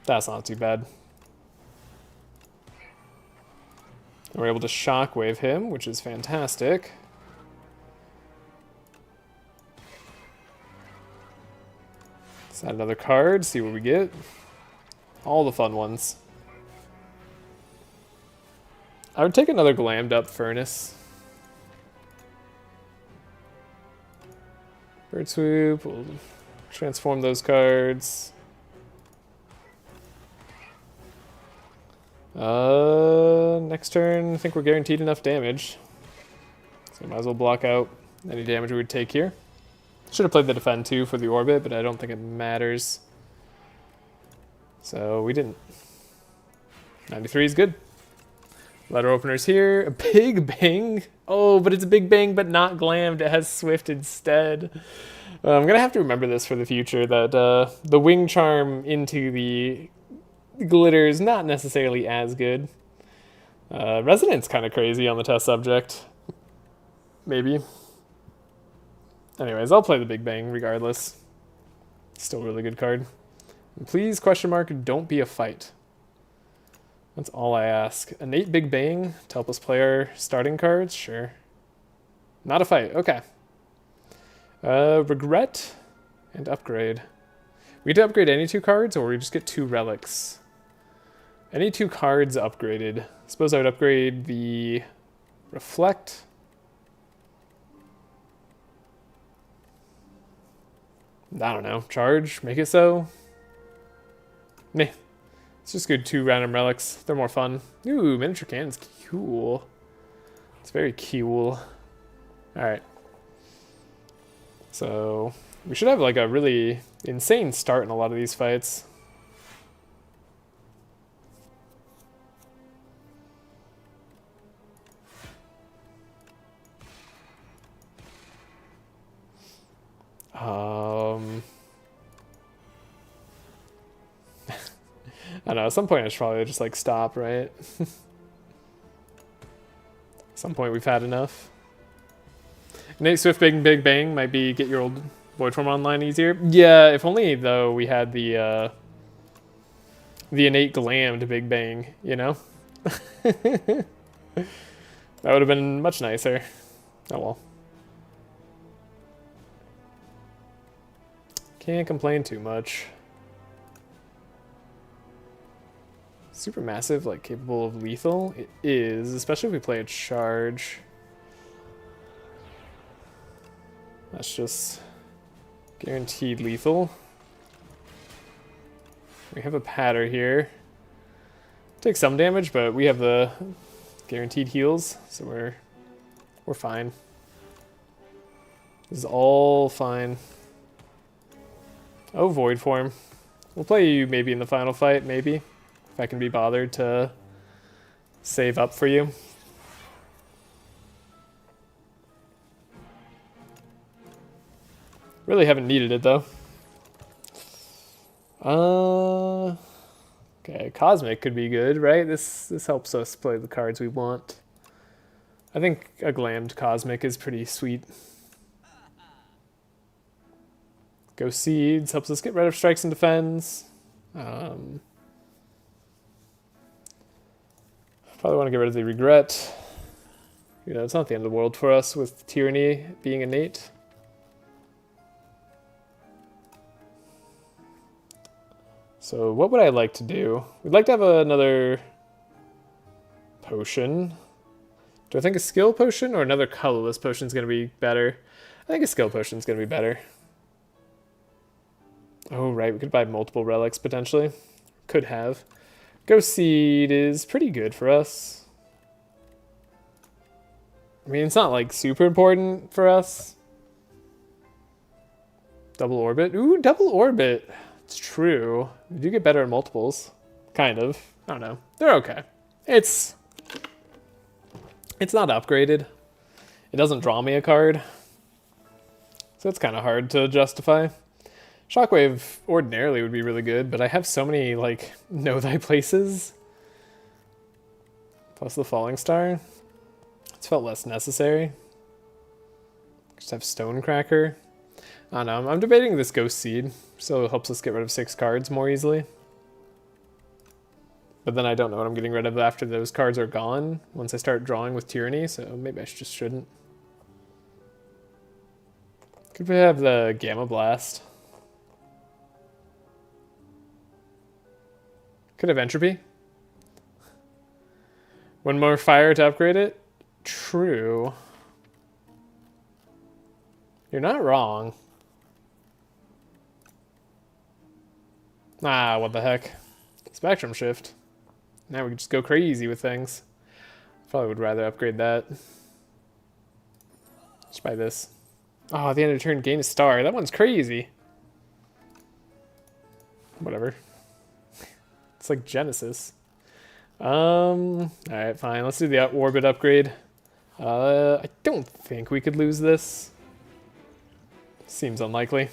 That's not too bad. And we're able to shockwave him, which is fantastic. Let's add another card, see what we get. All the fun ones. I would take another glammed up furnace. Bird swoop, we'll transform those cards. Next turn, I think we're guaranteed enough damage. So might as well block out any damage we would take here. Should have played the defend too for the orbit, but I don't think it matters. So we didn't. 93 is good. Letter openers here. A big bang. Oh, but it's a big bang, but not glammed. It has swift instead. I'm going to have to remember this for the future, that the wing charm into the glitter is not necessarily as good. Resonance kind of crazy on the test subject. Maybe. Anyways, I'll play the Big Bang regardless. Still a really good card. And please, question mark, don't be a fight. That's all I ask. Innate Big Bang to help us play our starting cards? Sure. Not a fight. Okay. Regret and upgrade. We get to upgrade any 2 cards, or we just get 2 relics. Any 2 cards upgraded. Suppose I would upgrade the Reflect. I don't know. Charge? Make it so? Meh. Let's just go 2 random relics. They're more fun. Ooh, miniature cannon's cool. It's very cool. Alright. So, we should have like a really insane start in a lot of these fights. I don't know, at some point I should probably just like stop, right? At some point we've had enough. Innate Swift Big Bang might be get your old Void Form online easier. Yeah, if only though we had the innate glammed Big Bang, you know? That would have been much nicer. Oh well. Can't complain too much. Supermassive, like capable of lethal? It is, especially if we play a charge. That's just guaranteed lethal. We have a patter here. Take some damage, but we have the guaranteed heals, so we're fine. This is all fine. Oh, Void Form. We'll play you maybe in the final fight, maybe. If I can be bothered to save up for you. Really haven't needed it, though. Okay, Cosmic could be good, right? This helps us play the cards we want. I think a Glammed Cosmic is pretty sweet. Go Seeds helps us get rid of Strikes and Defends. Probably want to get rid of the Regret. You know, it's not the end of the world for us with Tyranny being innate. So what would I like to do? We'd like to have another potion. Do I think a skill potion or another colorless potion is going to be better? I think a skill potion is going to be better. Oh, right. We could buy multiple relics potentially. Could have. Ghost Seed is pretty good for us. I mean, it's not like super important for us. Double Orbit. Ooh, Double Orbit. It's true. We do get better at multiples. Kind of. I don't know. They're okay. It's not upgraded. It doesn't draw me a card. So it's kind of hard to justify. Shockwave ordinarily would be really good, but I have so many, like, Know Thy Places. Plus the Falling Star. It's felt less necessary. Just have Stonecracker. I don't know. I'm debating this Ghost Seed. So it helps us get rid of 6 cards more easily. But then I don't know what I'm getting rid of after those cards are gone. Once I start drawing with Tyranny, so maybe I just shouldn't. Could we have the Gamma Blast? Could have Entropy. 1 more fire to upgrade it? True. You're not wrong. Ah, what the heck. Spectrum Shift. Now we can just go crazy with things. Probably would rather upgrade that. Let's buy this. Oh, at the end of the turn, gain a star. That one's crazy. Whatever. It's like Genesis. Alright, fine. Let's do the orbit upgrade. I don't think we could lose this. Seems unlikely.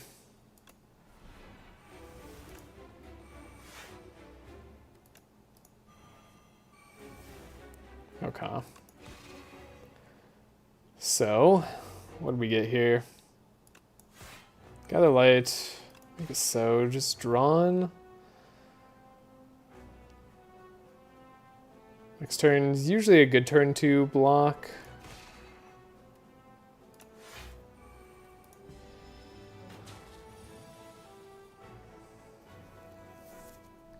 Okay. So, what did we get here? Gather Light. I guess so. Just drawn. Next turn is usually a good turn to block.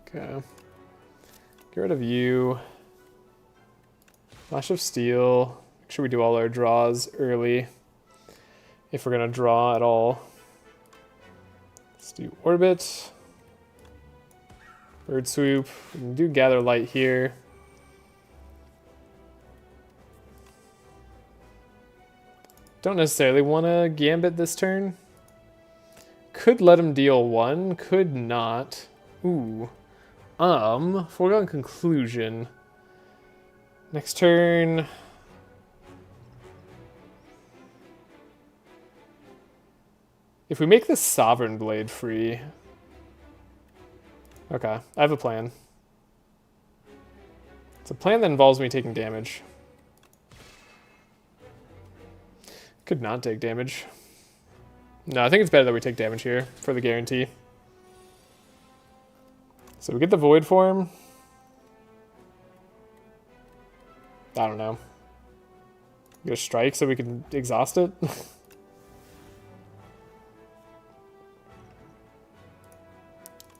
Okay. Get rid of you. Flash of Steel. Make sure we do all our draws early. If we're going to draw at all. Let's do Orbit. Bird Swoop. We can do Gather Light here. Don't necessarily want to Gambit this turn. Could let him deal 1. Could not. Ooh. Foregone conclusion. Next turn. If we make the Sovereign Blade free. Okay, I have a plan. It's a plan that involves me taking damage. Could not take damage. No, I think it's better that we take damage here for the guarantee. So we get the Void Form. I don't know. Get a strike so we can exhaust it.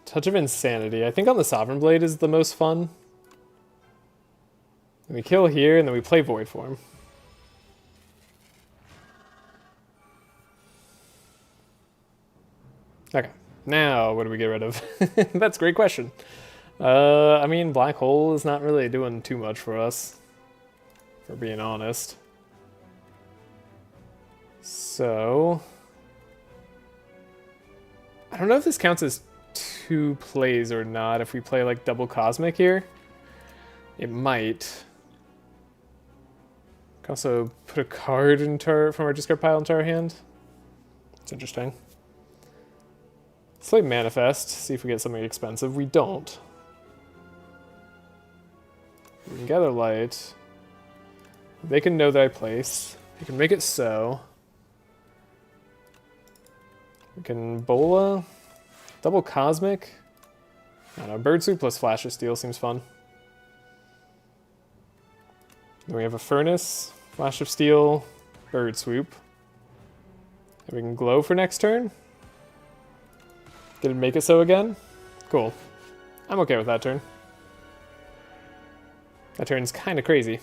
Touch of Insanity. I think on the Sovereign Blade is the most fun. And we kill here and then we play Void Form. Okay. Now what do we get rid of? That's a great question. I mean, Black Hole is not really doing too much for us, for being honest. So, I don't know if this counts as 2 plays or not. If we play like double Cosmic here, it might. Can also put a card from our discard pile into our hand. It's interesting. Let's play Manifest, see if we get something expensive. We don't. We can gather light. They can know that I place. We can make it so. We can Bola. Double Cosmic. I don't know, Bird Soup plus Flash of Steel seems fun. Then we have a Furnace, Flash of Steel, Bird Swoop. And we can Glow for next turn. Get to make it so again. Cool. I'm okay with that turn. That turn's kind of crazy.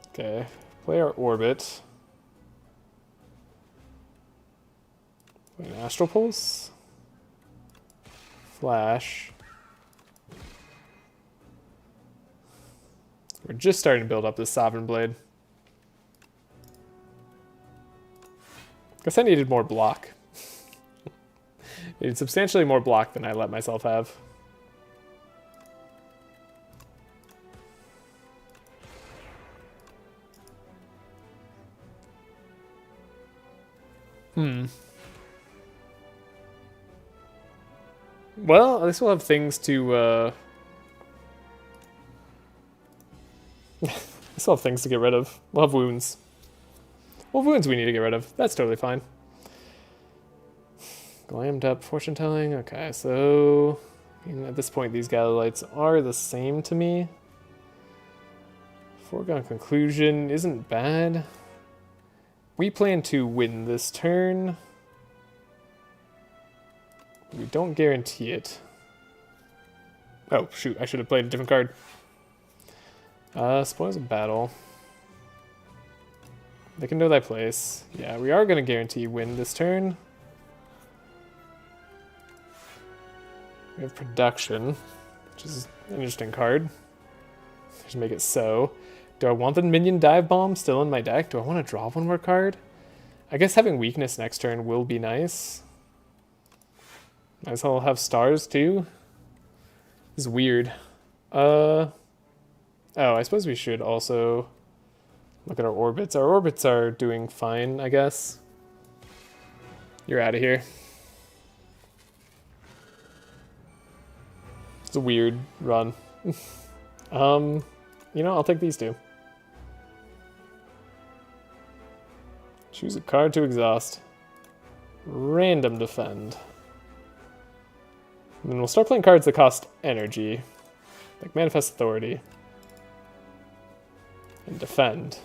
Okay, play our Orbit. Play an Astral Pulse. Flash. We're just starting to build up this Sovereign Blade. Guess I needed more block. Needed substantially more block than I let myself have. Well, at least we'll have things to, I still have things to get rid of. We'll have wounds. Well, wounds we need to get rid of. That's totally fine. Glammed up fortune telling. Okay, so at this point, these gather lights are the same to me. Foregone conclusion isn't bad. We plan to win this turn. We don't guarantee it. Oh, shoot. I should have played a different card. Spoils of Battle. They can know thy place. Yeah, we are going to guarantee win this turn. We have Production, which is an interesting card. Just make it so. Do I want the Minion Dive Bomb still in my deck? Do I want to draw one more card? I guess having Weakness next turn will be nice. Might as well have Stars too. This is weird. Oh, I suppose we should also look at our orbits. Our orbits are doing fine, I guess. You're out of here. It's a weird run. You know, I'll take these two. Choose a card to exhaust. Random defend. And then we'll start playing cards that cost energy. Like Manifest Authority. And defend.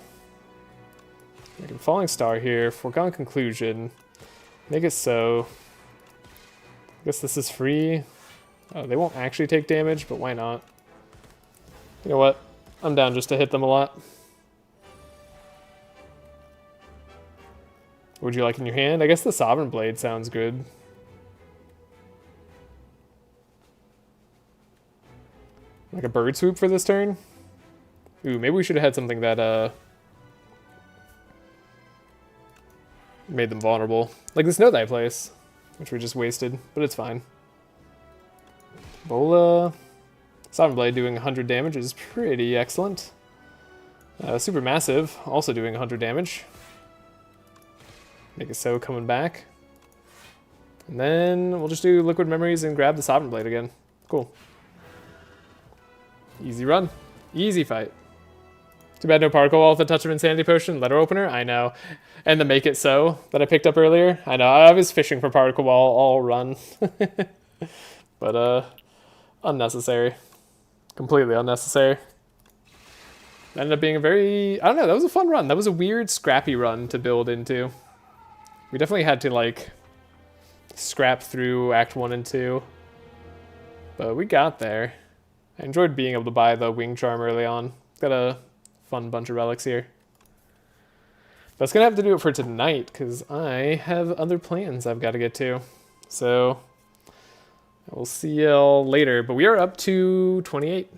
Make a Falling Star here. Foregone Conclusion. Make it so. I guess this is free. They won't actually take damage, but why not? You know what? I'm down just to hit them a lot. What would you like in your hand? I guess the Sovereign Blade sounds good. Like a Bird Swoop for this turn? Ooh, maybe we should have had something that made them vulnerable. Like this Know Thy Place, which we just wasted, but it's fine. Bola. Sovereign Blade doing 100 damage is pretty excellent. Super Massive, also doing 100 damage. Make it so coming back. And then we'll just do Liquid Memories and grab the Sovereign Blade again. Cool. Easy run. Easy fight. Too bad no Particle Wall with a Touch of Insanity Potion. Letter Opener, I know. And the Make It So that I picked up earlier. I know, I was fishing for Particle Wall all run. But, unnecessary. Completely unnecessary. Ended up being a very, I don't know, that was a fun run. That was a weird, scrappy run to build into. We definitely had to, like, scrap through Act 1 and 2. But we got there. I enjoyed being able to buy the Wing Charm early on. Got a fun bunch of relics here. That's going to have to do it for tonight, because I have other plans I've got to get to. So, We'll see y'all later, but we are up to 28.